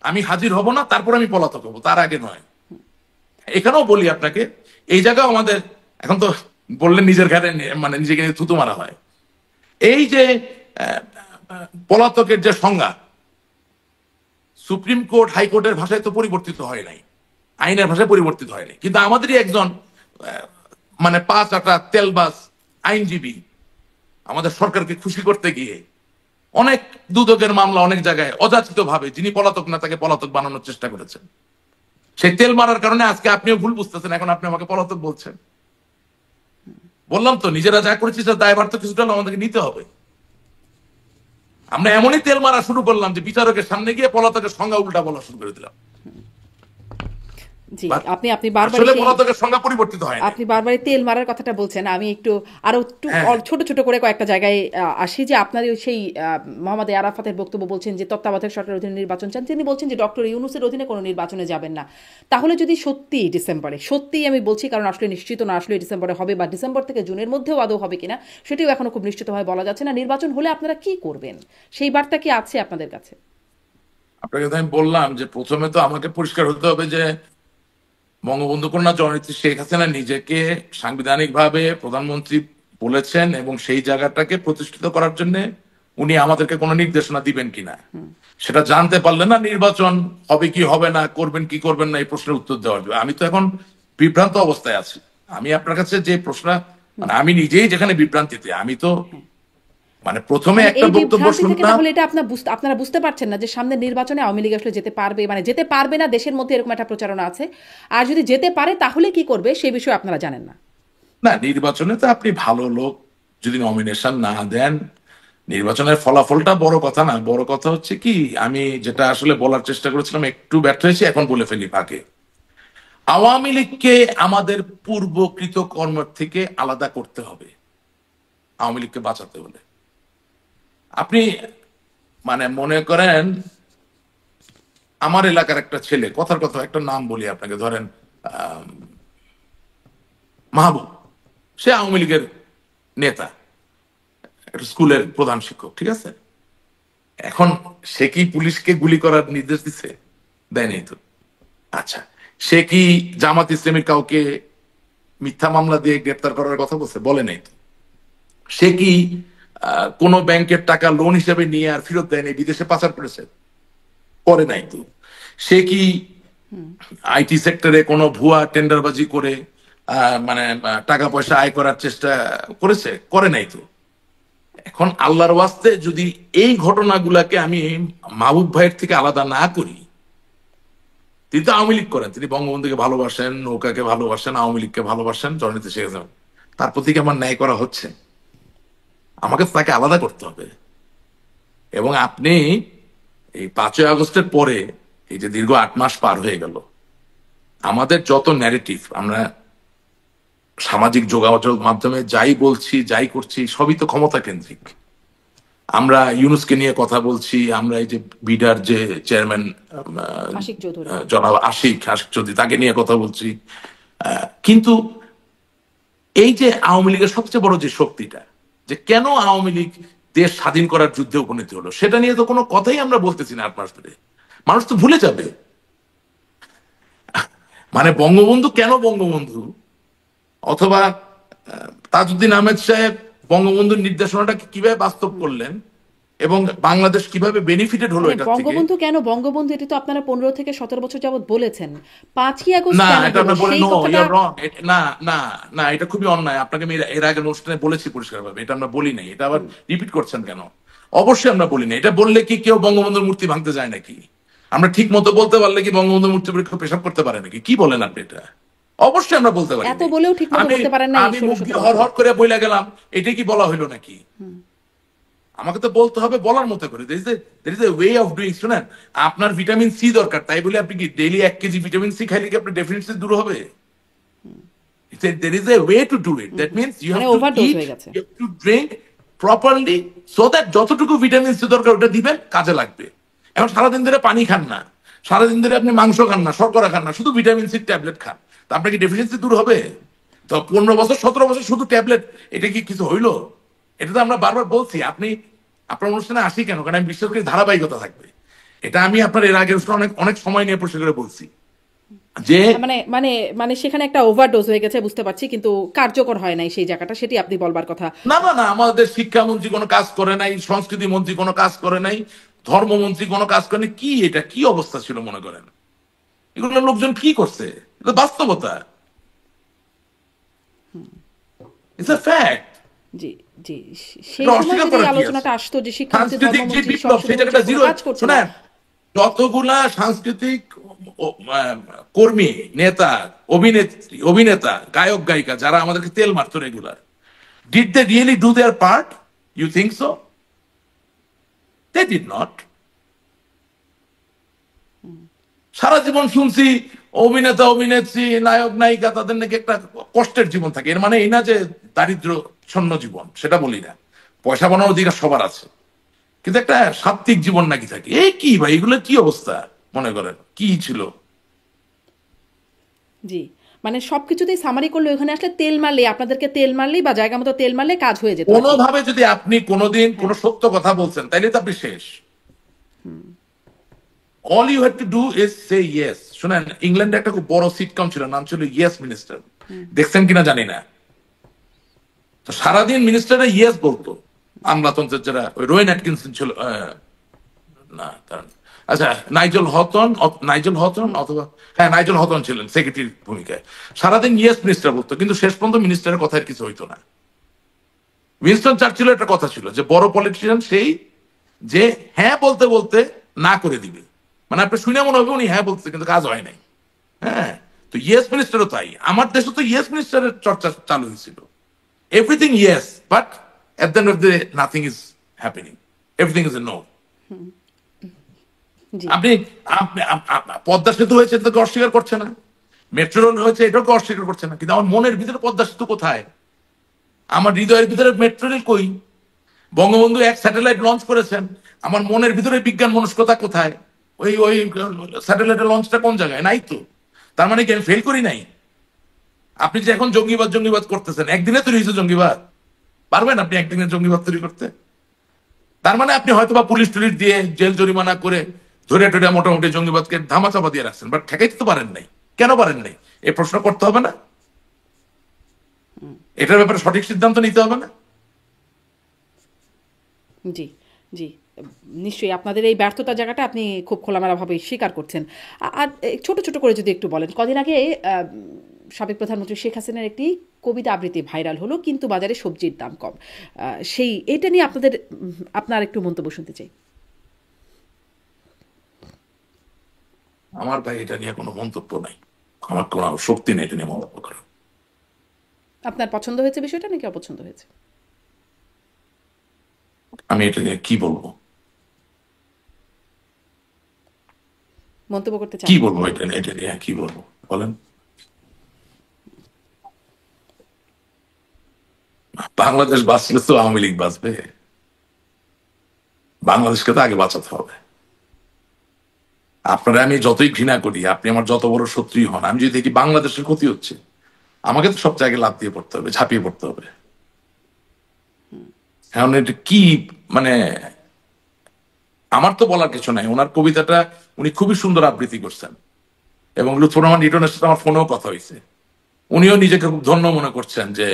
আমি হাজির হব না, তারপর আমি পলাতক হব, তার আগে নয়। এখানেও বলি আপনাকে, এই জায়গাও আমাদের এখন তো বললেন নিজের ঘাড়ে, মানে নিজেকে থুতু মারা হয়। এই যে পলাতকের যে সংজ্ঞা, সুপ্রিম কোর্ট হাইকোর্টের ভাষায় তো পরিবর্তিত হয় নাই, আইনের ভাষায় পরিবর্তিত হয়নি। কিন্তু আমাদেরই একজন মানে 5-8 তেলবাজ আইনজীবী আমাদের সরকারকে খুশি করতে গিয়ে অনেক দুদকের মামলা অনেক জায়গায় অযাচিত ভাবে, যিনি পলাতক না তাকে পলাতক বানানোর চেষ্টা করেছেন। সেই তেল মারার কারণে আজকে আপনিও ভুল বুঝতেছেন, এখন আপনি আমাকে পলাতক বলছেন। বললাম তো, নিজেরা যা করেছি তার দায়ভার তো কিছুটা আমাদেরকে নিতে হবে। আমরা এমনই তেল মারা শুরু করলাম যে বিচারকের সামনে গিয়ে পলাতকের সংজ্ঞা উল্টা বলা শুরু করে দিলাম।
আপনি বারবারই তেল মারার কথাটা বলছেন। আমি আরো ছোট ছোট করে কয়েকটা জায়গায় আসি যে আপনার সেই মোহাম্মদ আরাফাতের বক্তব্য বলছেন যে তত্ত্বাবধায়ক সরকারের অধীনে নির্বাচন চান। তিনি বলছেন যে ডক্টর ইউনূসের অধীনে কোনো নির্বাচনে যাবেন না। তাহলে যদি সত্যিই আমি বলছি, কারণ আসলে নিশ্চিত না আসলে ডিসেম্বরে হবে বা ডিসেম্বর থেকে জুনের মধ্যেও আদৌ হবে কিনা সেটিও এখনো খুব নিশ্চিতভাবে বলা যাচ্ছে না। নির্বাচন হলে আপনারা কি করবেন, সেই বার্তা কি আছে আপনাদের কাছে?
আপনাকে আমি বললাম যে প্রথমে তো আমাকে পরিষ্কার হতে হবে যে বঙ্গবন্ধু কন্যা জননেত্রী শেখ হাসিনা নিজেকে সাংবিধানিকভাবে প্রধানমন্ত্রী বলেছেন এবং সেই জায়গাটাকে প্রতিষ্ঠিত করার জন্য উনি আমাদেরকে কোনো নির্দেশনা দিবেন কিনা সেটা জানতে পারলে না নির্বাচন হবে কি হবে না, করবেন কি করবেন না, এই প্রশ্নের উত্তর দেওয়া যাবে। আমি তো এখন বিভ্রান্ত অবস্থায় আছি। আমি আপনার কাছে যে প্রশ্ন, মানে আমি নিজেই যেখানে বিভ্রান্তিতে, আমি তো মানে প্রথমে একটা বক্তব্য শুনলাম।
তাহলে এটা আপনারা বুঝতে পারছেন না যে সামনে নির্বাচনে আওয়ামী লীগ আসলে যেতে পারবে, মানে যেতে পারবে না, দেশের মধ্যে এরকম একটা প্রচারণা আছে। আর যদি যেতে পারে তাহলে কি করবে সেই বিষয়ে আপনারা জানেন না।
না, নির্বাচনে তো আপনি ভালো লোক যদি নমিনেশন না দেন, নির্বাচনের ফলাফলটা বড় কথা না। বড় কথা হচ্ছে কি, আমি যেটা আসলে বলার চেষ্টা করেছিলাম, একটু ব্যর্থ হয়েছি, এখন বলে ফেলি ফাঁকে। আওয়ামী লীগকে আমাদের পূর্বকৃত কর্ম থেকে আলাদা করতে হবে আওয়ামী লীগকে বাঁচাতে হলে। আপনি মানে মনে করেন আমার এলাকার একটা ছেলে, কথার কথা একটা নাম বলি আপনাকে, ধরেন মাহবুব, সে আওয়ামী লীগের নেতা, একটা স্কুলের প্রধান শিক্ষক, ঠিক আছে? এখন সে কি পুলিশকে গুলি করার নির্দেশ দিচ্ছে? দেয়নি তো। আচ্ছা, সে কি জামাত ইসলামীর কাউকে মিথ্যা মামলা দিয়ে গ্রেপ্তার করার কথা বলছে? বলে নাই তো। সে কি কোন ব্যাংকের টাকা লোন হিসেবে নিয়ে আর ফেরত দেয়নি, বিদেশে পাচার করেছে? করে নাই তো। সে কি আইটি সেক্টরে কোনো ভুয়া টেন্ডারবাজি করে মানে টাকা পয়সা আয় করার চেষ্টা করেছে? করে নাই তো। এখন আল্লাহর ওয়াস্তে যদি এই ঘটনাগুলাকে আমি মাহবুব ভাইয়ের থেকে আলাদা না করি, তিনি তো আওয়ামী লীগ করেন, তিনি বঙ্গবন্ধুকে ভালোবাসেন, নৌকাকে ভালোবাসেন, আওয়ামী লীগকে ভালোবাসেন, জননেত্রী শেখ হাসিনা, তার প্রতি কি আমার ন্যায় করা হচ্ছে? আমাকে তাকে আলাদা করতে হবে। এবং আপনি এই 5ই আগস্টের পরে এই যে দীর্ঘ 8 মাস পার হয়ে গেল, আমাদের যত ন্যারেটিভ, আমরা সামাজিক যোগাযোগ মাধ্যমে যাই বলছি যাই করছি সবই তো ক্ষমতা কেন্দ্রিক। আমরা ইউনুসকে নিয়ে কথা বলছি, আমরা এই যে বিডার যে চেয়ারম্যান
আশিক চৌধুরী,
জনাব আশিক চৌধুরী, তাকে নিয়ে কথা বলছি। কিন্তু এই যে আওয়ামী লীগের সবচেয়ে বড় যে শক্তিটা, যে কেন আওয়ামী লীগ দেশ স্বাধীন করার যুদ্ধে উপনীত হলো, সেটা নিয়ে তো কোনো কথাই আমরা বলতেছি না 8 মাস ধরে। মানুষ তো ভুলে যাবে। মানে বঙ্গবন্ধু কেন বঙ্গবন্ধু, অথবা তাজউদ্দিন আহমেদ সাহেব বঙ্গবন্ধুর নির্দেশনাটাকে কিভাবে বাস্তব করলেন এবং বাংলাদেশ কিভাবে বেনিফিটেড হলো
মানে
এটা থেকে।
বঙ্গবন্ধু কেন বঙ্গবন্ধু, এটা তো আপনারা 15 থেকে 17 বছর যাবত বলেছেন। 5ই আগস্ট
না,
কেন
এটা
হলো
আমরা বলি
সেই
নো,
কথাটা?
ইউ আর রং। না না না, এটা খুবই অন্যায়। আপনাকে আমি এর আগে অনুষ্ঠানে বলেছি পরিষ্কারভাবে, এটা আমরা বলি নাই। এটা আবার রিপিট করছেন কেন? অবশ্যই আমরা বলি না। এটা বললে কি কেউ বঙ্গবন্ধুর মূর্তি ভাঙতে যায় নাকি? আমরা ঠিক মতো বলতে পারলে কি বঙ্গবন্ধুর মূর্তি পরীক্ষা পেশাব করতে পারে নাকি? কি বলেন আপনি? এটা অবশ্যই আমরা বলতে পারি।
এত বলেও ঠিক মতো বলতে পারেন না।
আমি মুখ দিয়ে হর হর করে বইলা গেলাম, এটা কি বলা হইলো নাকি? আমাকে তো বলতে হবে বলার মতো করে। There is a way of doing. শুনেন, আপনার ভিটামিন সি দরকার, তাই বলে আপনি কি ডেইলি 1 কেজি ভিটামিন সি খাইলে কি আপনার ডেফিসিয়েন্সি দূর হবে? There is a way to do it. That means you
মানে
have to
ওভারডোজ
eat,
হয়ে গেছে।
you have to drink properly so that যতটুকু ভিটামিন সি দরকার ওটা দিবেন, কাজে লাগবে। এখন সারাদিন ধরে পানি খান না, সারাদিন ধরে আপনি মাংস খান না, শর্করা খান না, শুধু ভিটামিন সি ট্যাবলেট খান, তা আপনার কি ডেফিসিয়েন্সি দূর হবে? তো 15 বছর 17 বছর শুধু ট্যাবলেট, এটা কি কিছু হইলো? এটা তো আমরা বারবার বলছি। আপনি আপনার অনুষ্ঠানে আসি কেন? কারণ আমি বিশ্বাস করি ধারাবাহিকতা থাকবে। এটা আমি আপনার এর আগের অনুষ্ঠানে অনেক অনেক সময় নিয়ে পরিষ্কার করে বলছি যে
মানে মানে মানে সেখানে একটা ওভারডোজ হয়ে গেছে, বুঝতে পারছি, কিন্তু কার্যকর হয় নাই সেই জায়গাটা, সেটি আপনি বলবার কথা।
না না না, আমাদের শিক্ষামন্ত্রী কোনো কাজ করে নাই, সংস্কৃতি মন্ত্রী কোনো কাজ করে নাই, ধর্মমন্ত্রী কোনো কাজ করেনি। কি এটা কি অবস্থা ছিল মনে করেন? এগুলো লোকজন কি করছে? এটা বাস্তবতা। It's a fact.
জি জি, সেই সময় যদি এই আলোচনাটা আসতো যে শিক্ষামন্ত্রী,
সাংস্কৃতিক যে
ধর্মমন্ত্রী,
বিপ্লব, সেই জায়গাটা
সংস্কৃতি
জিরো।
কাজ করছে না।
শোনেন, যতগুলা সাংস্কৃতিক কর্মী, নেতা, অভিনেত্রী, অভিনেতা, গায়ক, গায়িকা যারা আমাদেরকে তেল মারতো regular, did they really do their part? You think so? They did not. সারা জীবন শুনছি অভিনেতা, অভিনেত্রী, নায়ক, নায়িকা, তাদের নাকি একটা কষ্টের জীবন থাকে। এর মানে এই না যে দারিদ্র ছন্ন জীবন, সেটা বলি না। পয়সা বানানোর অধিকার সবার আছে, কিন্তু একটা সাত্বিক জীবন নাকি থাকে। এই কি ভাই, এগুলো কি অবস্থা মনে করেন? কি ছিল?
জি, মানে সবকিছুতেই সামারি করলে ওখানে আসলে তেল মারলে, আপনাদেরকে তেল মারলেই বা জায়গা মতো তেল মারলে কাজ হয়ে যেত।
কোনোভাবে যদি আপনি কোনোদিন কোনো সত্য কথা বলছেন, তাইলে তো আপনি শেষ। All you have to do is say yes. শুনেন, ইংল্যান্ডে একটা খুব বড় সিটকম ছিল, নাম ছিল ইয়েস মিনিস্টার। দেখছেন কিনা জানি না। তো সারাদিন মিনিস্টাররা ইয়েস বলতো। আমলাতন্ত্রের যারা, ওই রোয়েন অ্যাটকিনসন ছিল, না কারণ, আচ্ছা, নাইজেল হথর্ন অথবা, হ্যাঁ নাইজেল হথর্ন ছিলেন সেক্রেটারির ভূমিকায়। সারাদিন ইয়েস মিনিস্টার বলতো, কিন্তু শেষ পর্যন্ত মিনিস্টারের কথার কিছু হইতো না। উইনস্টন চার্চিলের একটা কথা ছিল যে বড় পলিটিশিয়ান সেই যে হ্যাঁ বলতে বলতে না করে দিবে। মানে আপনি শুনে মনে হবে উনি হ্যাঁ বলতে, কিন্তু কাজ হয় নাই। হ্যাঁ, তো ইয়েস মিনিস্টারও তাই। আমার দেশে তো ইয়েস মিনিস্টারের চর্চা চালু হয়েছিল। Everything yes, but at the end of the day nothing is happening, everything is a no. আপনি পদ্মা সেতু হয়েছে এটাকে অস্বীকার করছে না, মেট্রো রেল হয়েছে এটাকে অস্বীকার করছে না, কিন্তু আমার মনের ভিতরে পদ্মা সেতু কোথায়? আমার হৃদয়ের ভিতরে মেট্রো রেল কই? বঙ্গবন্ধু 1 স্যাটেলাইট লঞ্চ করেছেন, আমার মনের ভিতরে বিজ্ঞান মনস্কতা কোথায়? ওই ওই স্যাটেলাইটের লঞ্চটা কোন জায়গায়? নাই তো। তার মানে কি আমি ফেল করি নাই? আপনি যে এখন জঙ্গিবাদ জঙ্গিবাদ করতেছেন, একদিনে তৈরি হয়েছে জঙ্গিবাদ? পারবেন আপনি একদিনে জঙ্গিবাদ তৈরি করতে? তার মানে আপনি হয়তো বা পুলিশ টুলিশ দিয়ে জেল জরিমানা করে ধরে টরে মোটামুটি জঙ্গিবাদকে ধামাচাপা দিয়ে রাখছেন, বাট ঠেকাইতে তো পারেন নাই। কেন পারেন নাই? এই প্রশ্ন করতে হবে না? এটার ব্যাপারে সঠিক সিদ্ধান্ত নিতে হবে না?
জি জি, নিশ্চয়ই আপনাদের এই ব্যর্থতার জায়গাটা আপনি খুব খোলামেলাভাবে স্বীকার করছেন। আর ছোট ছোট করে যদি একটু বলেন, কদিন আগে সাবেক প্রধানমন্ত্রী শেখ হাসিনার একটি কবিতা আবৃত্তি ভাইরাল হলো, কিন্তু বাজারে সবজির দাম কম। এটা নিয়ে আপনার একটু মন্তব্য শুনতে চাই।
আমার ভাই এটা নিয়ে কোনো মন্তব্য নাই, আমার কোনো শক্তি নেই এটা নিয়ে মন্তব্য করার।
আপনার পছন্দ হয়েছে বিষয়টা নাকি অপছন্দ হয়েছে?
আমি এটা নিয়ে কি বলবো?
মন্তব্য করতে চান?
কি বলবো এটা নিয়ে কি বলবো বলেন? বাংলাদেশ বাঁচলে তো আওয়ামী লীগ বাঁচবে? বাংলাদেশকে তো আগে বাঁচাতে হবে। আপনারা আমি যতই ঘৃণা করি, আপনি আমার যত বড় শত্রুই হন, আমি যদি দেখি বাংলাদেশের ক্ষতি হচ্ছে, আমাকে তো সব জায়গায় লাফ দিয়ে পড়তে হবে, ঝাঁপিয়ে পড়তে হবে। এখন এটা কি মানে, আমার তো বলার কিছু নাই। ওনার কবিতাটা উনি খুবই সুন্দর আবৃত্তি করছেন, এবং লুৎফর রহমান লিটনের সাথে আমার ফোনেও কথা হয়েছে। উনিও নিজেকে খুব ধন্য মনে করছেন যে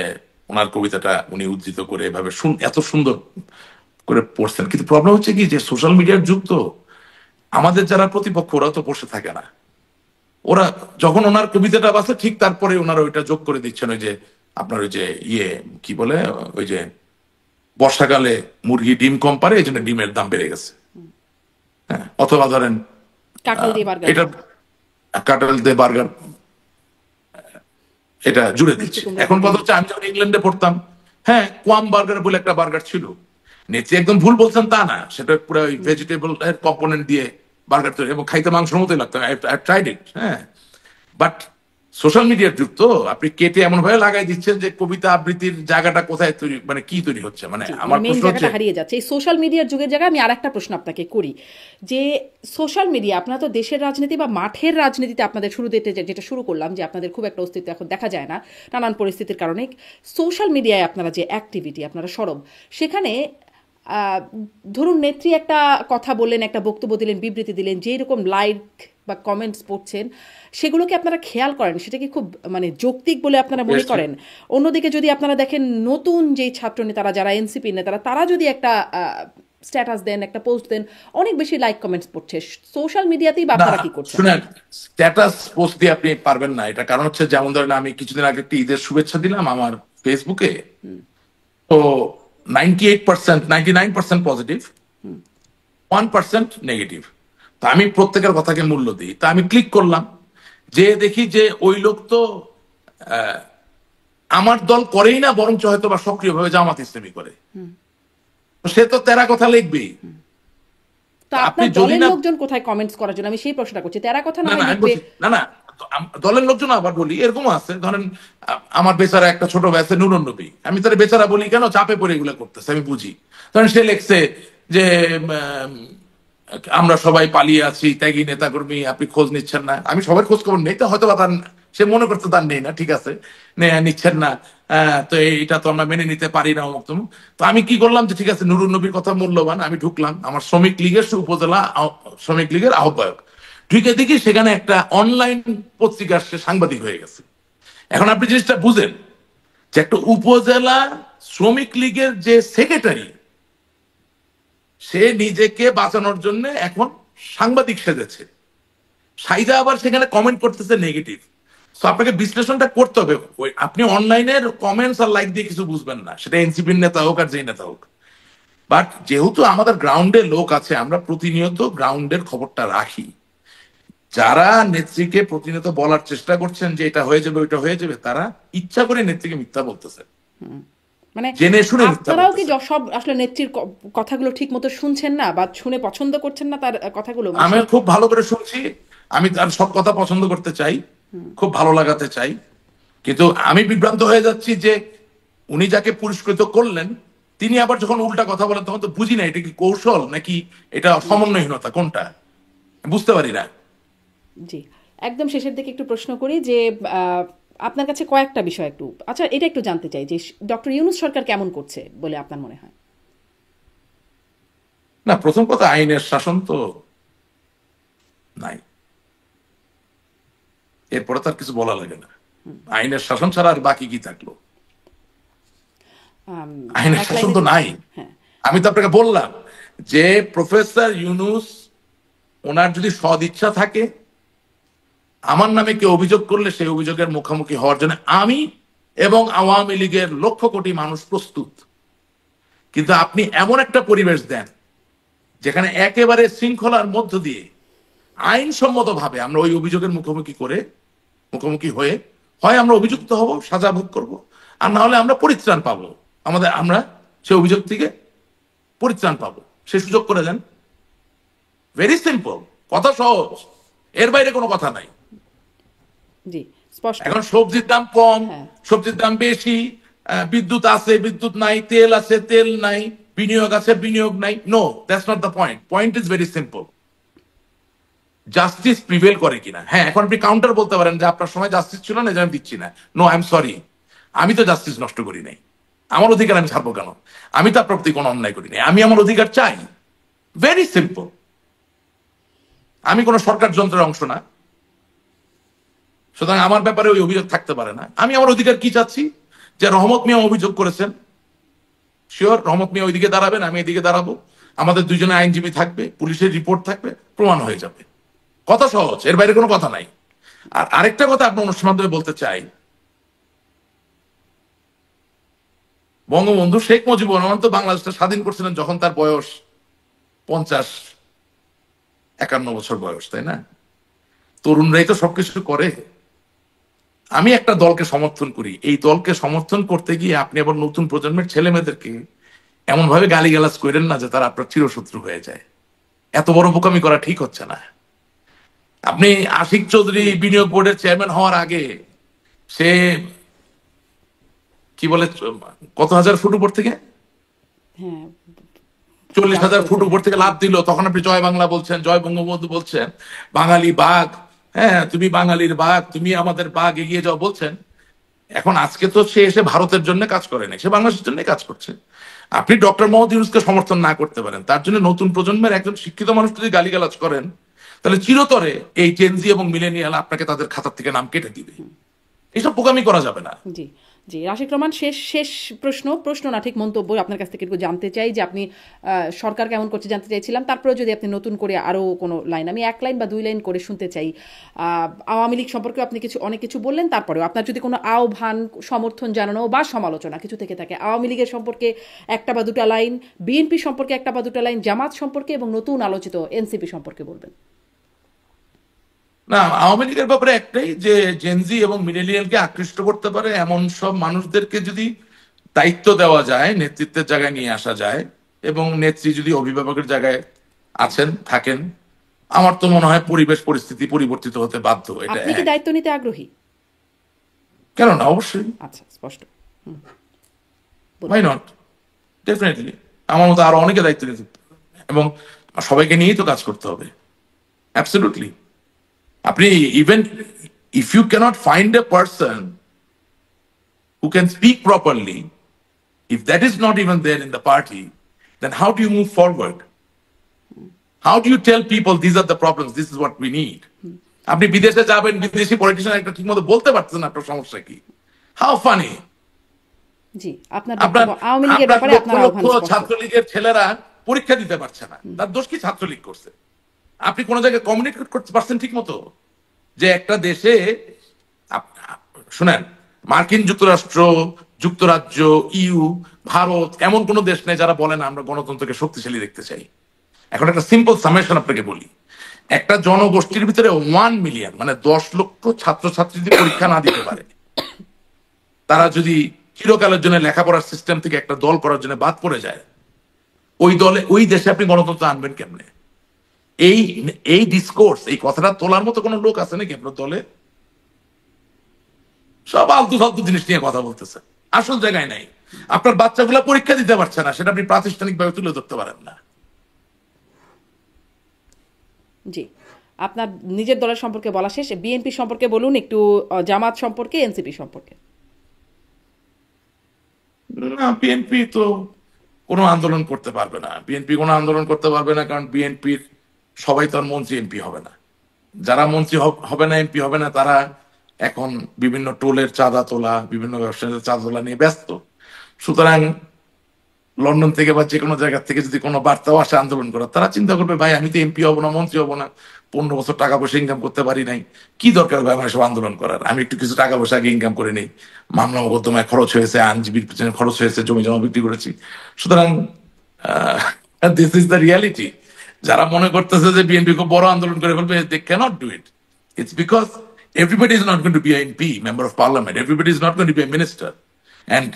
ওনার কবিতাটা উনি উদ্ধৃত করে এভাবে এত সুন্দর করে পড়ছেন। কিন্তু প্রবলেম হচ্ছে কি, যে সোশ্যাল মিডিয়ার যুগ তো, আমাদের যারা প্রতিপক্ষ ওরা তো বসে থাকে না। ওরা যখন ওনার কবিতাটা বাসে, ঠিক তারপরে ওনারা ওইটা যোগ করে দিচ্ছেন, ওই যে আপনার ওই যে কি বলে, ওই যে বর্ষাকালে মুরগি ডিম কম পারে, এই জন্য ডিমের দাম বেড়ে গেছে। হ্যাঁ, অথবা ধরেন এটা কাঁঠাল দিয়ে বার্গার, এটা জুড়ে দিচ্ছে। এখন কথা হচ্ছে, আমি যখন ইংল্যান্ডে পড়তাম, হ্যাঁ, কোয়াম বার্গার বলে একটা বার্গার ছিল। নেত্রী একদম ভুল বলছেন তা না, সেটা পুরো ওই ভেজিটেবল কম্পোনেন্ট দিয়ে বার্গার তৈরি, এবং খাইতে মাংসের মতোই লাগতো। আই ট্রাইড ইট। হ্যাঁ, বাট সোশ্যাল মিডিয়ার যুগ তো, আপনি কেটে এমন ভাবে লাগাই দিচ্ছেন যে কবিতা আবৃত্তির জায়গাটা কোথায় তৈরি, মানে কি তৈরি হচ্ছে। মানে আমার প্রশ্ন হচ্ছে,
হারিয়ে যাচ্ছে এই সোশ্যাল মিডিয়ার যুগের জায়গায়। আমি আরেকটা প্রশ্ন আপনাকে করি, যে সোশ্যাল মিডিয়া, আপনারা তো দেশের রাজনীতি বা মাঠের রাজনীতিতে আপনাদের শুরুতে যেটা শুরু করলাম, যে আপনাদের খুব একটা অস্তিত্ব এখন দেখা যায় না নানান পরিস্থিতির কারণে। সোশ্যাল মিডিয়ায় আপনারা যে অ্যাক্টিভিটি, আপনারা সরব, সেখানে ধরুন নেত্রী একটা কথা বললেন, একটা বক্তব্য দিলেন, বিবৃতি দিলেন, যেই রকম লাইক বা কমেন্টস পড়ছেন, সেগুলোকে আপনারা খেয়াল করেন? সেটা কি খুব মানে যৌক্তিক বলে আপনারা মনে করেন? অন্যদিকে যদি আপনারা দেখেন, নতুন যেই ছাত্র নেতারা, যারা এনসিপি নেতারা, তারা যদি একটা স্ট্যাটাস দেন, একটা পোস্ট দেন, অনেক বেশি লাইক কমেন্টস পড়ছে। সোশ্যাল মিডিয়াতেই বা আপনারা কি করছেন?
শুনেন, স্ট্যাটাস পোস্ট দিয়ে আপনি পারবেন না এটা। কারণ হচ্ছে, যেমন ধরেন আমি কিছুদিন আগে একটা ঈদের শুভেচ্ছা দিলাম আমার ফেসবুকে, তো 98%, 99% পজিটিভ, 1% নেগেটিভ। তো আমি প্রত্যেকের কথাকে মূল্য দিই। তা আমি ক্লিক করলাম, যে দেখি যে ওই লোক তো আমার দল করেই না, বরঞ্চ হয়তো বা সক্রিয়ভাবে জামাত ইসলামী করে। সে তো তেরা কথা লিখবেই।
তো আপনার দলের লোকজন কোথায় কমেন্টস করার জন্য? আমি সেই প্রশ্নটা করছি। তেরা কথা না লিখবে
না, দলের লোকজন আবার বলি এরকম আছে, ধরেন আমার বেচারা একটা ছোট ব্যাচে নুরুন নবী, আমি তার বেচারা বলি কেন, চাপে পড়ে এগুলো করতেছে, আমি বুঝি। ধরেন সে লেখছে যে আমরা সবাই পালিয়ে আছি, ত্যাগী নেতাকর্মী, আপনি খোঁজ নিচ্ছেন না। আমি সবার খোঁজ খবর নেই, তো হয়তো বা তার, সে মনে করতে তার নেই না, ঠিক আছে, নিচ্ছেন না, তো এটা তো আমরা মেনে নিতে পারি না, অমুক তমুক। তো আমি কি করলাম, যে ঠিক আছে, নুরুন নবীর কথা মূল্যবান, আমি ঢুকলাম, আমার শ্রমিক লীগের উপজেলা শ্রমিক লীগের আহ্বায়ক, ঢুকে দেখি সেখানে একটা অনলাইন পত্রিকার সে সাংবাদিক হয়ে গেছে। এখন আপনি জিনিসটা বুঝেন, যে একটা উপজেলা শ্রমিক লীগের যে সেক্রেটারি, সে নিজেকে বাঁচানোর জন্য এখন সাংবাদিক সেজেছে। সাইদা আবার সেখানে কমেন্ট করতেছে নেগেটিভ। তো আপনাকে বিশ্লেষণটা করতে হবে। আপনি অনলাইনের কমেন্টস আর লাইক দিয়ে কিছু বুঝবেন না, সেটা এনসিপির নেতা হোক আর যেই নেতা হোক। বাট যেহেতু আমাদের গ্রাউন্ডে লোক আছে, আমরা প্রতিনিয়ত গ্রাউন্ডের খবরটা রাখি। যারা নেত্রীকে প্রতিনিয়ত বলার চেষ্টা করছেন যে এটা হয়ে যাবে, ওইটা হয়ে যাবে, তারা ইচ্ছা করে নেত্রীকে মিথ্যা বলতেছে।
মানে
জেনে শুনে
আপনারাও কি সব আসলে নেত্রীর কথাগুলো ঠিক মতো শুনছেন না, বা শুনে পছন্দ করছেন না তার কথাগুলো?
আমি খুব ভালো করে শুনছি, আমি তার সব কথা পছন্দ করতে চাই, খুব ভালো লাগাতে চাই, কিন্তু আমি বিভ্রান্ত হয়ে যাচ্ছি যে উনি যাকে পুরস্কৃত করলেন, তিনি আবার যখন উল্টা কথা বলেন, তখন তো বুঝি না এটা কি কৌশল নাকি এটা সমন্বয়হীনতা, কোনটা বুঝতে পারি না।
জি, একদম শেষের দিকে একটু প্রশ্ন করি, যে আপনার কাছে কয়েকটা বিষয় একটু, আচ্ছা এটা একটু জানতে চাই, যে ডক্টর ইউনূস সরকার কেমন করছে বলে আপনার মনে হয়?
না, প্রথম কথা, আইনের শাসন তো নাই, এরপরে তার কিছু বলা লাগে না। আইনের শাসন ছাড়া আর বাকি কি থাকলো? আইনের শাসন তো নাই। আমি তো আপনাকে বললাম যে প্রফেসর ইউনূস, ওনার যদি সদ ইচ্ছা থাকে, আমার নামে কেউ অভিযোগ করলে সেই অভিযোগের মুখোমুখি হওয়ার জন্য আমি এবং আওয়ামী লীগের লক্ষ কোটি মানুষ প্রস্তুত। কিন্তু আপনি এমন একটা পরিবেশ দেন যেখানে একেবারে শৃঙ্খলার মধ্য দিয়ে আইনসম্মত ভাবে আমরা ওই অভিযোগের মুখোমুখি হয়ে, হয় আমরা অভিযুক্ত হব, সাজা ভোগ করবো, আর না হলে আমরা পরিত্রাণ পাবো। আমরা সে অভিযোগ থেকে পরিত্রাণ পাবো, সে সুযোগ করে দেন। ভেরি সিম্পল, কথা সহজ। এর বাইরে কোনো কথা নাই।
জি স্পষ্ট।
এখন সবজির দাম কম,
হ্যাঁ।
সবজির দাম বেশি, বিদ্যুৎ আছে বিদ্যুৎ নাই, তেল আছে তেল নাই, বিনিয়োগ আছে বিনিয়োগ নাই। No, that's not the point. Point is very simple, justice prevail করে কিনা। হ্যাঁ, এখন আপনি কাউন্টার বলতে পারেন যে আপনার সময় জাস্টিস ছিল না, যে আমি দিচ্ছি না। নো, আই এম সরি, আমি তো জাস্টিস নষ্ট করি নাই। আমার অধিকার আমি ছাড়বো কেন? আমি তো আপনার প্রতি কোনো অন্যায় করি নাই, আমি আমার অধিকার চাই। Very simple. আমি কোনো সরকার যন্ত্রের অংশ না, সুতরাং আমার ব্যাপারে ওই অভিযোগ থাকতে পারে না। আমি আমার অধিকার কি চাচ্ছি, যে রহমত মিয়া অভিযোগ করেছেন, শিওর রহমত মিয়া ওইদিকে দাঁড়াবেন, আমি এদিকে দাঁড়াবো, আমাদের দুজনে আইনজীবী থাকবে, পুলিশের রিপোর্ট থাকবে, প্রমাণ হয়ে যাবে। কথা সহজ, এর বাইরে কোনো কথা নাই। আর আরেকটা কথা আপনার অনুষ্ঠান মাধ্যমে বলতে চাই, বঙ্গবন্ধু শেখ মুজিবুর রহমান তো বাংলাদেশটা স্বাধীন করছিলেন যখন তার বয়স 50-51 বছর বয়স, তাই না? তরুণরাই তো সবকিছু করে। আমি একটা দলকে সমর্থন করি, এই দলকে সমর্থন করতে গিয়ে আপনি আবার নতুন প্রজন্মের ছেলে মেয়েদেরকে এমন ভাবে গালিগালাজ করেন না যে তারা আপনার চিরশত্রু হয়ে যায়। এত বড় বোকামি করা ঠিক হচ্ছে না। আপনি আশিক চৌধুরী বিনিয়োগ বোর্ডের চেয়ারম্যান হওয়ার আগে সে কি বলে, কত হাজার ফুট উপর থেকে,
হ্যাঁ
40,000 ফুট উপর থেকে লাভ দিল, তখন আপনি জয় বাংলা বলছেন, জয় বঙ্গবন্ধু বলছেন, বাঙালি বাঘ, হ্যাঁ তুমি বাঙালির বাঘ, তুমি আমাদের বাঘ, এগিয়ে যাও বলছেন। এখন আজকে তো সে এসে ভারতের জন্য কাজ করে নাই, সে বাংলাদেশের জন্য কাজ করছে। আপনি ডক্টর মোহাম্মদ ইউনূসকে সমর্থন না করতে পারেন, তার জন্য নতুন প্রজন্মের একজন শিক্ষিত মানুষ যদি গালিগালাজ করেন, তাহলে চিরতরে এই জেনজি এবং মিলেনিয়াল আপনাকে তাদের খাতার থেকে নাম কেটে দিবে। এইসব বোকামি করা যাবে না।
জি জি, রাশিক রহমান, শেষ প্রশ্ন না, ঠিক মন্তব্য আপনার কাছ থেকে একটু জানতে চাই যে আপনি সরকার কেমন করছে জানতে চাইছিলাম, তারপরে যদি আপনি নতুন করে আরও কোনো লাইন, আমি 1 লাইন বা 2 লাইন করে শুনতে চাই। আওয়ামী লীগ সম্পর্কে আপনি অনেক কিছু বললেন, তারপরেও আপনার যদি কোনো আহ্বান, সমর্থন জানানো বা সমালোচনা কিছু থেকে থাকে, আওয়ামী লীগের সম্পর্কে 1 বা 2টা লাইন, বিএনপি সম্পর্কে 1 বা 2টা লাইন, জামাত সম্পর্কে এবং নতুন আলোচিত এনসিপি সম্পর্কে বলবেন।
না, আওয়ামী লীগের ব্যাপারে একটাই, যে জেনজি এবং মিলেনিয়ালকে আকৃষ্ট করতে পারে এমন সব মানুষদেরকে যদি দায়িত্ব দেওয়া যায়, নেতৃত্বের জায়গায় নিয়ে আসা যায়, এবং নেত্রী যদি অভিভাবকের জায়গায় আছেন থাকেন, আমার তো মনে হয় পরিবেশ পরিস্থিতি পরিবর্তিত হতে বাধ্য। এটা
আপনি কি দায়িত্ব নিতে আগ্রহী?
কেন না, অবশ্যই।
আচ্ছা, স্পষ্ট।
Why not? Definitely. আমার মতো আরো অনেকে দায়িত্ব নিতে, এবং সবাইকে নিয়েই তো কাজ করতে হবে। অ্যাবসলিউটলি। আপনি even if you can't find a person who can speak properly, if that is not even there in the party, then how do you move forward? How do you tell people these are the problems, this is what we need? আপনি বিদেশে যাবেন, বিদেশি politician একটা ঠিকমতো বলতে পারতেছেন আপনার সমস্যা কি? How funny!
জি, আপনার আওয়ামী লীগের ব্যাপারে আপনার আহ্বান স্পষ্ট।
ছাত্রলীগের ছেলেরা পরীক্ষা দিতে পারছে না, তার দোষ কি ছাত্রলীগ করছে? আপনি কোন জায়গায় কমিউনিকেট করতে পারছেন ঠিক মতো? যে একটা দেশে শুনেন, মার্কিন যুক্তরাষ্ট্র, যুক্তরাজ্য, ইউ, ভারত, এমন কোন দেশ নেই যারা বলে না আমরা গণতন্ত্রকে শক্তিশালী দেখতে চাই। এখন একটা সিম্পল সামেশন আপনাকে বলি, একটা জনগোষ্ঠীর ভিতরে 1 মিলিয়ন মানে 10 লক্ষ ছাত্রছাত্রী যদি পরীক্ষা না দিতে পারে, তারা যদি চিরকালের জন্য লেখাপড়ার সিস্টেম থেকে একটা দল করার জন্য বাদ পড়ে যায়, ওই দেশে আপনি গণতন্ত্র আনবেন কেমনে? এই ডিসকোর্স, এই কথাটা তোলার মতো কোন লোক আছে নাকি আপনার দলে? সব আলতু ফালতু জিনিস নিয়ে কথা বলতেছে, আসল জায়গায় নাই। আপনার বাচ্চাগুলা পরীক্ষা দিতে পারছে না, সেটা আপনি প্রাতিষ্ঠানিক ভাবে তুলে ধরতে পারেন না।
জি, আপনার নিজের দলের সম্পর্কে বলা শেষ, বিএনপি সম্পর্কে বলুন একটু, জামাত সম্পর্কে, এনসিপি সম্পর্কে।
না, বিএনপি তো কোনো আন্দোলন করতে পারবে না। বিএনপি কোনো আন্দোলন করতে পারবে না, কারণ বিএনপির সবাই তো আর মন্ত্রী এমপি হবে না। যারা মন্ত্রী হবে না, এমপি হবে না, তারা এখন বিভিন্ন টোলের চাঁদা তোলা, বিভিন্ন ব্যবসায়ীদের চাঁদা তোলা নিয়ে ব্যস্ত। সুতরাং লন্ডন থেকে বা যে কোনো জায়গা থেকে যদি কোনো বার্তাও আসে আন্দোলন করার, তারা চিন্তা করবে ভাই আমি তো এমপি হবো না, মন্ত্রী হবো না, 15 বছর টাকা পয়সা ইনকাম করতে পারি নাই, কি দরকার ভাই আমার সব আন্দোলন করার? আমি একটু কিছু টাকা পয়সা আগে ইনকাম করে নেই, মামলা মোকদ্দমায় খরচ হয়েছে, আইনজীবীর পিছনে খরচ হয়েছে, জমি জমা বিক্রি করেছি। সুতরাং দিস ইজ দ্য রিয়ালিটি। যারা মনে করতেছে যে বিএনপি খুব বড় আন্দোলন করে ফেলবে, they cannot do it. It's because everybody is not going to be an MP, member of parliament. Everybody is not going to be a minister. And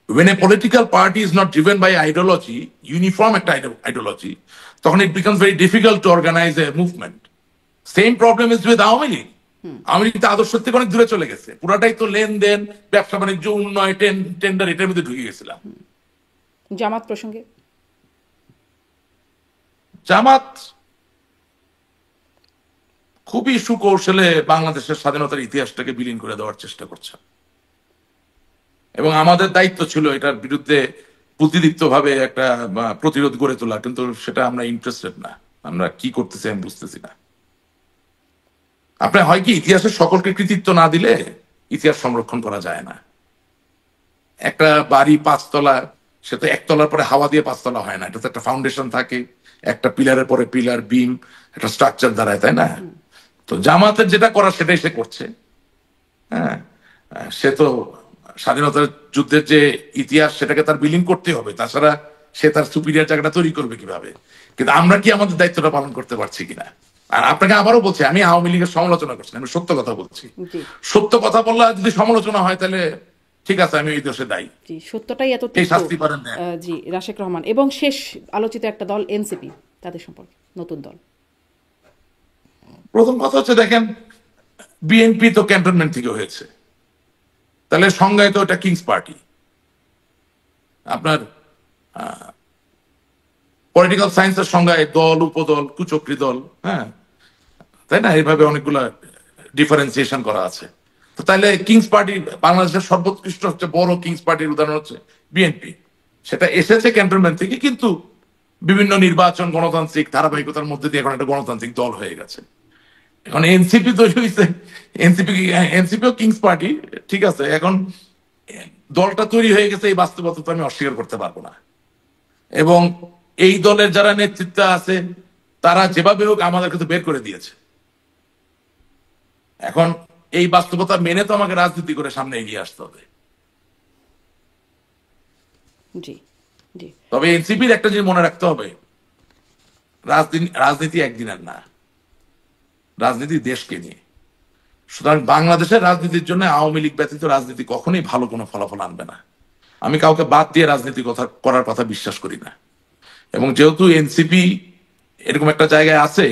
when a political party is not driven by ideology, uniform ideology, then it becomes very difficult to organize a movement. Same problem is with Awami League. Awami League তো আদর্শ থেকে অনেক দূরে চলে গেছে, পুরাটাই তো লেনদেন, ব্যবসা বাণিজ্য, উন্নয়ন, টেন্ডার, এটার মধ্যে ঢুকে গেছিলাম।
জামাত প্রসঙ্গে
জামাত খুবই সুকৌশলে বাংলাদেশের স্বাধীনতার ইতিহাসটাকে বিলীন করে দেওয়ার চেষ্টা করছে, এবং আমাদের দায়িত্ব ছিল এটার বিরুদ্ধে প্রতিদীপ্ত ভাবে একটা প্রতিরোধ গড়ে তোলা, কিন্তু সেটা আমরা ইন্টারেস্টেড না। আমরা কি করতেছি আমি বুঝতেছি না। আপনার হয় কি, ইতিহাসের সকলকে কৃতিত্ব না দিলে ইতিহাস সংরক্ষণ করা যায় না। একটা বাড়ি 5 তলা, সে তো 1 তলার পরে হাওয়া দিয়ে 5 তলা হয় না, এটা তো একটা ফাউন্ডেশন থাকে, একটা পিলারের পরে পিলার, বিম, একটা স্ট্রাকচার দাঁড়ায়, তাই না? তো জামাতের যেটা করার সেটাই সে করছে। হ্যাঁ, সে তো স্বাধীনতার যুদ্ধের যে ইতিহাস সেটাকে তার বিলীন করতে হবে, তাছাড়া সে তার সুপিরিয়র জায়গাটা তৈরি করবে কিভাবে? কিন্তু আমরা কি আমাদের দায়িত্বটা পালন করতে পারছি কিনা? আর আপনাকে আবারও বলছি, আমি আওয়ামী লীগের সমালোচনা করছি না, আমি সত্য কথা বলছি। সত্য কথা বললে যদি সমালোচনা হয় তাহলে ঠিক আছে, আমি এই দোষে দায়ী।
জি, সত্যটাই এত
এই শাস্তি পারেন না।
জি, রাশেক রহমান। এবং শেষ আলোচিত একটা দল এনসিপি, তাদের সম্পর্কে, নতুন দল।
প্রথম কথা হচ্ছে, দেখেন, বিএনপি তো ক্যান্টনমেন্ট থেকে হয়েছে, তাহলে সংজ্ঞায় তো এটা কিংস পার্টি। আপনার পলিটিক্যাল সায়েন্সের সংজ্ঞায় দল, উপদল, কুচক্রী দল, হ্যাঁ, তাই না? এইভাবে অনেকগুলা ডিফারেন্সিয়েশন করা আছে। তো তাহলে কিংস পার্টি, বাংলাদেশের সর্বোৎকৃষ্ট হচ্ছে বড় কিংস পার্টির উদাহরণ হচ্ছে বিএনপি। সেটা এসেছে ক্যান্টনমেন্ট থেকে, কিন্তু বিভিন্ন নির্বাচন, গণতান্ত্রিক ধারাবাহিকতার মধ্যে দিয়ে এখন একটা গণতান্ত্রিক দল হয়ে গেছে। এখন এনসিপি তৈরি হয়েছে, এনসিপিও কিংস পার্টি, ঠিক আছে। এখন দলটা তৈরি হয়ে গেছে, এই বাস্তবতা তো আমি অস্বীকার করতে পারবো না। এবং এই দলের যারা নেতৃত্বে আছে তারা যেভাবে হোক আমাদেরকে তো বের করে দিয়েছে। এখন এই বাস্তবতা মেনে তো আমাকে রাজনীতি করে সামনে এগিয়ে আসতে হবে।
জি, জি।
তবে এনসিপির একটা জিনিস মনে রাখতে হবে, রাজনীতি একদিনের না, রাজনীতি দেশকে নিয়ে। সুতরাং বাংলাদেশের রাজনীতির জন্য আওয়ামী লীগ ব্যতীত রাজনীতি কখনোই ভালো কোনো ফলাফল আনবে না। আমি কাউকে বাদ দিয়ে রাজনীতি করার কথা বিশ্বাস করি না। এবং যেহেতু এনসিপি এরকম একটা জায়গায় আছে,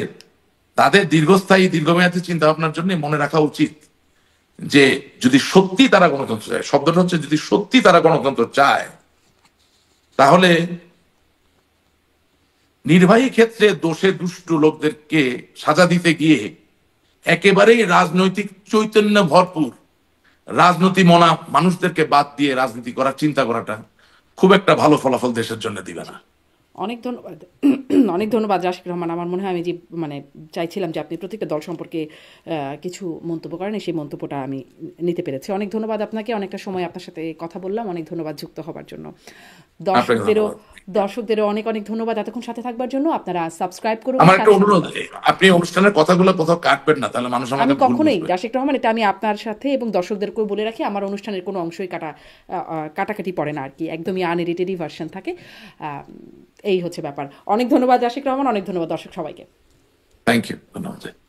তাদের দীর্ঘস্থায়ী, দীর্ঘমেয়াদী চিন্তা ভাবনার জন্য মনে রাখা উচিত যে যদি সত্যি তারা গণতন্ত্র চায়, শব্দটা হচ্ছে যদি সত্যি তারা গণতন্ত্র চায়, তাহলে নির্বাহী ক্ষেত্রে দোষে দুষ্টু লোকদেরকে সাজা দিতে গিয়ে একেবারেই রাজনৈতিক চৈতন্য ভরপুর রাজনীতি মনা মানুষদেরকে বাদ দিয়ে রাজনীতি করার চিন্তা করাটা খুব একটা ভালো ফলাফল দেশের জন্য দিবে না।
অনেক ধন্যবাদ, অনেক ধন্যবাদ রাশেক রহমান। আমার মনে হয় আমি যে চাইছিলাম যে আপনি প্রত্যেকটা দল সম্পর্কে কিছু মন্তব্য করেন, সেই মন্তব্যটা আমি নিতে পেরেছি। অনেক ধন্যবাদ আপনাকে, অনেকটা সময় আপনার সাথে কথা বললাম। অনেক ধন্যবাদ যুক্ত হবার জন্য। দর্শকদেরও অনেক অনেক ধন্যবাদ এতক্ষণ সাথে থাকবার জন্য। আপনারা সাবস্ক্রাইব করুন।
আমার একটা অনুরোধ, আপনি অনুষ্ঠানের কথাগুলো কোথাও কাটবেন না, তাহলে মানুষ আমাকে
কখনোই রাশেক রহমান, এটা আমি আপনার সাথে এবং দর্শকদেরকেও বলে রাখি, আমার অনুষ্ঠানের কোনো অংশই কাটাকাটি পড়ে না আর কি, একদমই আনএডিটেডই ভার্সন থাকে। এই হচ্ছে ব্যাপার। অনেক ধন্যবাদ রাশেক রহমান, অনেক ধন্যবাদ দর্শক সবাইকে।
Thank you. ধন্যবাদ।